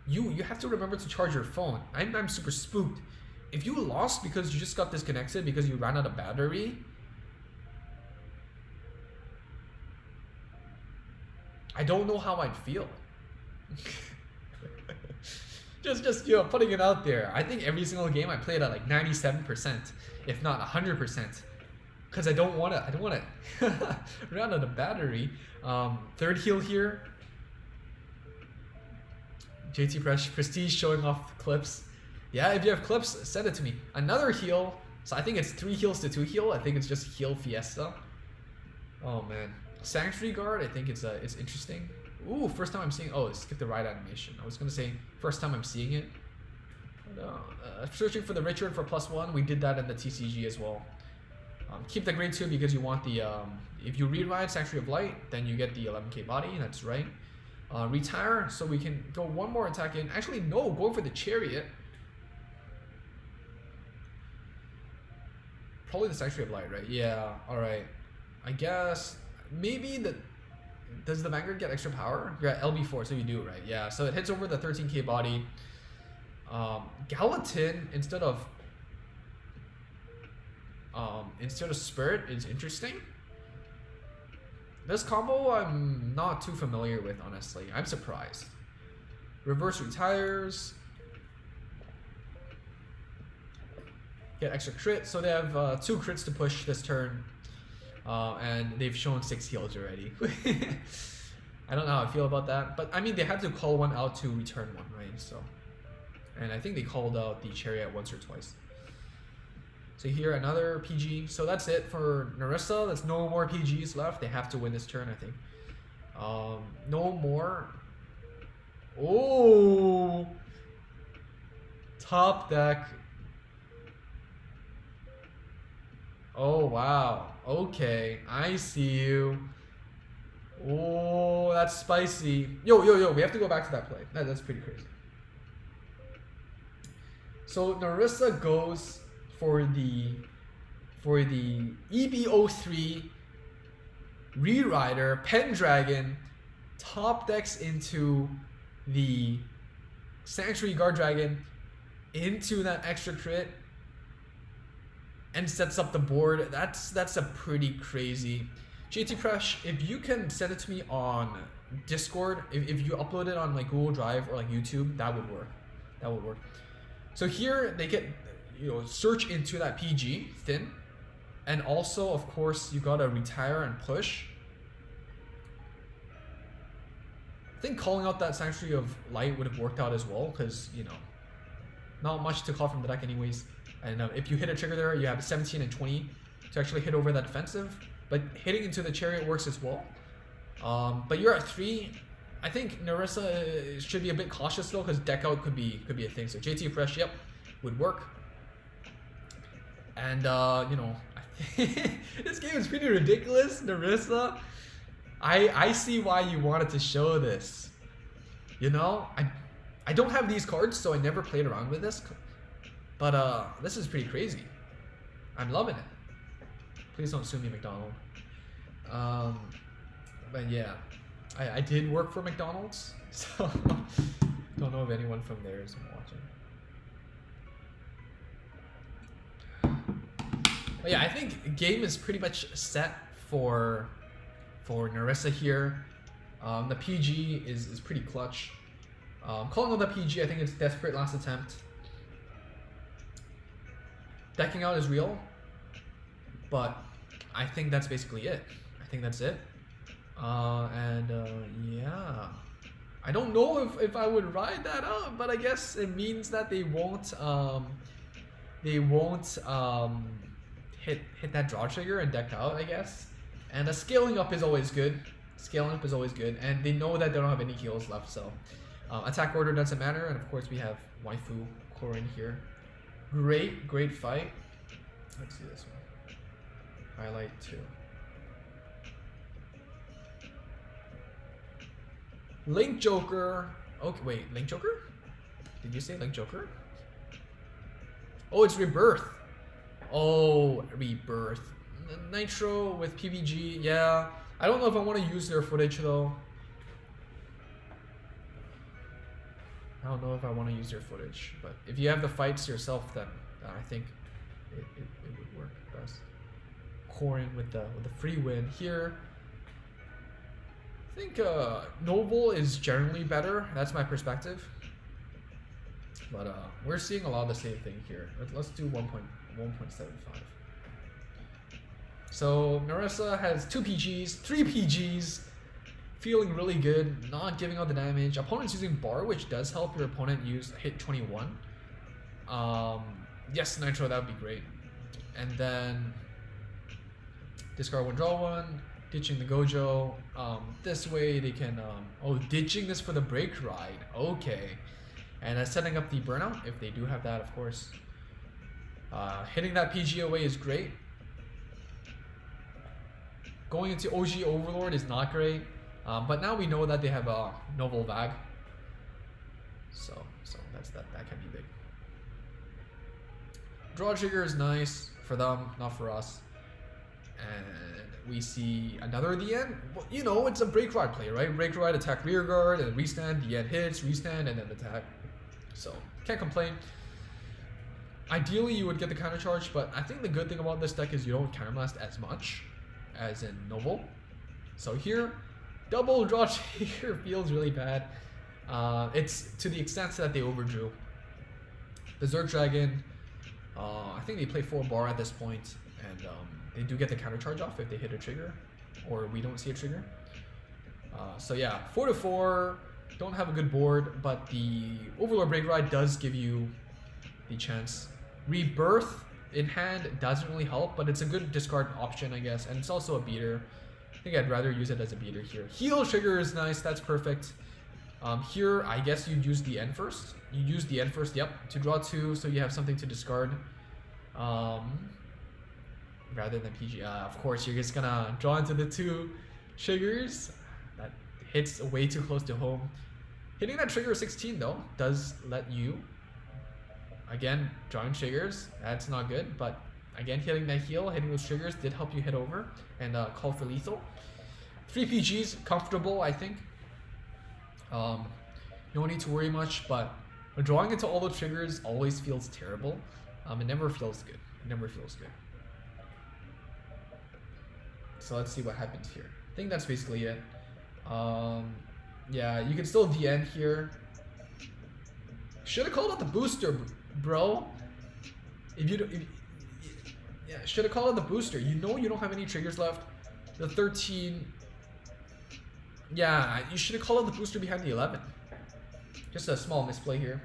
You have to remember to charge your phone. I'm super spooked. If you lost because you just got disconnected because you ran out of battery, I don't know how I'd feel. just putting it out there. I think every single game I played at like 97%, if not 100%, because I don't want to run out of battery. Third heal here. JT Prestige showing off clips. Yeah, if you have clips, send it to me. Another heal. So I think it's 3 heals to 2 heal. I think it's just heal fiesta. Oh man. Sanctuary Guard, I think it's interesting. Ooh, first time I'm seeing. Oh, skip the ride animation. I was gonna say first time I'm seeing it. Searching for the Richard for +1. We did that in the TCG as well. Keep the grade 2 because you want the if you re-ride Sanctuary of Light, then you get the 11k body. That's right. Retire so we can go one more attack in. Actually, no, going for the Chariot. Probably the Sanctuary of Light, right? Yeah. All right. I guess maybe does the Vanguard get extra power? You're at LB4, so you do, right? Yeah. So it hits over the 13k body. Gallatin instead of Spirit is interesting. This combo I'm not too familiar with, honestly. I'm surprised. Reverse retires. Get extra crit, so they have 2 crits to push this turn. And they've shown 6 heals already. I don't know how I feel about that, but I mean they had to call one out to return one, right? So, and I think they called out the Chariot once or twice. So here another PG. So that's it for Narissa. There's no more PGs left. They have to win this turn, I think. No more. Oh, top deck. Oh wow. Okay, I see you. Oh, that's spicy. Yo. We have to go back to that play. That's pretty crazy. So Narissa goes for the EB03 Rewriter Pendragon, top decks into the Sanctuary Guard Dragon, into that extra crit, and sets up the board. That's a pretty crazy. JT Presh, if you can send it to me on Discord, if you upload it on like Google Drive or like YouTube, that would work. That would work. So here they get, search into that PG thin, and also of course you gotta retire and push. think calling out that Sanctuary of Light would have worked out as well, because, you know, not much to call from the deck anyways. And if you hit a trigger there, you have 17 and 20 to actually hit over that defensive. But hitting into the Chariot works as well. But you're at 3. I think Narissa should be a bit cautious though, because deck out could be a thing. So JT Fresh, yep, would work. And you know, this game is pretty ridiculous, Narissa. I see why you wanted to show this. You know, I don't have these cards, so I never played around with this. But this is pretty crazy. I'm loving it. Please don't sue me, McDonald. But yeah, I did work for McDonald's, so don't know if anyone from there is watching. But yeah, I think game is pretty much set for Narissa here. The PG is pretty clutch. Calling on the PG, I think it's desperate last attempt. Decking out is real, but I think that's basically it. I think that's it. Yeah, I don't know if I would ride that up, but I guess it means that they won't hit that draw trigger and deck out, I guess. And scaling up is always good. Scaling up is always good, and they know that they don't have any heals left, so attack order doesn't matter. And of course we have Waifu Korin here. Great fight. Let's see this one. Highlight 2. Link Joker. Okay, wait, Link Joker? Did you say Link Joker? Oh, it's Rebirth. Oh, Rebirth. Nitro with PVG. Yeah, I don't know if I want to use their footage though. I don't know if I want to use your footage, but if you have the fights yourself, then I think it would work best. Korin with the free win here. I think Noble is generally better. That's my perspective. But we're seeing a lot of the same thing here. Let's do 1.75. So Narissa has 2 PGs, 3 PGs. Feeling really good, not giving out the damage. Opponent's using bar, which does help your opponent hit 21. Yes, Nitro, that would be great. And then discard 1, draw 1, ditching the Gojo. This way they can, oh, ditching this for the break ride. Okay. And setting up the burnout, if they do have that, of course. Hitting that PG away is great. Going into OG Overlord is not great. But now we know that they have a Noble Vag, so that can be big. Draw trigger is nice for them, not for us. And we see another DN. Well, you know, it's a break ride play, right? Break ride, attack rear guard, and restand. DN hits, restand, and then attack. So can't complain. Ideally, you would get the counter charge, but I think the good thing about this deck is you don't counterblast as much as in Noble. So here, double draw trigger feels really bad. It's to the extent that they overdrew. Berserk Dragon, I think they play 4 bar at this point, and they do get the counter charge off if they hit a trigger, or we don't see a trigger. So yeah, 4-4, don't have a good board, but the Overlord Break Ride does give you the chance. Rebirth in hand doesn't really help, but it's a good discard option, I guess, and it's also a beater. I think I'd rather use it as a beater here. Heal trigger is nice, that's perfect. Here, I guess you'd use the end first. You use the end first, yep, to draw 2, so you have something to discard. Rather than PG. Of course, you're just gonna draw into the 2 triggers. That hits way too close to home. Hitting that trigger 16, though, does let you, again, drawing triggers. That's not good, but again, hitting that heal, hitting those triggers did help you hit over and call for lethal. 3 PGs, comfortable, I think. No need to worry much, but drawing into all the triggers always feels terrible. It never feels good. It never feels good. So let's see what happens here. I think that's basically it. Yeah, you can still DN here. Should have called out the booster, bro. Yeah, should have called out the booster. You know you don't have any triggers left. The 13. Yeah, you should have called out the booster behind the 11. Just a small misplay here.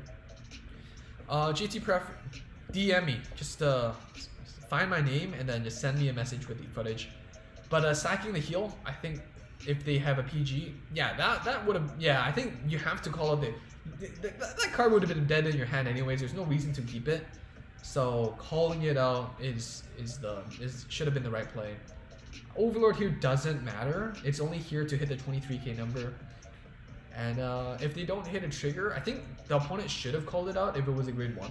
GT Pref, DM me. Just find my name and then just send me a message with the footage. But sacking the heal, I think if they have a PG, yeah, that would have, yeah, I think you have to call out that card would have been dead in your hand anyways. There's no reason to keep it. So calling it out should have been the right play. Overlord here doesn't matter. It's only here to hit the 23k number. And if they don't hit a trigger, I think the opponent should have called it out if it was a grade 1.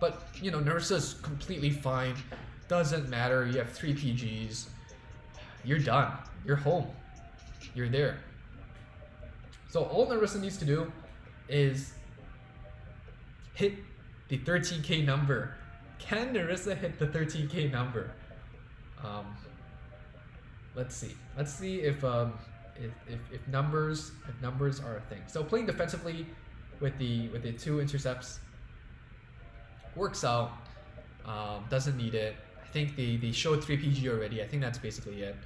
But, you know, Narissa's completely fine. Doesn't matter. You have 3 PGs. You're done. You're home. You're there. So all Narissa needs to do is hit the 13k number. Can Narissa hit the 13k number? Let's see. Let's see if numbers are a thing. So playing defensively with the 2 intercepts works out. Doesn't need it. I think they showed 3 PG already. I think that's basically it.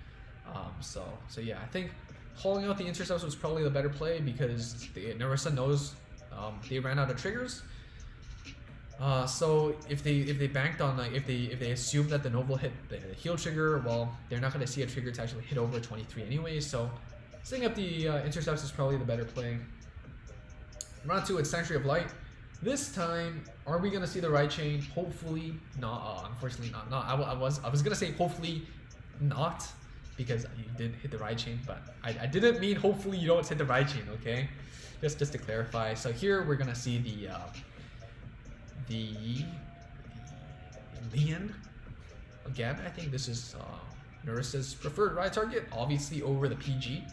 So yeah, I think calling out the intercepts was probably the better play because Narissa knows they ran out of triggers. So if they banked on, like, if they assume that the Noble hit the heal trigger, well, they're not going to see a trigger to actually hit over 23 anyway. So setting up the intercepts is probably the better play. Round 2 at Sanctuary of Light. This time, are we going to see the right chain? Hopefully not. Unfortunately not. No, I was going to say hopefully not because you did hit the right chain, but I didn't mean hopefully you don't hit the right chain. Okay, just to clarify. So here we're going to see the Leon again. I think this is Narissa's preferred ride target, obviously over the PG.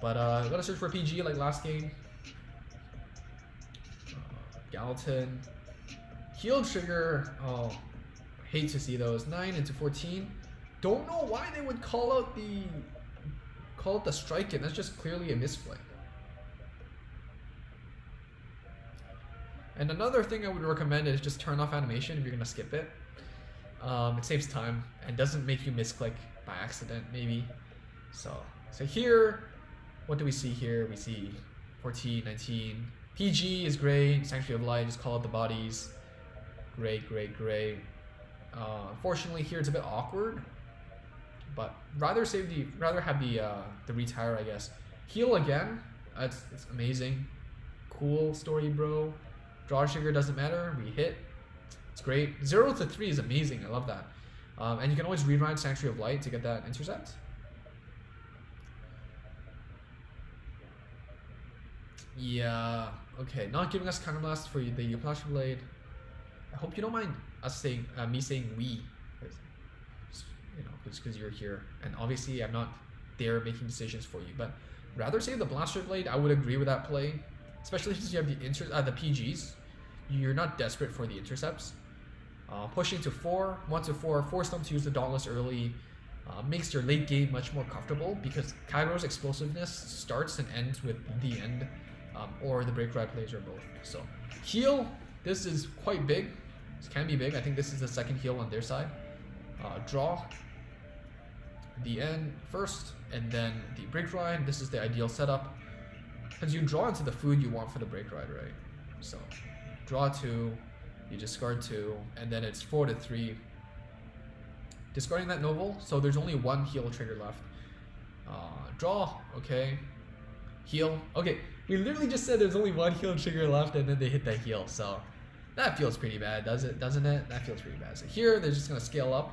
But I'm gonna search for PG like last game. Gallatin, heal trigger. Oh, hate to see those. 9 into 14. Don't know why they would call out the strike in. That's just clearly a misplay. And another thing I would recommend is just turn off animation if you're gonna skip it. It saves time and doesn't make you misclick by accident, maybe. So here, what do we see here? We see 14, 19. PG is great. Sanctuary of Light, just call out the bodies. Great. Unfortunately, here it's a bit awkward, but rather have the retire, I guess. Heal again. It's amazing. Cool story, bro. Draw trigger doesn't matter. We hit. It's great. 0 to 3 is amazing. I love that. And you can always rerun Sanctuary of Light to get that intercept. Yeah. Okay. Not giving us counterblast for the Flash Blade. I hope you don't mind us saying me saying we, you know, because you're here, and obviously I'm not there making decisions for you. But rather save the Blaster Blade. I would agree with that play. Especially since you have the PGs, you're not desperate for the intercepts. Pushing to 4, 1 to 4, force them to use the Dauntless early, makes your late game much more comfortable because Kairo's explosiveness starts and ends with the end, or the Break Ride plays, or both. So heal, this is quite big. This can be big. I think this is the second heal on their side. Draw the end first, and then the Break Ride. This is the ideal setup. Because you draw into the food you want for the Break Ride, right? So, draw 2, you discard 2, and then it's 4 to 3. Discarding that Noble, so there's only 1 heal trigger left. Draw, okay. Heal, okay. We literally just said there's only 1 heal trigger left, and then they hit that heal, so that feels pretty bad, doesn't it? That feels pretty bad. So here, they're just gonna scale up.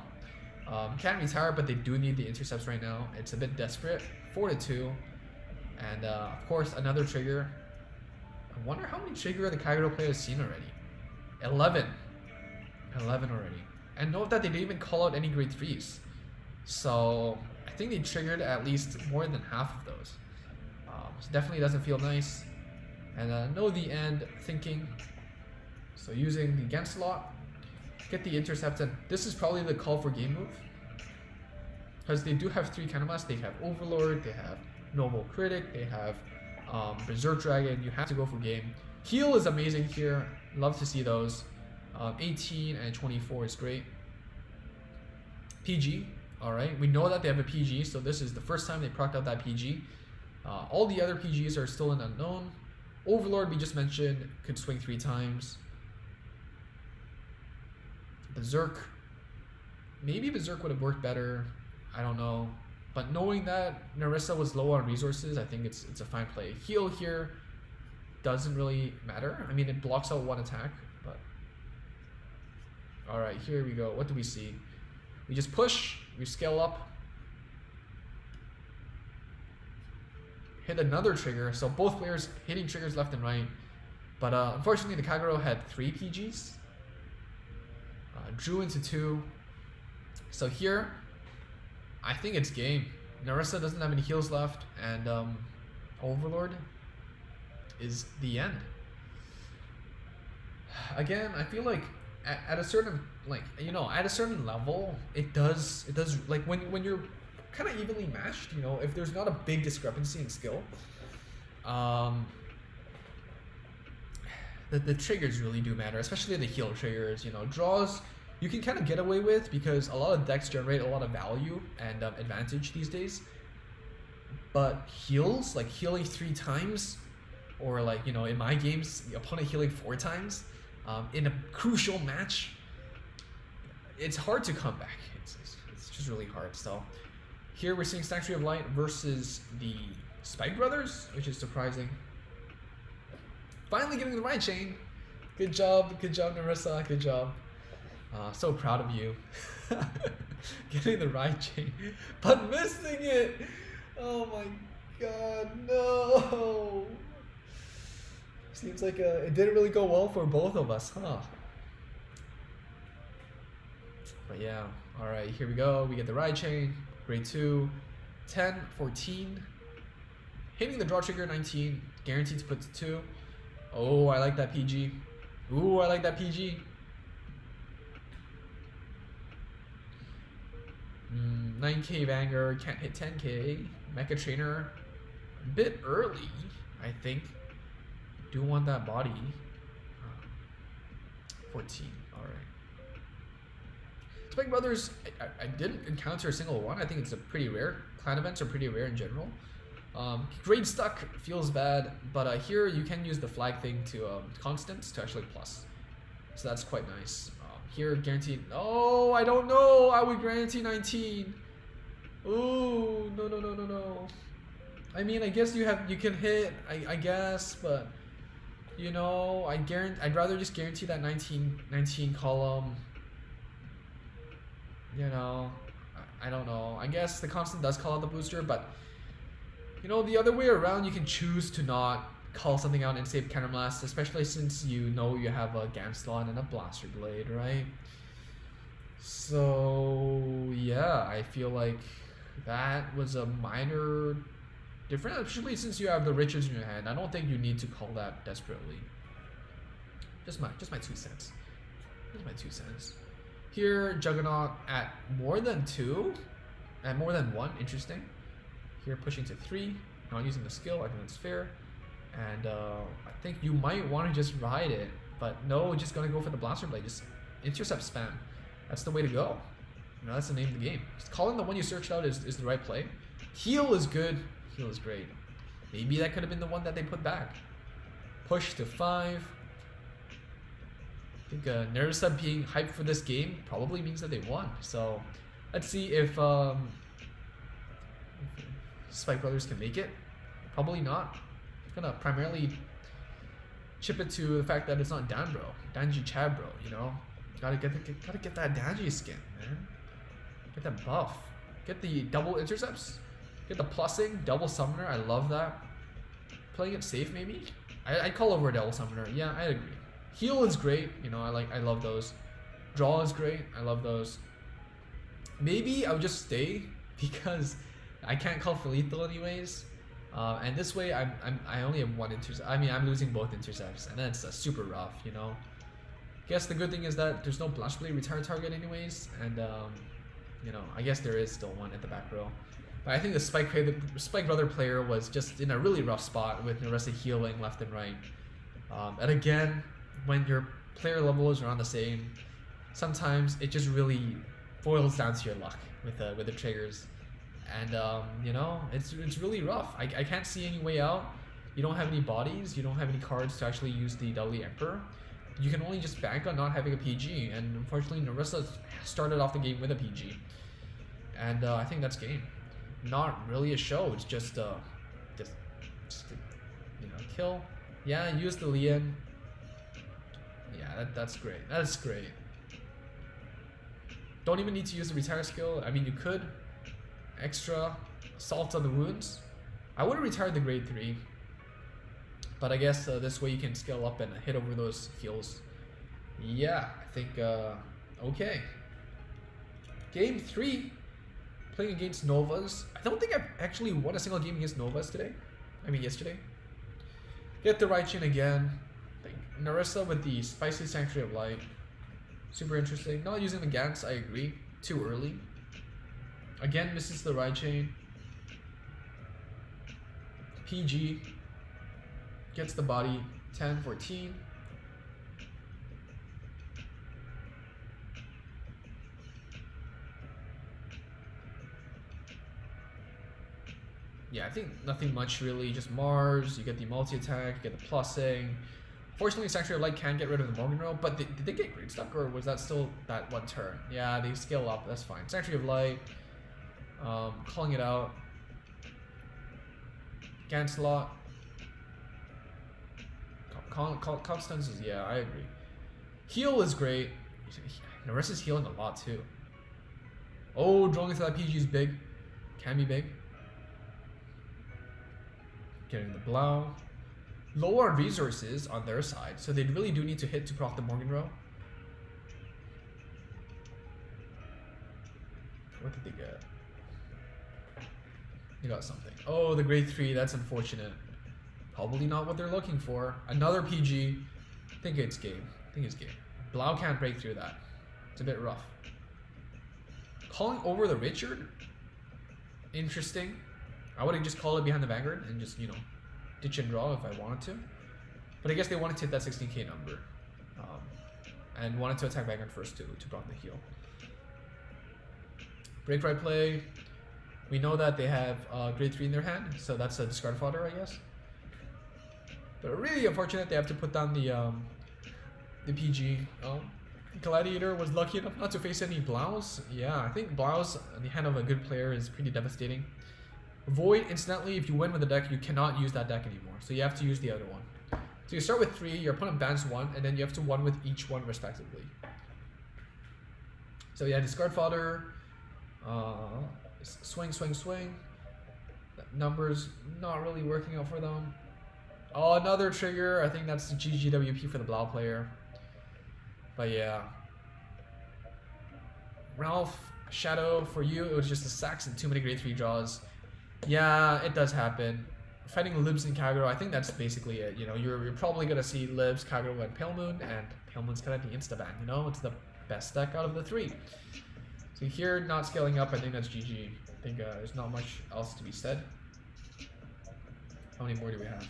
Can't retire, but they do need the intercepts right now. It's a bit desperate. 4 to 2. And of course, another trigger. I wonder how many trigger the Kairo player has seen already. 11. 11 already. And note that they didn't even call out any grade 3s. So I think they triggered at least more than half of those. So definitely doesn't feel nice. And know the end thinking. So using the against slot, get the intercept, and this is probably the call for game move. Because they do have 3 counterblast. They have Overlord, they have Noble Critic, they have Berserk Dragon. You have to go for game. Heal is amazing here. Love to see those. 18 and 24 is great. PG. All right, we know that they have a PG, so this is the first time they procced out that PG. All the other PGs are still an unknown. Overlord, we just mentioned, could swing 3 times. Berserk. Maybe Berserk would have worked better. I don't know. But knowing that Narissa was low on resources, I think it's a fine play. Heal here doesn't really matter. I mean, it blocks out 1 attack, but... Alright, here we go. What do we see? We just push, we scale up. Hit another trigger, so both players hitting triggers left and right. But unfortunately, the Kagero had 3 PGs. Drew into 2. So here, I think it's game. Narissa doesn't have any heals left, and Overlord is the end. Again, I feel like at a certain, like, you know, at a certain level, it does like when you're kind of evenly matched, you know, if there's not a big discrepancy in skill, the triggers really do matter, especially the heal triggers. You know, draws you can kind of get away with because a lot of decks generate a lot of value and advantage these days. But heals, like healing 3 times, or like, you know, in my games, the opponent healing 4 times in a crucial match, it's hard to come back. It's just really hard. So here we're seeing Sanctuary of Light versus the Spike Brothers, which is surprising. Finally getting the right chain. Good job, Narissa, good job. So proud of you. Getting the right chain, but missing it. Oh my god, no. Seems like it didn't really go well for both of us, huh? But yeah, alright, here we go. We get the right chain, grade 2, 10, 14. Hitting the draw trigger, 19, guaranteed to put to 2. Oh, I like that PG. Ooh, I like that PG. 9k Vanguard, can't hit 10k. Mecha Trainer, a bit early, I think. Do want that body. 14, alright. Spike Brothers, I didn't encounter a single one. I think it's a pretty rare. Clan events are pretty rare in general. Grade stuck feels bad, but here you can use the flag thing to constants to actually plus. So that's quite nice. Here guaranteed. Oh, I don't know. I would guarantee 19. Ooh, no. I mean, I guess you can hit. I guess, but you know, I'd rather just guarantee that 19 column. You know, I don't know. I guess the constant does call out the booster, but you know, the other way around, you can choose to not call something out and save counterblast, especially since you know you have a Gamslot and a Blaster Blade, right? So yeah, I feel like that was a minor difference, especially since you have the riches in your hand. I don't think you need to call that desperately. Just my 2 cents. Just my 2 cents. Here, Juggernaut at more than 2, at more than 1. Interesting. Here, pushing to 3, not using the skill. I think that's fair. And I think you might want to just ride it, but no, just gonna go for the Blaster Blade. Just intercept spam. That's the way to go. You know, that's the name of the game. Just calling the one you searched out is the right play. Heal is good. Heal is great. Maybe that could have been the one that they put back. Push to 5. I think Narissa being hyped for this game probably means that they won. So let's see if Spike Brothers can make it. Probably not. Gonna primarily chip it to the fact that it's not Danbro, Danji Chabro, you know. Gotta get that Danji skin, man. Get that buff. Get the double intercepts. Get the plussing, double summoner. I love that. Playing it safe, maybe. I'd call over a double summoner. Yeah, I agree. Heal is great. You know, I love those. Draw is great. I love those. Maybe I would just stay because I can't call for lethal anyways. And this way, I only have 1 intercept. I mean, I'm losing both intercepts, and that's super rough, you know. Guess the good thing is that there's no Blaster Blade retire target anyways, and you know, I guess there is still one at the back row. But I think the Spike Brother player was just in a really rough spot with Narissa healing left and right. And again, when your player levels are on the same, sometimes it just really boils down to your luck with the triggers, and you know, it's really rough. I can't see any way out. You don't have any bodies. You don't have any cards to actually use the Deadly Emperor. You can only just bank on not having a PG, and unfortunately, Narissa started off the game with a PG, and I think that's game. Not really a show. It's just a, you know, kill. Yeah, use the Lian. Yeah, that's great. That's great. Don't even need to use the retire skill. I mean, you could. Extra assault on the wounds. I would have retired the grade 3. But I guess this way you can scale up and hit over those heals. Yeah, I think, okay. Game 3. Playing against Novas. I don't think I've actually won a single game against Novas today. I mean, yesterday. Get the Raichin again. Narissa with the Spicy Sanctuary of Light. Super interesting. Not using the Gans, I agree. Too early. Again, misses the Raichin. PG. Gets the body. 10, 14. Yeah, I think nothing much really. Just Mars. You get the multi-attack. You get the plussing. Fortunately, Sanctuary of Light can get rid of the Morgan Row, but did they get Great Stuck, or was that still that one turn? Yeah, they scale up, that's fine. Sanctuary of Light, calling it out. Ganslot. Constance is, yeah, I agree. Heal is great. Narissa's healing a lot too. Oh, drawing into that PG is big. Can be big. Getting the Blau. Lower resources on their side, so they really do need to hit to proc the Morgan Row. What did they get? They got something. Oh, the grade 3, that's unfortunate. Probably not what they're looking for. Another PG. I think it's game. Blau can't break through that. It's a bit rough. Calling over the Richard? Interesting. I would have just called it behind the Vanguard and just, you know, ditch and draw if I wanted to. But I guess they wanted to hit that 16k number. And wanted to attack Vanguard first to block the heal. Break right play. We know that they have grade 3 in their hand, so that's a discard fodder, I guess. But really unfortunate they have to put down the PG. Gladiator was lucky enough not to face any Blaus. Yeah, I think Blaus in the hand of a good player is pretty devastating. Void, incidentally, if you win with the deck, you cannot use that deck anymore. So you have to use the other one. So you start with 3, your opponent bans 1, and then you have to 1 with each one respectively. So yeah, discard fodder. Swing. That number's not really working out for them. Oh, another trigger. I think that's the GGWP for the Blau player. But yeah. Ralph, Shadow, for you, it was just a sacks and too many grade 3 draws. Yeah, it does happen. Fighting Libs and Kagero, I think that's basically it. You know, you're probably gonna see Libs, Kagero, and Pale Moon, and Pale Moon's gonna be insta-ban. You know, it's the best deck out of the 3. So here, not scaling up, I think that's GG. I think there's not much else to be said. How many more do we have?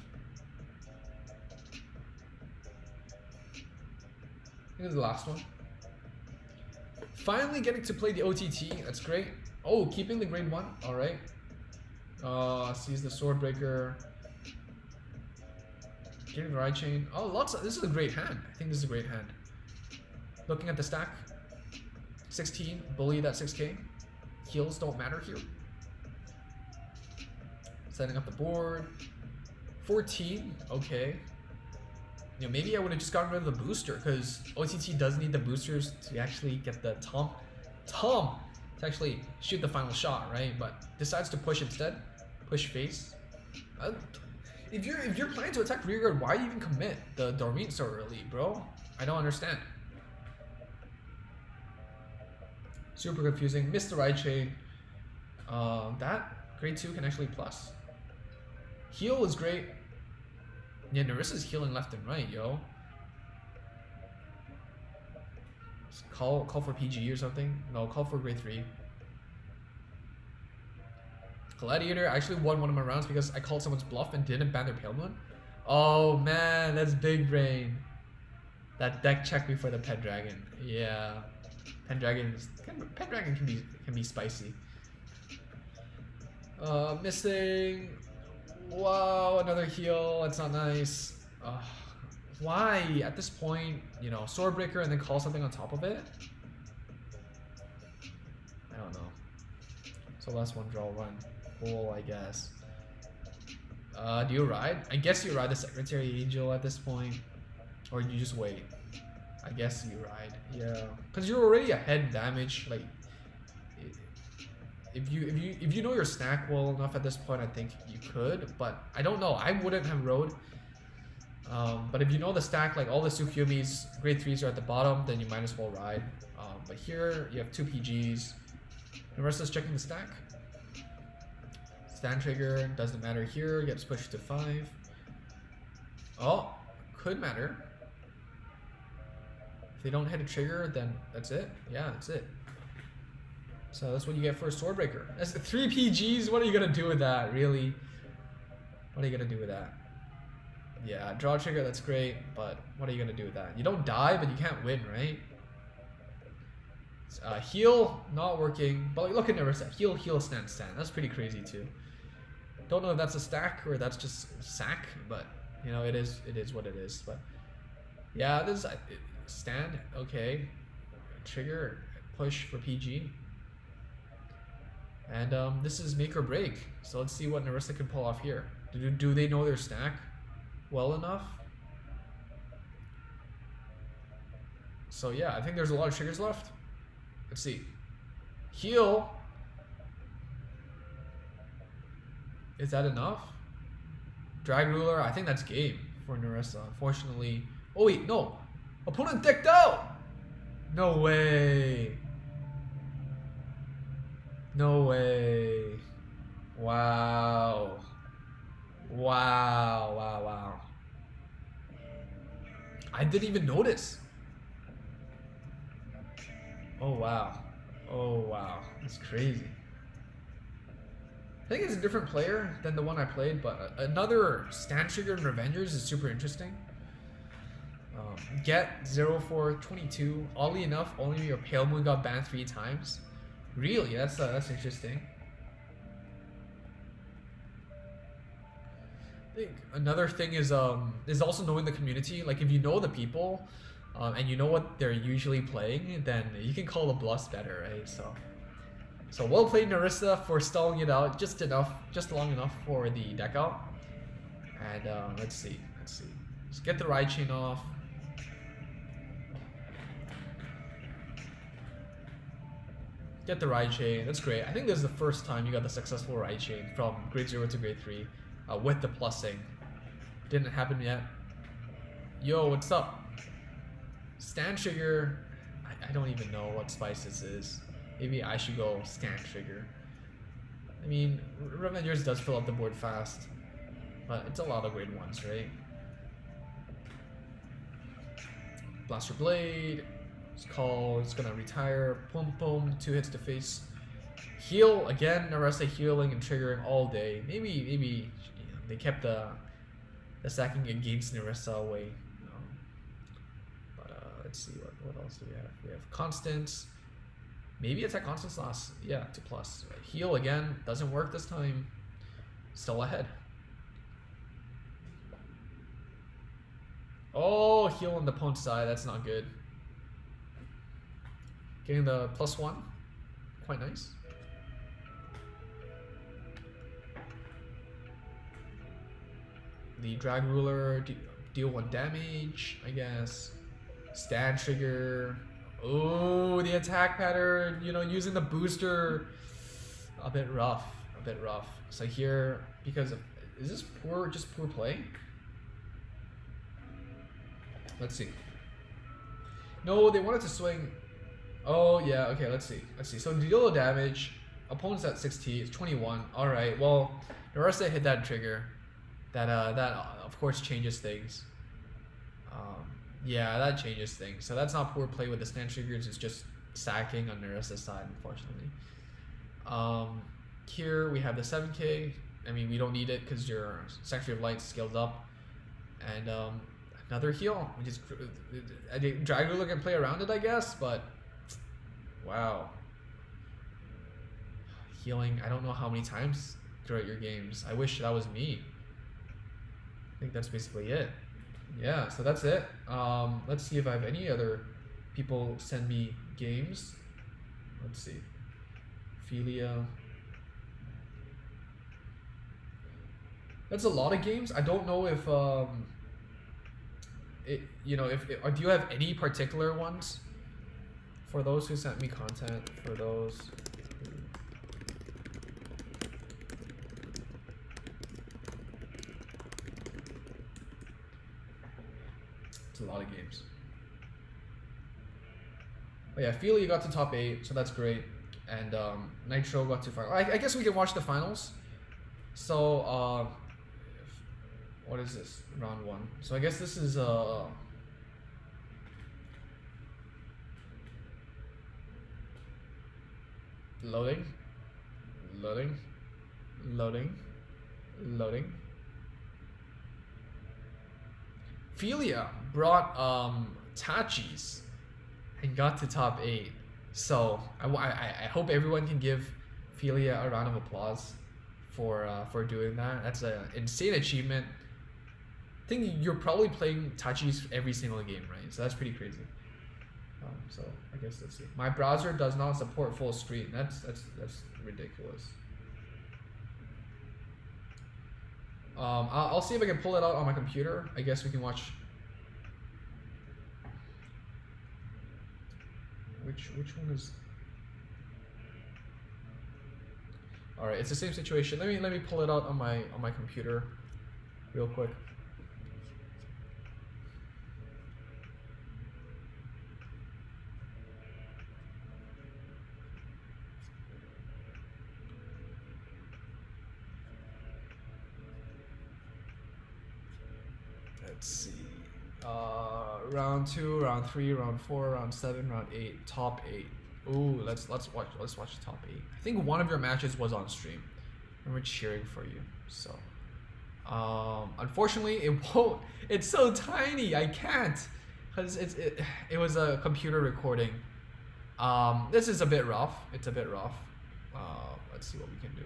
I think this is the last one. Finally getting to play the OTT, that's great. Oh, keeping the grade 1, alright. Sees the Swordbreaker. Getting the right chain. Oh, this is a great hand. I think this is a great hand. Looking at the stack. 16, bully that 6k. Heals don't matter here. Setting up the board. 14, okay. You know, maybe I would have just gotten rid of the booster, because OTT does need the boosters to actually get the Tom to actually shoot the final shot, right? But decides to push instead. Push face. If you're planning to attack rearguard, why even commit the Dormit so early, bro? I don't understand. Super confusing. Missed the right chain. That grade 2 can actually plus. Heal is great. Yeah, Narissa's healing left and right, yo. Call for PG or something. No, call for grade 3. Gladiator, I actually won one of my rounds because I called someone's bluff and didn't ban their Pale Moon. Oh man, that's big brain. That deck checked me for the Pet Dragon. Yeah. Pendragon can be spicy. Missing. Wow, another heal. That's not nice. Why at this point, you know, Swordbreaker and then call something on top of it? I don't know. So last one, draw one. Cool, I guess. Do you ride? I guess you ride the Secretary Angel at this point, or you just wait. I guess you ride. Yeah, because you're already ahead damage. Like, if you know your stack well enough at this point, I think you could. But I don't know. I wouldn't have rode. But if you know the stack, like all the Tsukuyomi's grade 3s are at the bottom, then you might as well ride. But here you have 2 PGs. The rest is checking the stack. Stand trigger doesn't matter here. Gets pushed to 5. Oh, could matter. If they don't hit a trigger, then that's it. Yeah, that's it. So that's what you get for a Swordbreaker. That's 3 PGs. What are you gonna do with that? Really? What are you gonna do with that? Yeah, draw trigger. That's great, but what are you gonna do with that? You don't die, but you can't win, right? Heal not working, but look at Narissa. Heal, stand. That's pretty crazy too. Don't know if that's a stack or that's just sack, but you know it is what it is. But yeah, this is stand. Okay, trigger, push for PG, and this is make or break. So let's see what Narissa can pull off here. Do they know their stack well enough? So yeah, I think there's a lot of triggers left. Let's see. Heal. Is that enough? Drag ruler. I think that's game for Narissa. Unfortunately. Oh wait, no. Opponent decked out. No way. No way. Wow. Wow. I didn't even notice. Oh wow, that's crazy. I think it's a different player than the one I played, but another stand trigger in Revengers is super interesting. Get 0-4-22. Oddly enough, only your Pale Moon got banned 3 times. Really, that's interesting. I think another thing is also knowing the community. Like if you know the people, and you know what they're usually playing, then you can call the bluffs better, right? So well played Narissa for stalling it out just long enough for the deck out. And let's see. Let's get the ride chain off. Get the ride chain. That's great. I think this is the first time you got the successful ride chain from grade 0 to grade 3 with the plussing. Didn't happen yet. Yo, what's up? Stand trigger, I don't even know what spice this is. Maybe I should go stand trigger. I mean, Revengers does fill up the board fast, but it's a lot of grade 1s, right? Blaster Blade, it's called, it's gonna retire, boom, 2 hits to face. Heal, again, Narissa healing and triggering all day. Maybe you know, they kept the stacking against Narissa away. Let's see, what else do we have? We have constants. Maybe attack constants last. Yeah, 2+. Heal again. Doesn't work this time. Still ahead. Oh, heal on the opponent's side. That's not good. Getting the +1. Quite nice. The drag ruler deal 1 damage, I guess. Stand trigger. Oh, the attack pattern, you know, using the booster. A bit rough. So here, because of, is this just poor play? Let's see. No, they wanted to swing. Oh yeah, okay, let's see. So deal damage. Opponent's at 60, it's 21. Alright, well, Narissa hit that trigger. That of course changes things. Yeah, that changes things. So that's not poor play with the stand triggers, it's just sacking on Narissa's side, unfortunately. Here we have the 7k. I mean, we don't need it because your Sanctuary of Light scaled up. And another heal, which is Drag Ruler can play around it, I guess, but Wow. Healing, I don't know how many times throughout your games. I wish that was me. I think that's basically it. Yeah, so that's it. Let's see if I have any other people send me games. Let's see. Philia. That's a lot of games. I don't know if do you have any particular ones for those who sent me content? For those who... It's a lot of games. Oh yeah, Philia got to top 8, so that's great. And Nitro got to final. I guess we can watch the finals. So what is this? Round 1. So I guess this is loading. Philia brought Tachis and got to top 8. So I hope everyone can give Philia a round of applause for doing that. That's an insane achievement. I think you're probably playing Tachis every single game, right? So that's pretty crazy. So I guess let's see. My browser does not support full screen. That's ridiculous. I'll see if I can pull it out on my computer. I guess we can watch. Which one is? All right, it's the same situation. Let me pull it out on my computer, real quick. Let's see. Round 2, round 3, round 4, round 7, round 8, top 8. Ooh, let's watch top 8. I think one of your matches was on stream, and we're cheering for you. So, unfortunately, it won't. It's so tiny. I can't, cause it was a computer recording. This is a bit rough. It's a bit rough. Let's see what we can do.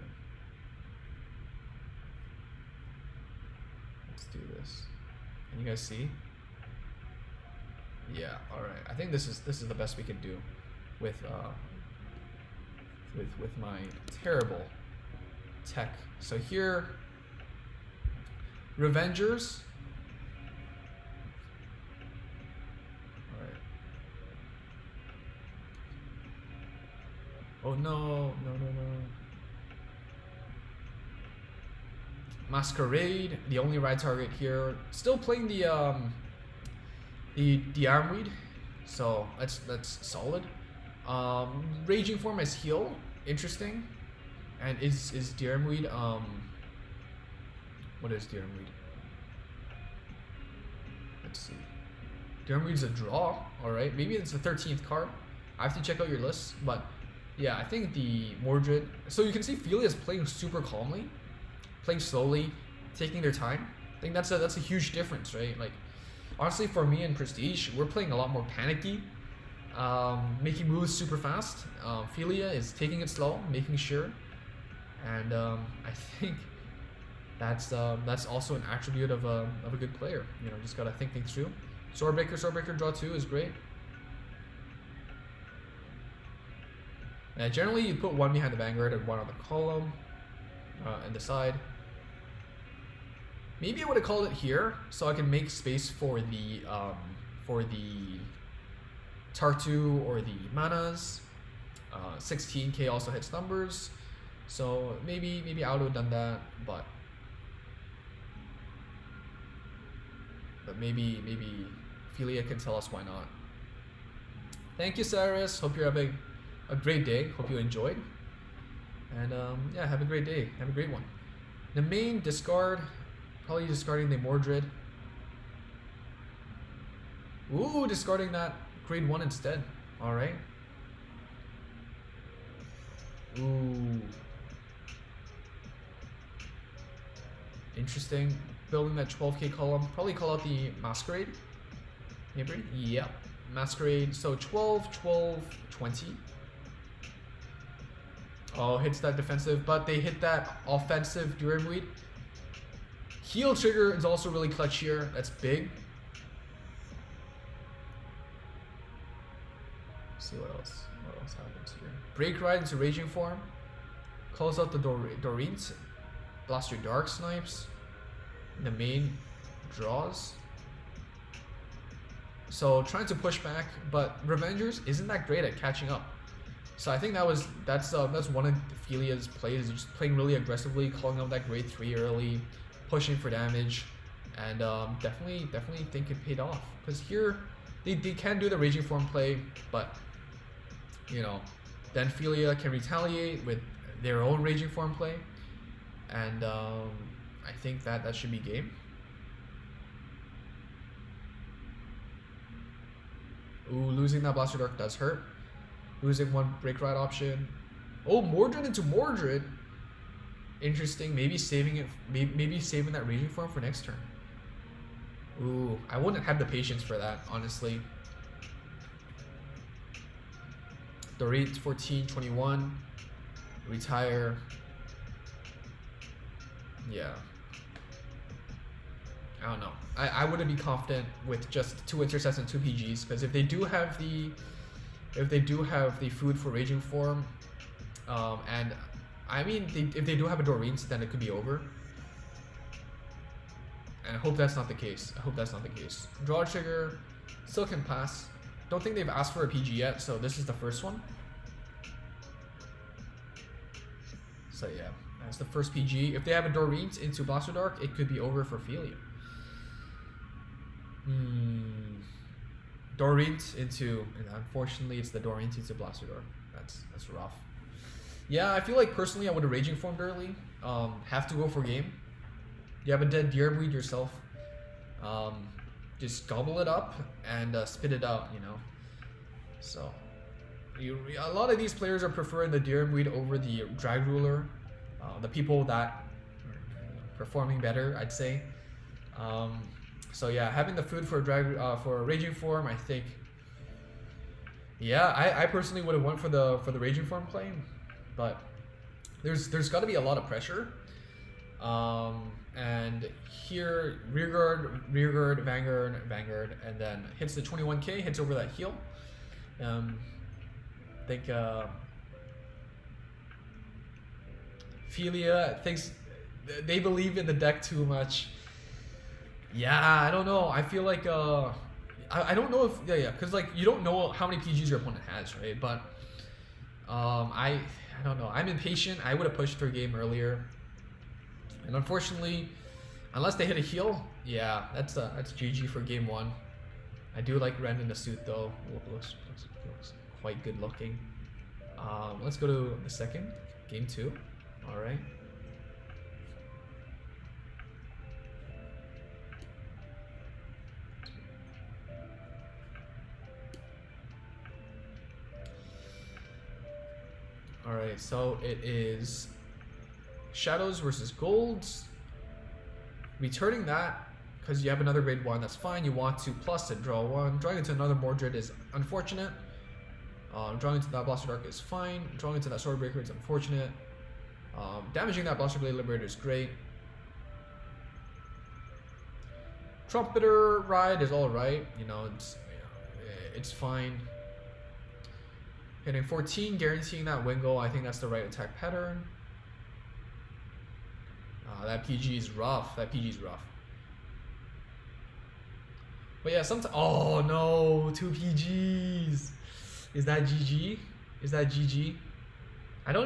Let's do this. Can you guys see? Yeah. All right. I think this is the best we can do with my terrible tech. So here, Revengers. All right. Oh no. Masquerade, the only right target here. Still playing the Armweed, so that's solid. Raging form as heal, interesting. And is Armweed what is Armweed? Let's see. Armweed's a draw, alright. Maybe it's the 13th card. I have to check out your list, but yeah, I think the Mordred. So you can see Philia is playing super calmly, playing slowly, taking their time. I think that's a huge difference, right? Like, honestly, for me in Prestige, we're playing a lot more panicky, making moves super fast. Philia is taking it slow, making sure, and I think that's also an attribute of a good player. You know, just gotta think things through. Swordbreaker draw 2 is great. Generally, you put one behind the Vanguard and one on the column, and the side. Maybe I would have called it here, so I can make space for the Tartu or the manas. 16k also hits numbers, so maybe I would have done that, but maybe Philia can tell us why not. Thank you, Cyrus. Hope you're having a great day. Hope you enjoyed, and yeah, have a great day. Have a great one. The main discard. Probably discarding the Mordred. Ooh, discarding that grade 1 instead. Alright. Ooh. Interesting. Building that 12k column. Probably call out the Masquerade. Maybe? Yep. Masquerade. So 12, 12, 20. Oh, hits that defensive, but they hit that offensive Durability. Heal trigger is also really clutch here. That's big. Let's see what else. What else happens here? Break Ride into Raging Form. Close out the Dorines. Blast your Dark Snipes. The main draws. So trying to push back, but Revengers isn't that great at catching up. So I think that's one of Philia's plays, is just playing really aggressively, calling out that grade 3 early, pushing for damage, and definitely think it paid off. Because here they can do the Raging Form play, but you know, then Philia can retaliate with their own Raging Form play, and I think that should be game. Ooh, losing that Blaster Dark does hurt. Losing one Break Ride option. Oh, Mordred into Mordred. Interesting. Maybe saving it. Maybe saving that Raging Form for next turn. Ooh, I wouldn't have the patience for that, honestly. Dorit 14, 21. Retire. Yeah. I don't know. I wouldn't be confident with just 2 intercepts and 2 PGs, because if they do have the food for Raging Form, and I mean if they do have a Doreen, then it could be over. And I hope that's not the case. Draw trigger, still can pass. Don't think they've asked for a PG yet, so this is the first one. So yeah, that's the first PG. If they have a Doreen into Blaster Dark, it could be over for Philia. Dorint into, and unfortunately it's the Dorint into Blaster Dark. That's rough. Yeah, I feel like personally I would have Raging Formed early. Have to go for game. You have a dead Deerbreed yourself. Just gobble it up and spit it out, you know. So a lot of these players are preferring the Deerbreed over the Drag Ruler. The people that are performing better, I'd say. So yeah, having the food for a Raging Form, I think. Yeah, I personally would have went for the Raging Form play, but there's got to be a lot of pressure. And here rearguard, Vanguard, and then hits the 21k, hits over that heal. I think Philia thinks they believe in the deck too much. Yeah, I don't know. I feel like I don't know if because like you don't know how many PGs your opponent has, right? But I don't know. I'm impatient. I would have pushed through game earlier, and unfortunately, unless they hit a heal, yeah, that's GG for game 1. I do like Ren in the suit though. Looks quite good looking. Let's go to the second game 2. All right. Alright, so it is Shadows versus Golds. Returning that, because you have another grade 1, that's fine. You want to plus it, draw 1. Drawing into another Mordred is unfortunate. Drawing into that Blaster Dark is fine. Drawing into that Swordbreaker is unfortunate. Damaging that Blaster Blade Liberator is great. Trumpeter Ride is alright. You know, it's fine. Hitting 14, guaranteeing that Wingle. I think that's the right attack pattern. That PG is rough. But yeah, sometimes. Oh no, 2 PGs. Is that GG? I don't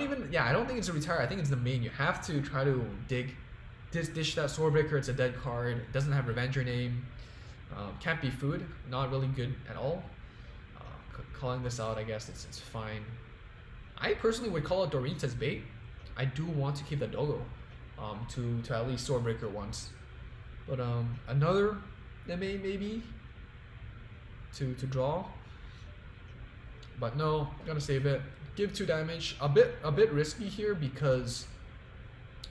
think it's a retire. I think it's the main. You have to try to dish that Swordbreaker. It's a dead card. It doesn't have Revenger name. Can't be food. Not really good at all. Calling this out, I guess it's fine. I personally would call it Doreen as bait. I do want to keep the Dogo to at least Swordbreaker once. But another main maybe to draw. But no, gonna save it. Give 2 damage. A bit risky here because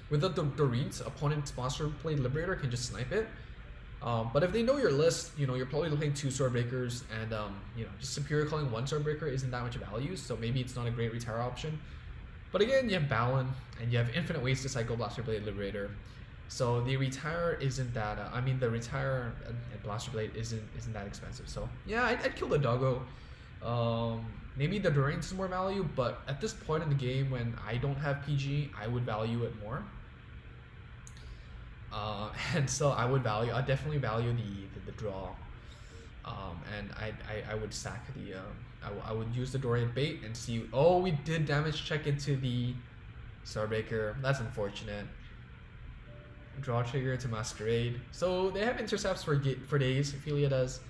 with the Doreen's opponent's Monster Blade Liberator can just snipe it. But if they know your list, you know, you're probably playing 2 Swordbreakers, and you know, just Superior calling 1 Swordbreaker isn't that much value, so maybe it's not a great retire option. But again, you have Balin, and you have infinite ways to cycle Blaster Blade Liberator. So the retire isn't that. I mean, the retire at Blaster Blade isn't that expensive. So yeah, I'd kill the doggo. Maybe the Durant is more value, but at this point in the game when I don't have PG, I would value it more. And so I definitely value the draw. And I would sack the. I would use the Dorian bait and see. Oh, we did damage check into the Starbreaker. That's unfortunate. Draw trigger to Masquerade. So they have intercepts for days. Ophelia does,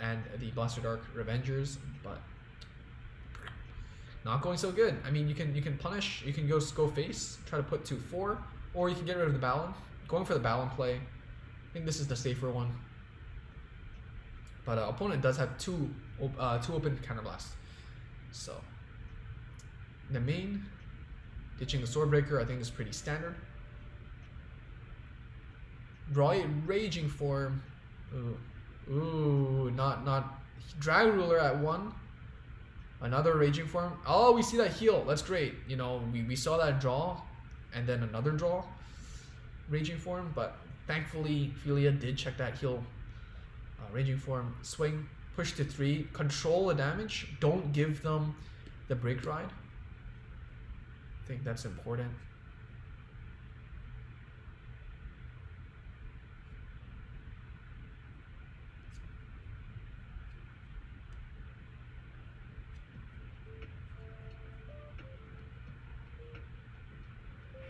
and the Blaster Dark Revengers, but not going so good. I mean, you can punish. You can go face, try to put 2/4, or you can get rid of the Balin. Going for the Balin play. I think this is the safer one. But opponent does have two open counterblasts. So the main ditching the Swordbreaker, I think is pretty standard. Draw a Raging Form. Ooh, not Drag Ruler at 1. Another Raging Form. Oh, we see that heal. That's great. You know, we saw that draw, and then another draw. Raging Form, but thankfully Ophelia did check that heal. Raging Form, swing, push to 3, control the damage. Don't give them the Break Ride. I think that's important.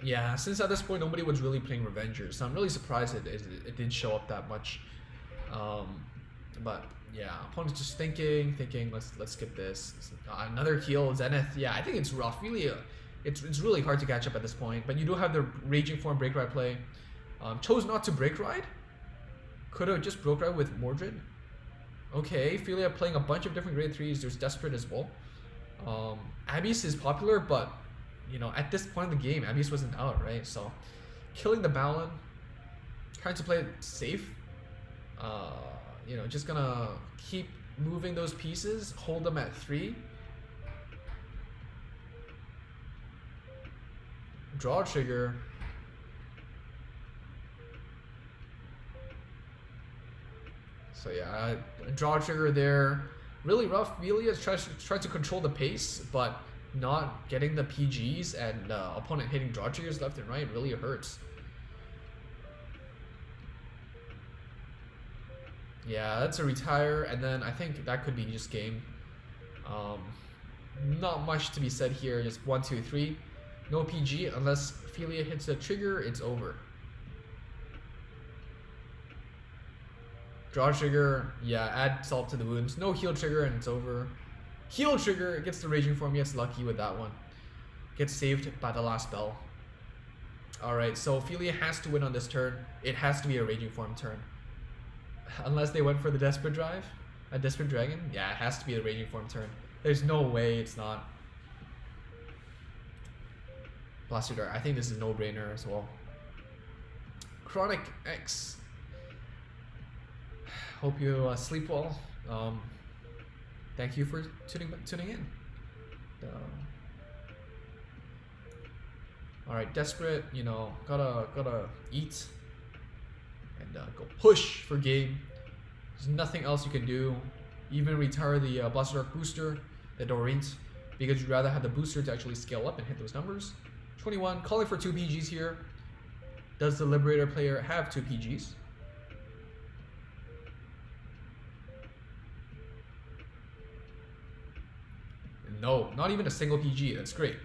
Yeah, since at this point nobody was really playing Revengers, so I'm really surprised it didn't show up that much. But yeah, opponent's just thinking, let's skip this. Another heal, Zenith. Yeah, I think it's rough. Really, it's really hard to catch up at this point. But you do have the Raging Form Break Ride play. Chose not to Break Ride. Could have just Broke Ride with Mordred. Okay, Ophelia playing a bunch of different grade 3s. There's Desperate as well. Abyss is popular, but you know, at this point in the game, Abyss wasn't out, right? So killing the Balin, trying to play it safe. You know, just gonna keep moving those pieces, hold them at 3. Draw trigger. So yeah, draw trigger there. Really rough. Ophelia tries to control the pace, but not getting the PGs and opponent hitting draw triggers left and right really hurts. Yeah, that's a retire, and then I think that could be just game. Not much to be said here, just 1, 2, 3. No PG, unless Ophelia hits a trigger, it's over. Draw trigger, yeah, add salt to the wounds. No heal trigger, and it's over. Heal trigger, gets the Raging Form, gets lucky with that one. Gets saved by the last spell. Alright, so Ophelia has to win on this turn. It has to be a Raging Form turn. Unless they went for the Desperate Drive, a Desperate Dragon. Yeah, it has to be a Raging Form turn. There's no way it's not. Blaster Dart, I think this is a no-brainer as well. Chronic X. Hope you sleep well. Thank you for tuning in. All right, Desperate. You know, gotta eat and go push for game. There's nothing else you can do. Even retire the Blaster Dark booster, the Dorint, because you'd rather have the booster to actually scale up and hit those numbers. 21, calling for 2 PGs here. Does the Liberator player have 2 PGs? No, not even a single PG. That's great.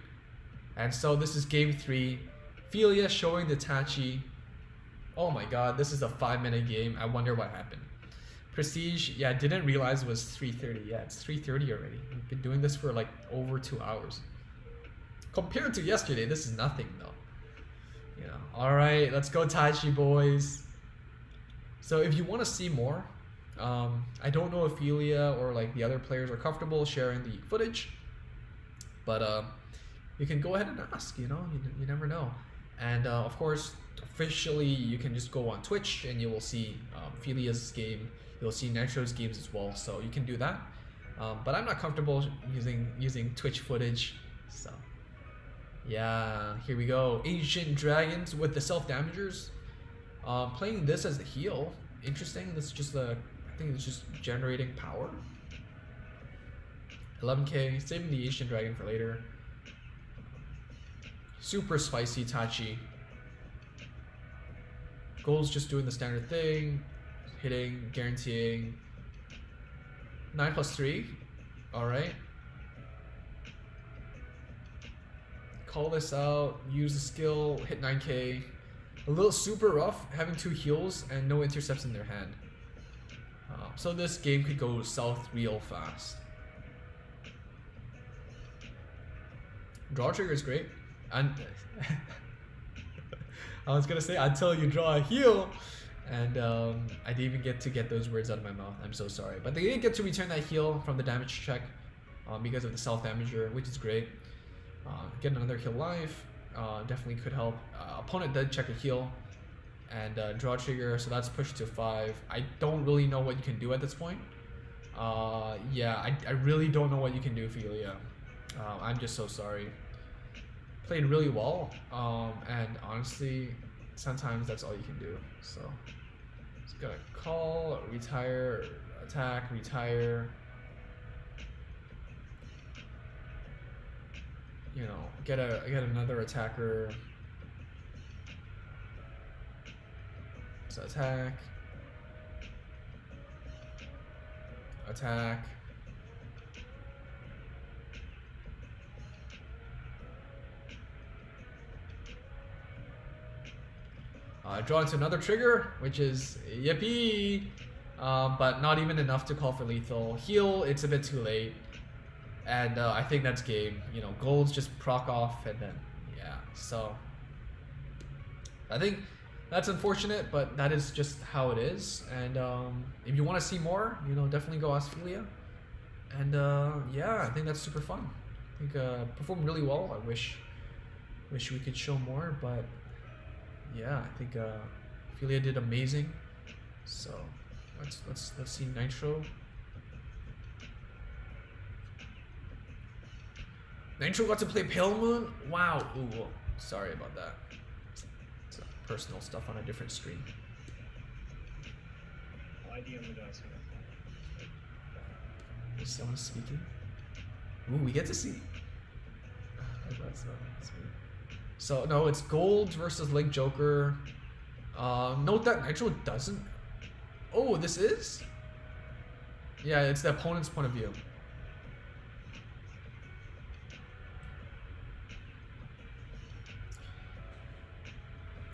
And so this is game 3. Ophelia showing the Tachi. Oh my god, this is a 5-minute game. I wonder what happened. Prestige, yeah, didn't realize it was 3:30. Yeah, it's 3:30 already. We've been doing this for like over 2 hours. Compared to yesterday, this is nothing though. You know. All right, let's go Tachi boys. So if you want to see more, I don't know if Ophelia or like the other players are comfortable sharing the footage, but you can go ahead and ask. You know, you never know. And of course, officially, you can just go on Twitch and you will see Ophelia's game. You'll see Nitro's games as well, so you can do that. But I'm not comfortable using Twitch footage, so Yeah, here we go. Ancient Dragons with the self-damagers. Playing this as the heal. Interesting. This is just I think it's just generating power. 11k, saving the Ancient Dragon for later. Super spicy Tachi. Gold's just doing the standard thing. Hitting, guaranteeing. 9+3. Alright. Call this out, use the skill, hit 9k. A little super rough, having 2 heals and no intercepts in their hand. So this game could go south real fast. Draw trigger is great. And I was gonna say until you draw a heal, and I didn't even get those words out of my mouth. I'm so sorry, but they did get to return that heal from the damage check because of the self damager, which is great. Get another heal life definitely could help. Opponent did check a heal and draw trigger, so that's pushed to 5. I don't really know what you can do at this point. Yeah, I really don't know what you can do, Ophelia. I'm just so sorry. Played really well, and honestly, sometimes that's all you can do. So, just gotta call, retire, attack, retire. You know, get another attacker. So attack, attack. Draw into another trigger, which is yippee, but not even enough to call for lethal. Heal, it's a bit too late, and I think that's game. You know, golds just proc off, and then yeah. So I think that's unfortunate, but that is just how it is. And if you want to see more, you know, definitely go ask Ophelia. And yeah, I think that's super fun. I think performed really well. I wish we could show more, but yeah, I think Ophelia did amazing. So let's see Nitro. Nitro got to play Pale Moon. Wow. Ooh, sorry about that. It's personal stuff on a different screen. Is someone speaking? Ooh, we get to see. So no, it's Gold versus Link Joker. Note that Nitro doesn't. Oh, this is. Yeah, it's the opponent's point of view.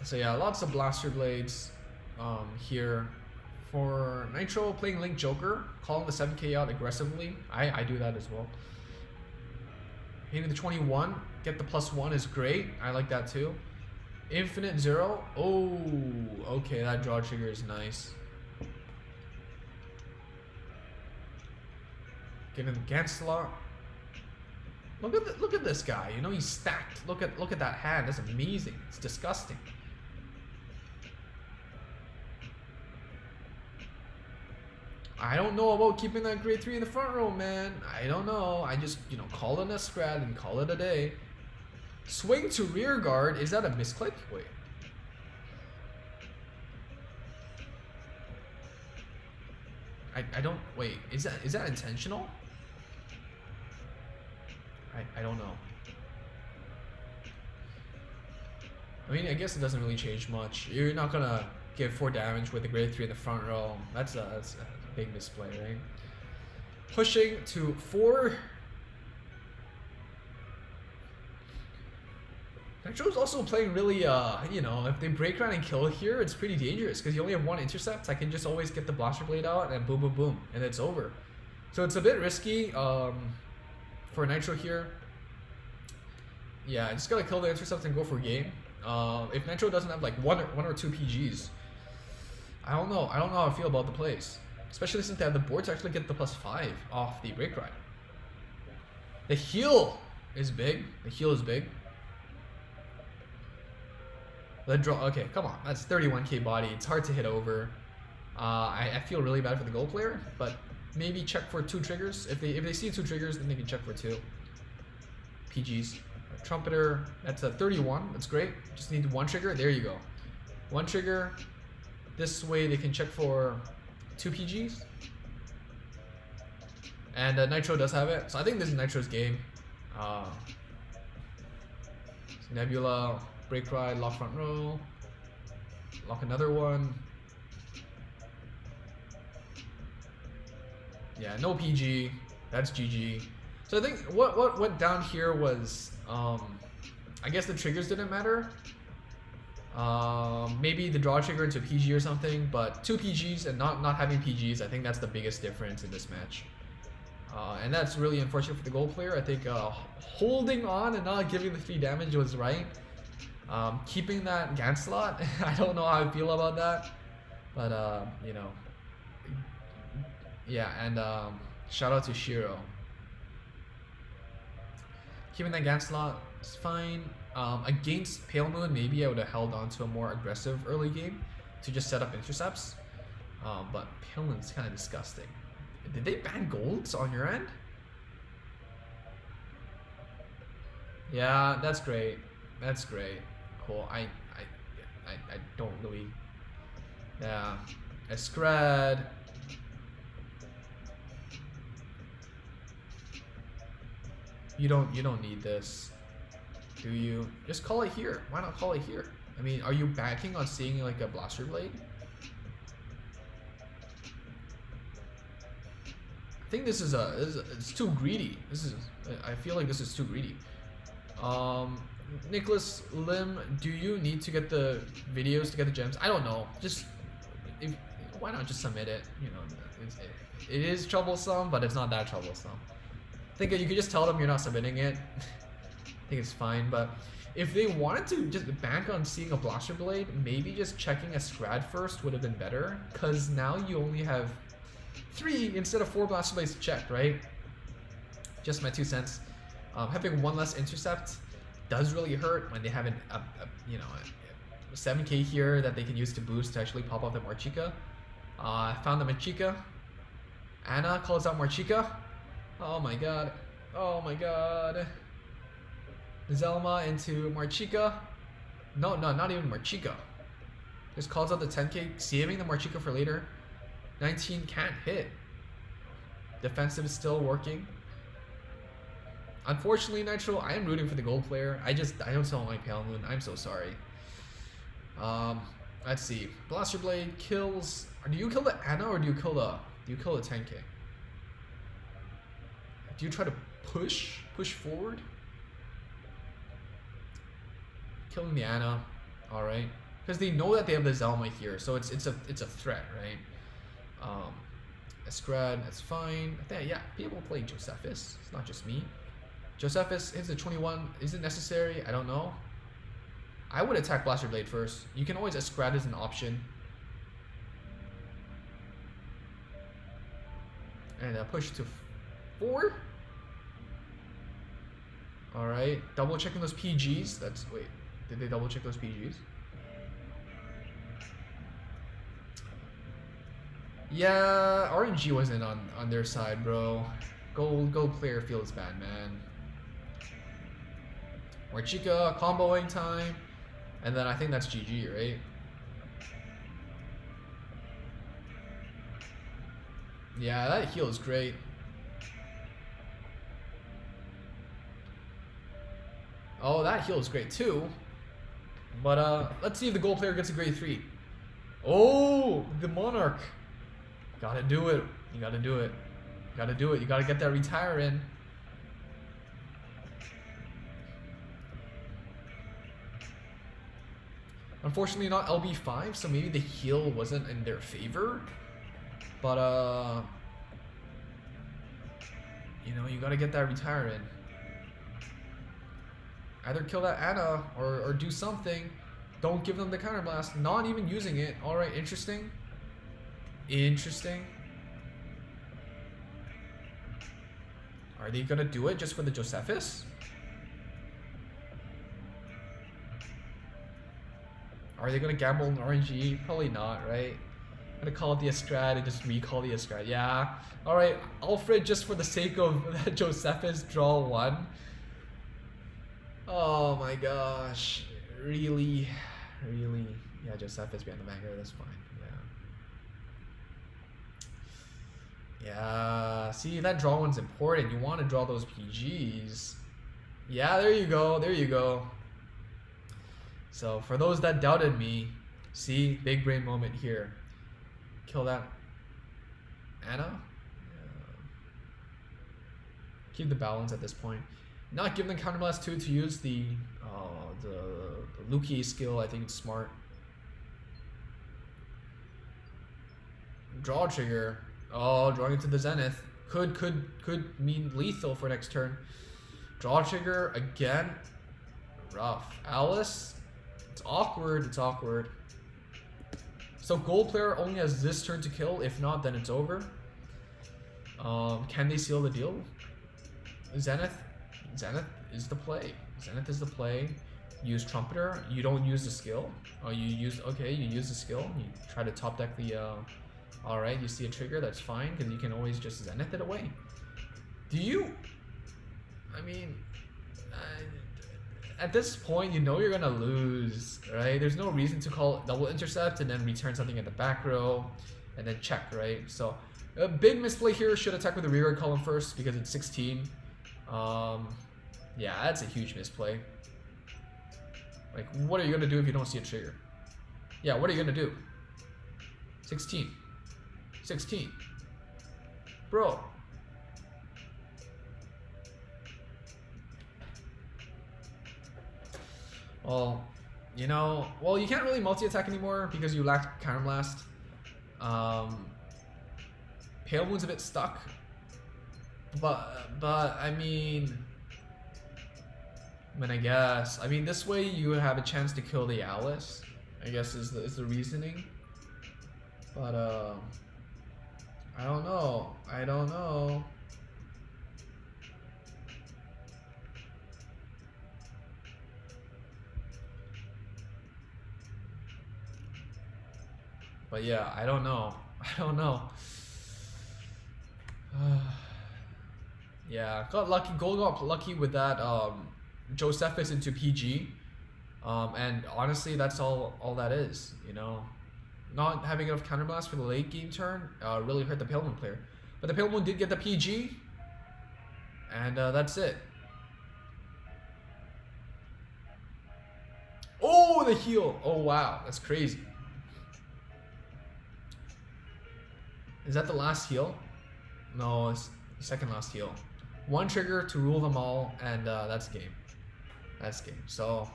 So yeah, lots of blaster blades here. For Nitro, playing Link Joker, calling the 7k out aggressively. I do that as well. Hitting the 21, get the +1 is great. I like that too. Infinite 0. Oh, okay, that draw trigger is nice. Giving the Gancelot. Look at this guy. You know, he's stacked. Look at that hand. That's amazing. It's disgusting. I don't know about keeping that grade 3 in the front row, man. I don't know. I just, you know, call it a scrad and call it a day. Swing to rear guard. Is that a misclick? Wait. I don't, wait, is that intentional? I don't know. I mean, I guess it doesn't really change much. You're not gonna give 4 damage with a grade 3 in the front row. That's a big misplay, right? Pushing to 4. Nitro's also playing really, you know, if they break around and kill here, it's pretty dangerous because you only have 1 intercept. I can just always get the blaster blade out and boom, boom, boom, and it's over. So it's a bit risky for Nitro here. Yeah, I just gotta kill the intercept and go for game. If Nitro doesn't have like one or two PGs, I don't know how I feel about the plays. Especially since they have the board to actually get the +5 off the break ride. The heal is big. The heal is big. The draw. Okay, come on. That's 31k body. It's hard to hit over. I feel really bad for the gold player, but maybe check for 2 triggers. If they see 2 triggers, then they can check for 2 PGs. Trumpeter, that's a 31. That's great. Just need one trigger. There you go. One trigger. This way they can check for 2 PGs. And Nitro does have it. So I think this is Nitro's game. Nebula, Break Ride, Lock Front Row. Lock another one. Yeah, no PG. That's GG. So I think what went down here was, I guess the triggers didn't matter. Maybe the draw trigger into PG or something, but 2 PGs and not having PGs, I think that's the biggest difference in this match. And that's really unfortunate for the gold player. I think holding on and not giving the 3 damage was right. Keeping that Gan slot, I don't know how I feel about that, but you know, yeah. And shout out to Shiro. Keeping that Gan slot is fine. Against Pale Moon, maybe I would have held on to a more aggressive early game to just set up intercepts. But Pale Moon's kind of disgusting. Did they ban golds on your end? Yeah, that's great. That's great. Cool. I don't really. Yeah. Escrad. You don't need this, do you? Just call it here. Why not call it here? I mean, are you banking on seeing like a Blaster Blade? I think this is it's too greedy. I feel like this is too greedy. Nicholas Lim, do you need to get the videos to get the gems? I don't know. Just why not just submit it? You know, it is troublesome, but it's not that troublesome. I think you could just tell them you're not submitting it. I think it's fine, but if they wanted to just bank on seeing a Blaster Blade, maybe just checking a Scrad first would have been better, because now you only have 3 instead of 4 Blaster Blades to check, right? Just my 2 cents. Having 1 less intercept does really hurt when they have you know, a 7k here that they can use to boost to actually pop off the Marchica. I found the Marchica. Anna calls out Marchica. Oh my god. Oh my god. Zelma into Marchica. No, not even Marchica. Just calls out the 10k, saving the Marchica for later. 19 can't hit. Defensive is still working. Unfortunately, Nitro, I am rooting for the gold player. I don't like Pale Moon. I'm so sorry. Let's see. Blaster Blade kills. Do you kill the Anna or do you kill the 10k? Do you try to push forward? Killing the Anna, all right, because they know that they have the Zelma here, so it's a threat, right? Escrad, that's fine. I think, yeah, people play Josephus. It's not just me. Josephus hits the 21. Is it necessary? I don't know. I would attack Blaster Blade first. You can always Escrad as an option. And push to 4. Alright, double checking those PGs. Wait, did they double check those PGs? Yeah, RNG wasn't on their side, bro. Gold player feels bad, man. Marchica, comboing time. And then I think that's GG, right? Yeah, that heal is great. Oh, that heal is great too. But let's see if the gold player gets a grade 3. Oh, the Monarch. Gotta do it. You gotta do it. Gotta do it. You gotta get that retire in. Unfortunately not LB5, so maybe the heal wasn't in their favor. But you know, you gotta get that retire in. Either kill that Anna or do something. Don't give them the counterblast. Not even using it. Alright, interesting. Interesting. Are they gonna do it just for the Josephus? Are they gonna gamble on RNG? Probably not, right? I'm gonna call it the Estrad and just recall the Estrad. Yeah. Alright, Alfred, just for the sake of that Josephus, draw 1. Oh my gosh. Really? Really? Yeah, Josephus behind the Vanguard, that's fine. Yeah. Yeah, see, that draw one's important. You want to draw those PGs. Yeah, there you go. There you go. So, for those that doubted me, see, big brain moment here. Kill that Anna. Keep the balance at this point. Not giving the counterblast 2 to use the Luki skill. I think it's smart. Draw trigger. Oh, drawing into the zenith could mean lethal for next turn. Draw trigger again. Rough. Alice. It's awkward. It's awkward. So gold player only has this turn to kill. If not, then it's over. Can they seal the deal? Zenith is the play. Zenith is the play. Use Trumpeter. You don't use the skill. Oh, you use the skill. You try to top deck the. All right, you see a trigger. That's fine because you can always just Zenith it away. Do you? I mean, at this point, you know you're gonna lose, right? There's no reason to call double intercept and then return something at the back row, and then check, right? So a big misplay here. Should attack with the rearguard column first because it's 16. Yeah, that's a huge misplay. Like, what are you gonna do if you don't see a trigger? Yeah, what are you gonna do? 16. 16. Bro. Well, you know, well, you can't really multi-attack anymore because you lack counterblast. Pale Moon's a bit stuck. But I mean, I guess. I mean, this way you have a chance to kill the Alice, I guess is the reasoning. But I don't know. I don't know. But yeah, I don't know. I don't know. Yeah, got lucky. Gold got lucky with that. Josephus into PG, and honestly, that's all that is. You know, not having enough counterblast for the late game turn really hurt the Pale Moon player. But the Pale Moon did get the PG, and that's it. Oh, the heal! Oh wow, that's crazy. Is that the last heal? No, it's the second last heal. One trigger to rule them all, and that's game. That's game. So,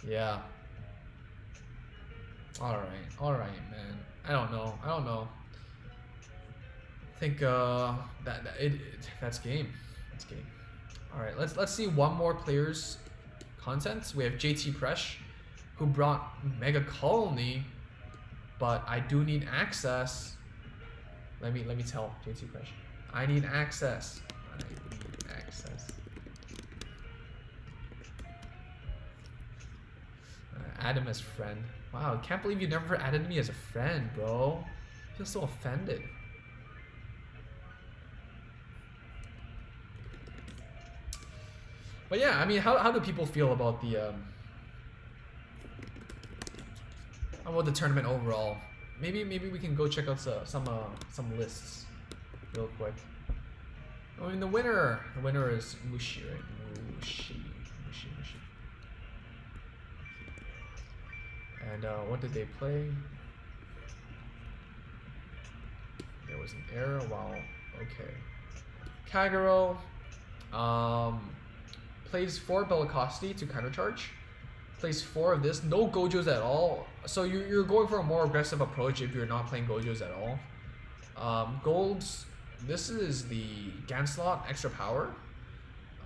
yeah. All right, man. I don't know. I think that's game. That's game. All right, let's see one more player's content. We have JT Presh, who brought Mega Colony, but I do need access. Let me tell JT Presh. I need access. I need access. Add him as friend. Wow, can't believe you never added me as a friend, bro. I feel so offended. But yeah, I mean, how do people feel about the tournament overall? Maybe we can go check out some lists real quick. I mean, the winner is Mushi, right? Mushi. And what did they play? There was an error. Wow. Okay. Kagero plays 4 Bellicosity to countercharge. Plays 4 of this. No Gojos at all. So you're going for a more aggressive approach if you're not playing Gojos at all. Golds. This is the Ganslot extra power.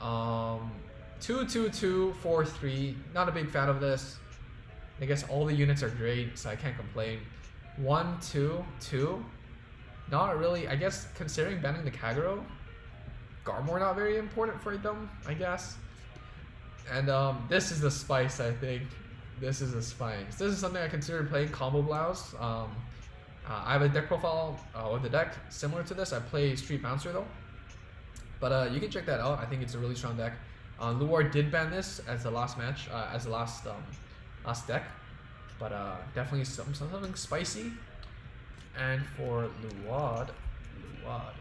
2/2/2 4/3. Not a big fan of this. I guess all the units are great, so I can't complain. 1/2/2. Not really. I guess considering banning the Kagero, Garmor not very important for them, I guess. And this is the spice, I think. This is the spice. This is something I consider playing combo blouse. I have a deck profile with the deck similar to this. I play Street Bouncer though. But you can check that out. I think it's a really strong deck. Luar did ban this as the last match, as the last deck, but definitely something spicy. And for Luad, we have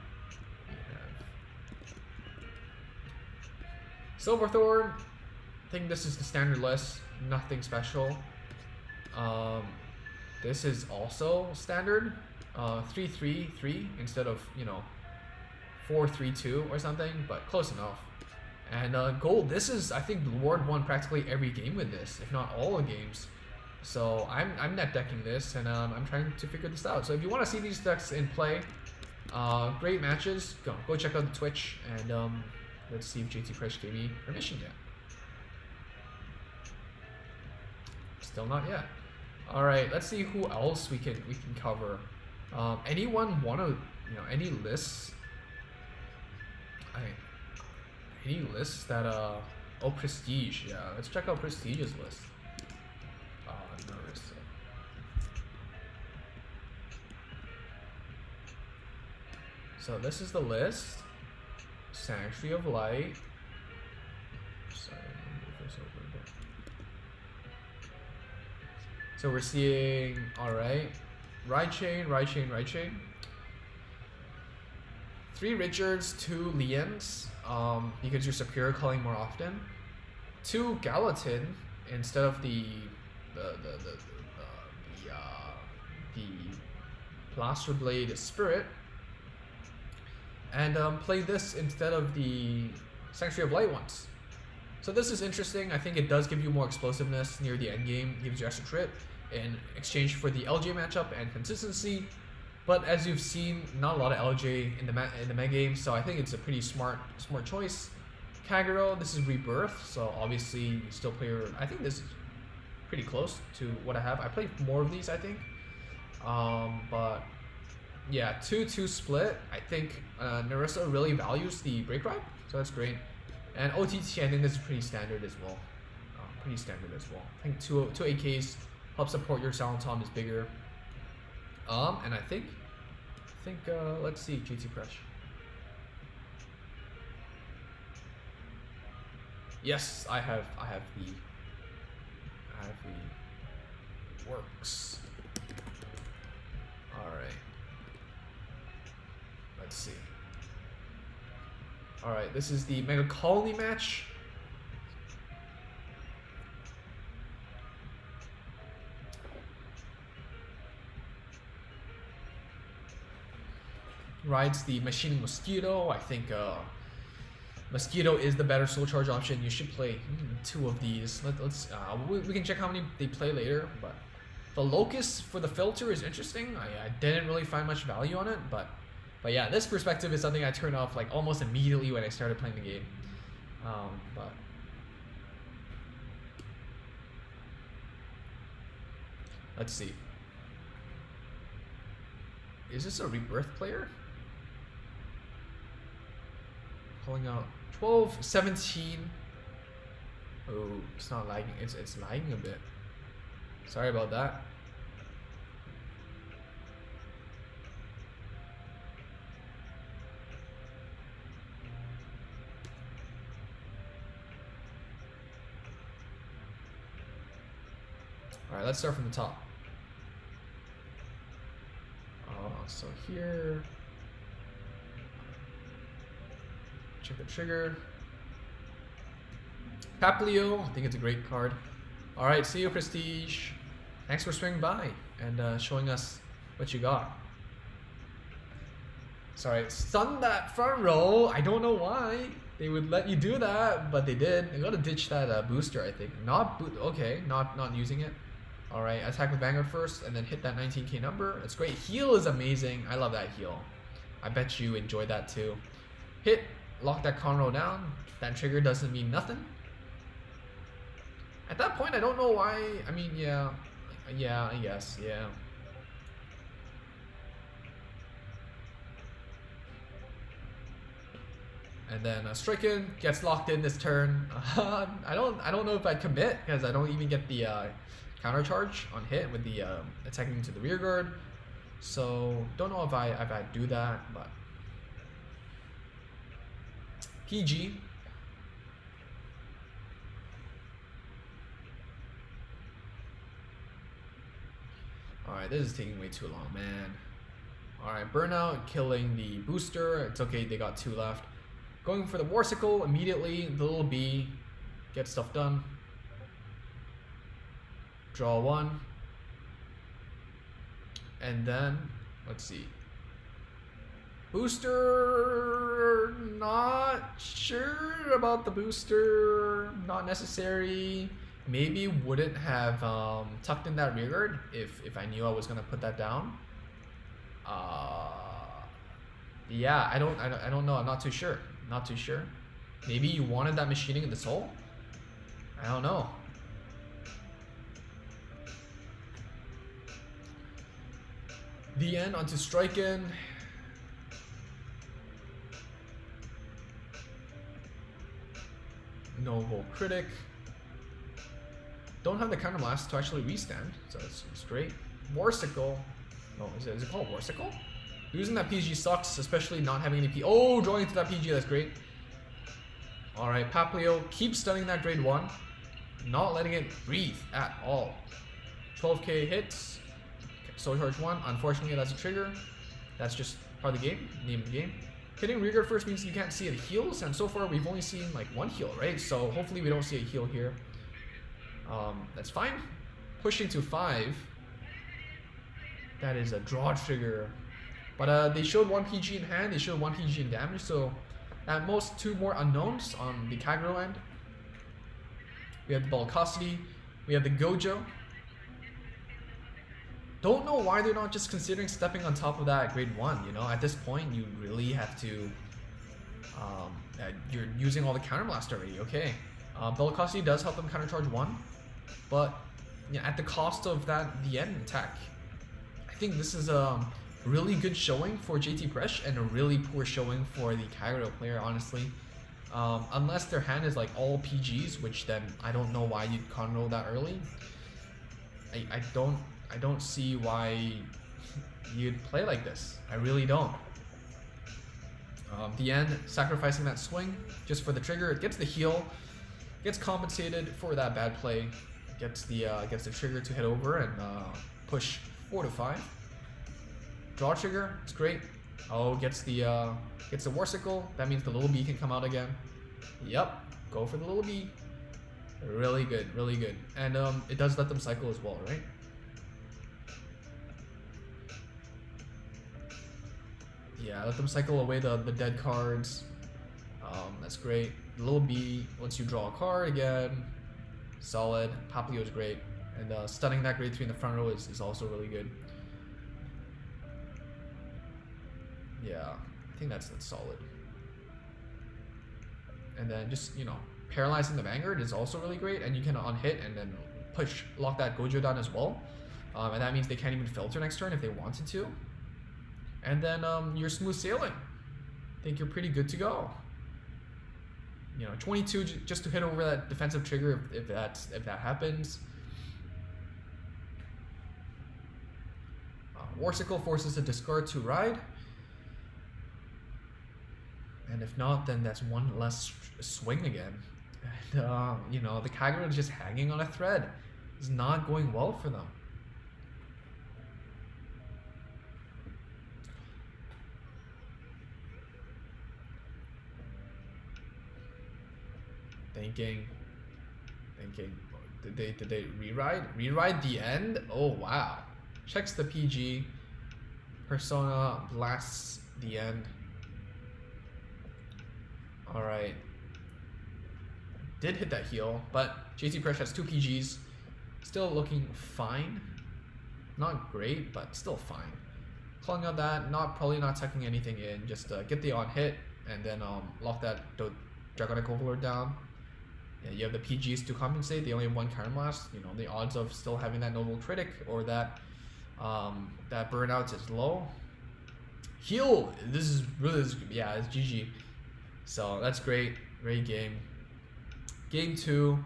Silverthorn. I think this is the standard list, nothing special. This is also standard, 3-3-3 instead of 4-3-2 or something, but close enough. And gold, this is, I think Lord won practically every game with this, if not all the games. So I'm net decking this, and I'm trying to figure this out. So if you want to see these decks in play, great matches, go check out the Twitch, and let's see if JT Fresh gave me permission yet. Still not yet. All right, let's see who else we can cover. Anyone want to any lists? Any lists that oh, Prestige, yeah. Let's check out Prestige's list. Nervous. So this is the list. Sanctuary of Light. Sorry, move this over a bit. So we're seeing, alright, Ride Chain. 3 Richards, 2 Lians, because you're superior calling more often. 2 Gallatin instead of the Blaster Blade Spirit. And play this instead of the Sanctuary of Light ones. So this is interesting. I think it does give you more explosiveness near the end game, gives you extra trip in exchange for the LJ matchup and consistency. But as you've seen, not a lot of LJ in the meta game, so I think it's a pretty smart choice. Kagero, this is Rebirth, so obviously you still play your, I think this is pretty close to what I have. I played more of these, I think. But yeah, 2-2 split. I think Narissa really values the break ride, so that's great. And OTT, I think this is pretty standard as well. I think 2 AKs help support your Silent Tom is bigger. And I think let's see, GT Fresh. Yes, I have the works. All right. Let's see. All right, this is the Mega Colony match. Rides the Machine Mosquito. I think Mosquito is the better soul charge option. You should play 2 of these. We can check how many they play later, but the Locust for the filter is interesting. I didn't really find much value on it, but yeah, this perspective is something I turned off like almost immediately when I started playing the game. But let's see. Is this a Rebirth player? Pulling out 12, 17. Oh, it's not lagging. It's lagging a bit. Sorry about that. All right, let's start from the top. So here, check the trigger. Paplio, I think it's a great card. All right, see you, Prestige. Thanks for swinging by and showing us what you got. Sorry, stun that front row. I don't know why they would let you do that, but they did. They gotta ditch that booster, I think. Not using it. All right, attack with Vanguard first, and then hit that 19k number. It's great. Heal is amazing. I love that heal. I bet you enjoy that too. Hit, lock that Conroe down. That trigger doesn't mean nothing. At that point, I don't know why. I mean, yeah, I guess, yeah. And then Stricken gets locked in this turn. I don't know if I'd commit because I don't even get the counter charge on hit with the attacking into the rear guard. So don't know if I'd do that, but PG. Alright, this is taking way too long, man. Alright, Burnout killing the booster. It's okay, they got 2 left. Going for the Warsicle immediately. The little B. Get stuff done. Draw 1. And then, let's see. Booster, not sure about the booster. Not necessary. Maybe wouldn't have tucked in that rearguard if I knew I was gonna put that down. Yeah, I don't know. I'm not too sure. Not too sure. Maybe you wanted that machining in the soul. I don't know. The end onto strike in. Noble critic. Don't have the counter blast to actually restand, so it's great. Warsicle. Oh, is it called Warsicle? Losing that PG sucks, especially not having any P. Oh, drawing into that PG, that's great. Alright, Papilio keeps stunning that grade 1. Not letting it breathe at all. 12k hits. Soul Charge 1. Unfortunately, that's a trigger. That's just part of the game. Name of the game. Hitting rearguard first means you can't see the heals, and so far we've only seen like 1 heal, right? So hopefully we don't see a heal here. That's fine. Pushing to 5. That is a draw trigger. But they showed 1 PG in hand, they showed 1 PG in damage, so at most 2 more unknowns on the Kagero end. We have the Bellicosity, we have the Gojo. Don't know why they're not just considering stepping on top of that grade 1, you know? At this point, you really have to... you're using all the counterblast already, okay. Bellicosity does help them countercharge 1, but you know, at the cost of the end attack. I think this is a really good showing for JT Presh and a really poor showing for the Kagero player, honestly. Unless their hand is like all PGs, which then I don't know why you'd con roll that early. I don't see why you'd play like this. I really don't. The end, sacrificing that swing just for the trigger. It gets the heal, gets compensated for that bad play, gets the trigger to hit over and push 4 to 5. Draw trigger, it's great. Oh, gets the Warsicle. That means the little B can come out again. Yep, go for the little B. Really good, really good. And it does let them cycle as well, right? Yeah, let them cycle away the dead cards. That's great. The little B lets you draw a card again. Solid. Papilio is great. And stunning that grade 3 in the front row is also really good. Yeah, I think that's solid. And then just, you know, paralyzing the Vanguard is also really great, and you can unhit and then lock that Gojo down as well. And that means they can't even filter next turn if they wanted to. And then you're smooth sailing. I think you're pretty good to go. You know, 22 just to hit over that defensive trigger if that happens. Warsicle forces a discard to ride. And if not, then that's 1 less swing again. And, you know, the Kagero is just hanging on a thread. It's not going well for them. Thinking. Did they re-ride? Re-ride the end? Oh, wow. Checks the PG. Persona blasts the end. Alright. Did hit that heal, but JT Presh has 2 PGs. Still looking fine. Not great, but still fine. Calling out that, probably not tucking anything in. Just get the on hit and then lock that Dragonic Overlord down. Yeah, you have the PGs to compensate. They only have 1 counterblast. You know, the odds of still having that Noble Critic or that burnout is low. Heal. This is really, yeah, it's GG. So that's great. Great game. Game 2.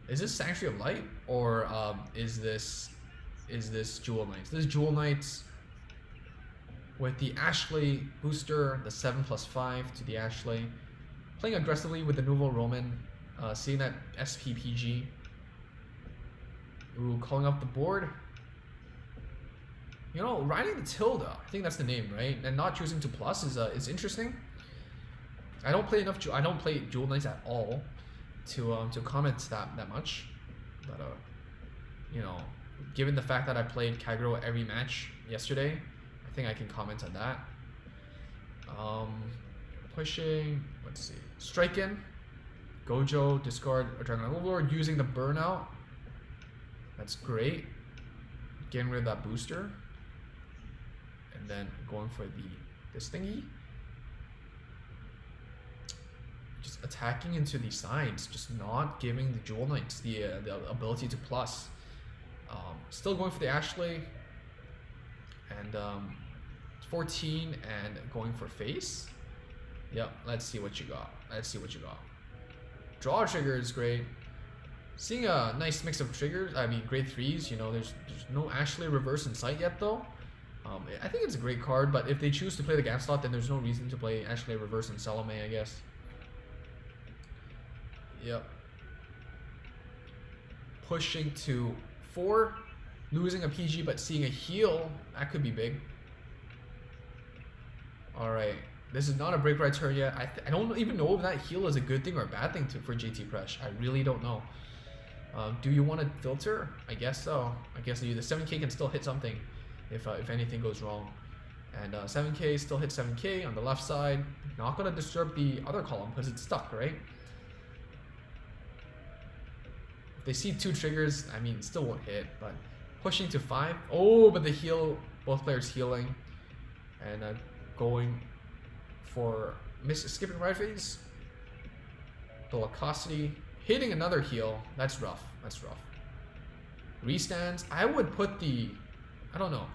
Is this Sanctuary of Light or is this Jewel Knights? This is Jewel Knights with the Ashley booster, the 7+5 to the Ashley. Playing aggressively with the Nouveau Roman. Seeing that SPPG. Ooh, calling up the board. You know, riding the tilde, I think that's the name, right? And not choosing to plus is interesting. I don't play enough. I don't play Duel Knights at all to comment that much. But you know, given the fact that I played Kagero every match yesterday, I think I can comment on that. Pushing. Let's see. Strike in. Gojo, discard a Dragon Overlord using the burnout. That's great. Getting rid of that booster. And then going for this thingy. Just attacking into these sides, just not giving the Duel Knights the ability to plus. Still going for the Ashley. And 14 and going for face. Yep, let's see what you got. Let's see what you got. Draw trigger is great. Seeing a nice mix of triggers, I mean grade 3s, you know, there's no Ashley reverse in sight yet though. I think it's a great card, but if they choose to play the gap slot, then there's no reason to play Ashley reverse and Salome, I guess. Yep. Pushing to 4, losing a PG but seeing a heal, that could be big. Alright. This is not a break right turn yet. I don't even know if that heal is a good thing or a bad thing for JT Presh. I really don't know. Do you want to filter? I guess so. I guess the 7K can still hit something if anything goes wrong. And 7K still hits 7K on the left side. Not going to disturb the other column because it's stuck, right? If they see 2 triggers, I mean, it still won't hit. But pushing to 5. Oh, but the heal, both players healing. And going for skipping right phase. Velocity. Hitting another heal. That's rough. That's rough. Restands. I would put the... I don't know.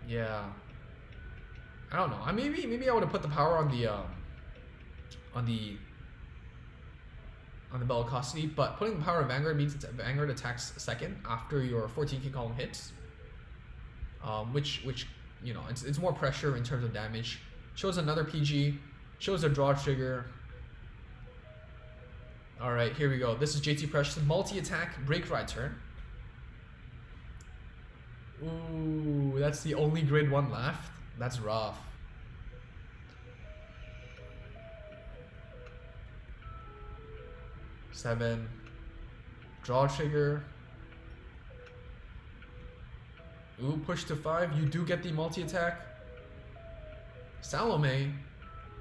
Yeah. I don't know. Maybe I would have put the power on the Bellicosity, but putting the power of Vanguard means Vanguard attacks second after your 14K column hits. Which you know, it's more pressure in terms of damage. Shows another PG, shows a draw trigger. Alright, here we go. This is JT Precious, multi-attack, break right turn. Ooh, that's the only grade 1 left. That's rough. Seven. Draw trigger. Ooh, push to 5. You do get the multi-attack. Salome.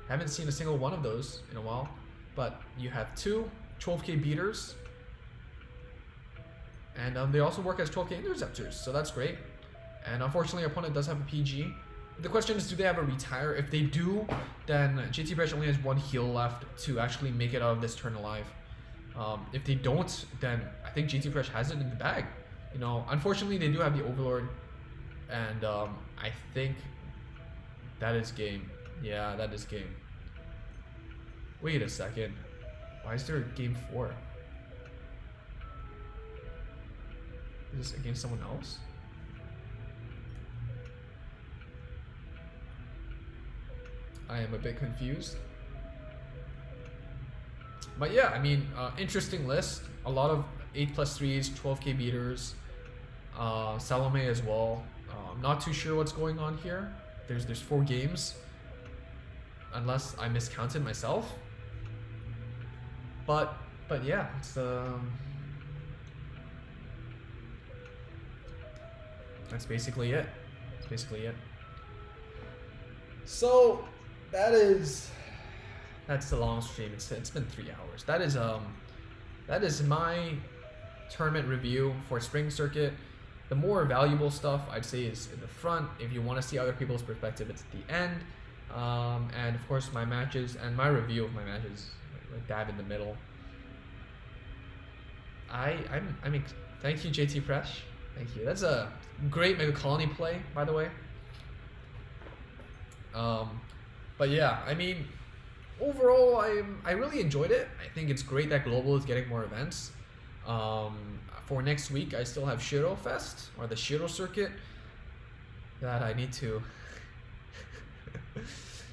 Haven't seen a single one of those in a while. But you have 2 12K beaters. And they also work as 12K interceptors, so that's great. And unfortunately, our opponent does have a PG. The question is, do they have a retire? If they do, then JT Bresh only has 1 heal left to actually make it out of this turn alive. If they don't, then I think JT Fresh has it in the bag. You know, unfortunately, they do have the Overlord, and I think that is game. Yeah, that is game. Wait a second. Why is there a game 4? Is this against someone else? I am a bit confused. But yeah, I mean, interesting list. A lot of 8+3s, 12K beaters, Salome as well. I'm not too sure what's going on here. There's 4 games, unless I miscounted myself. But yeah, it's that's basically it. That's basically it. So that's the long stream. It's been 3 hours. That is my tournament review for Spring Circuit. The more valuable stuff I'd say is in the front. If you want to see other people's perspective, it's at the end. And of course my matches and my review of my matches, like dab in the middle. Thank you, JT Fresh. Thank you. That's a great Mega Colony play, by the way. But yeah, I mean, overall, I really enjoyed it. I think it's great that Global is getting more events. For next week, I still have Shiro Fest, or the Shiro Circuit, that I need to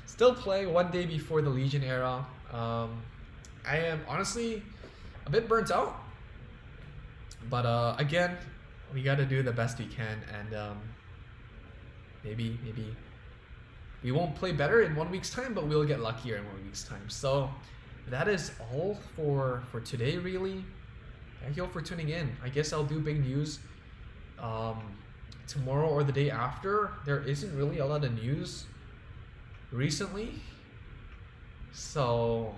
still play 1 day before the Legion era. I am honestly a bit burnt out, but again, we got to do the best we can, and maybe we won't play better in 1 week's time, but we'll get luckier in 1 week's time. So that is all for today, really. Thank you all for tuning in. I guess I'll do big news tomorrow or the day after. There isn't really a lot of news recently, so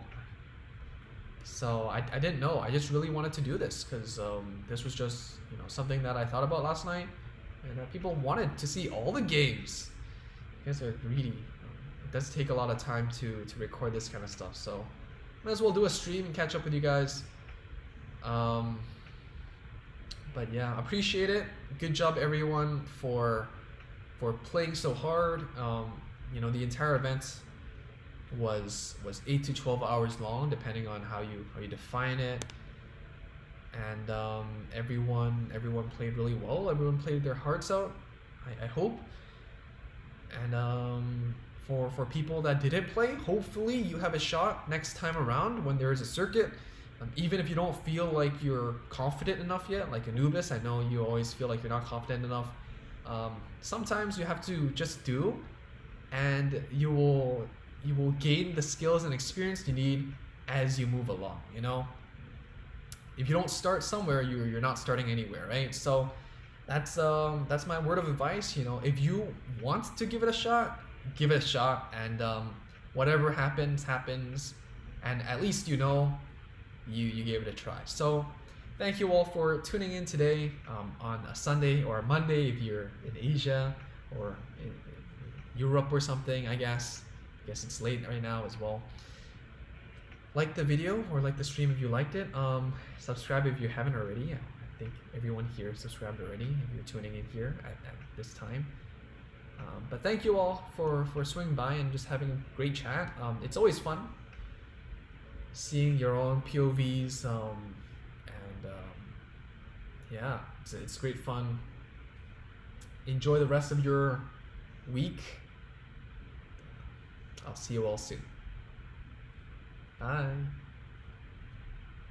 I didn't know. I just really wanted to do this because this was just something that I thought about last night, and people wanted to see all the games. You guys are greedy. It does take a lot of time to record this kind of stuff, so might as well do a stream and catch up with you guys. But yeah, appreciate it. Good job everyone for playing so hard. The entire event was 8 to 12 hours long, depending on how you define it. And everyone played really well. Everyone played their hearts out, I hope. And for people that didn't play, hopefully you have a shot next time around when there is a circuit. Even if you don't feel like you're confident enough yet, like Anubis, I know you always feel like you're not confident enough. Sometimes you have to just do, and you will gain the skills and experience you need as you move along. If you don't start somewhere, you're not starting anywhere, right? So that's my word of advice. If you want to give it a shot, give it a shot, and whatever happens, and at least you gave it a try. So thank you all for tuning in today on a Sunday or a Monday if you're in Asia or in Europe or something. I guess it's late right now as well. Like the video or like the stream if you liked it. Subscribe if you haven't already. I think everyone here subscribed already if you're tuning in here at this time. But thank you all for swinging by and just having a great chat. It's always fun seeing your own POVs, yeah, it's great fun. Enjoy the rest of your week. I'll see you all soon. Bye.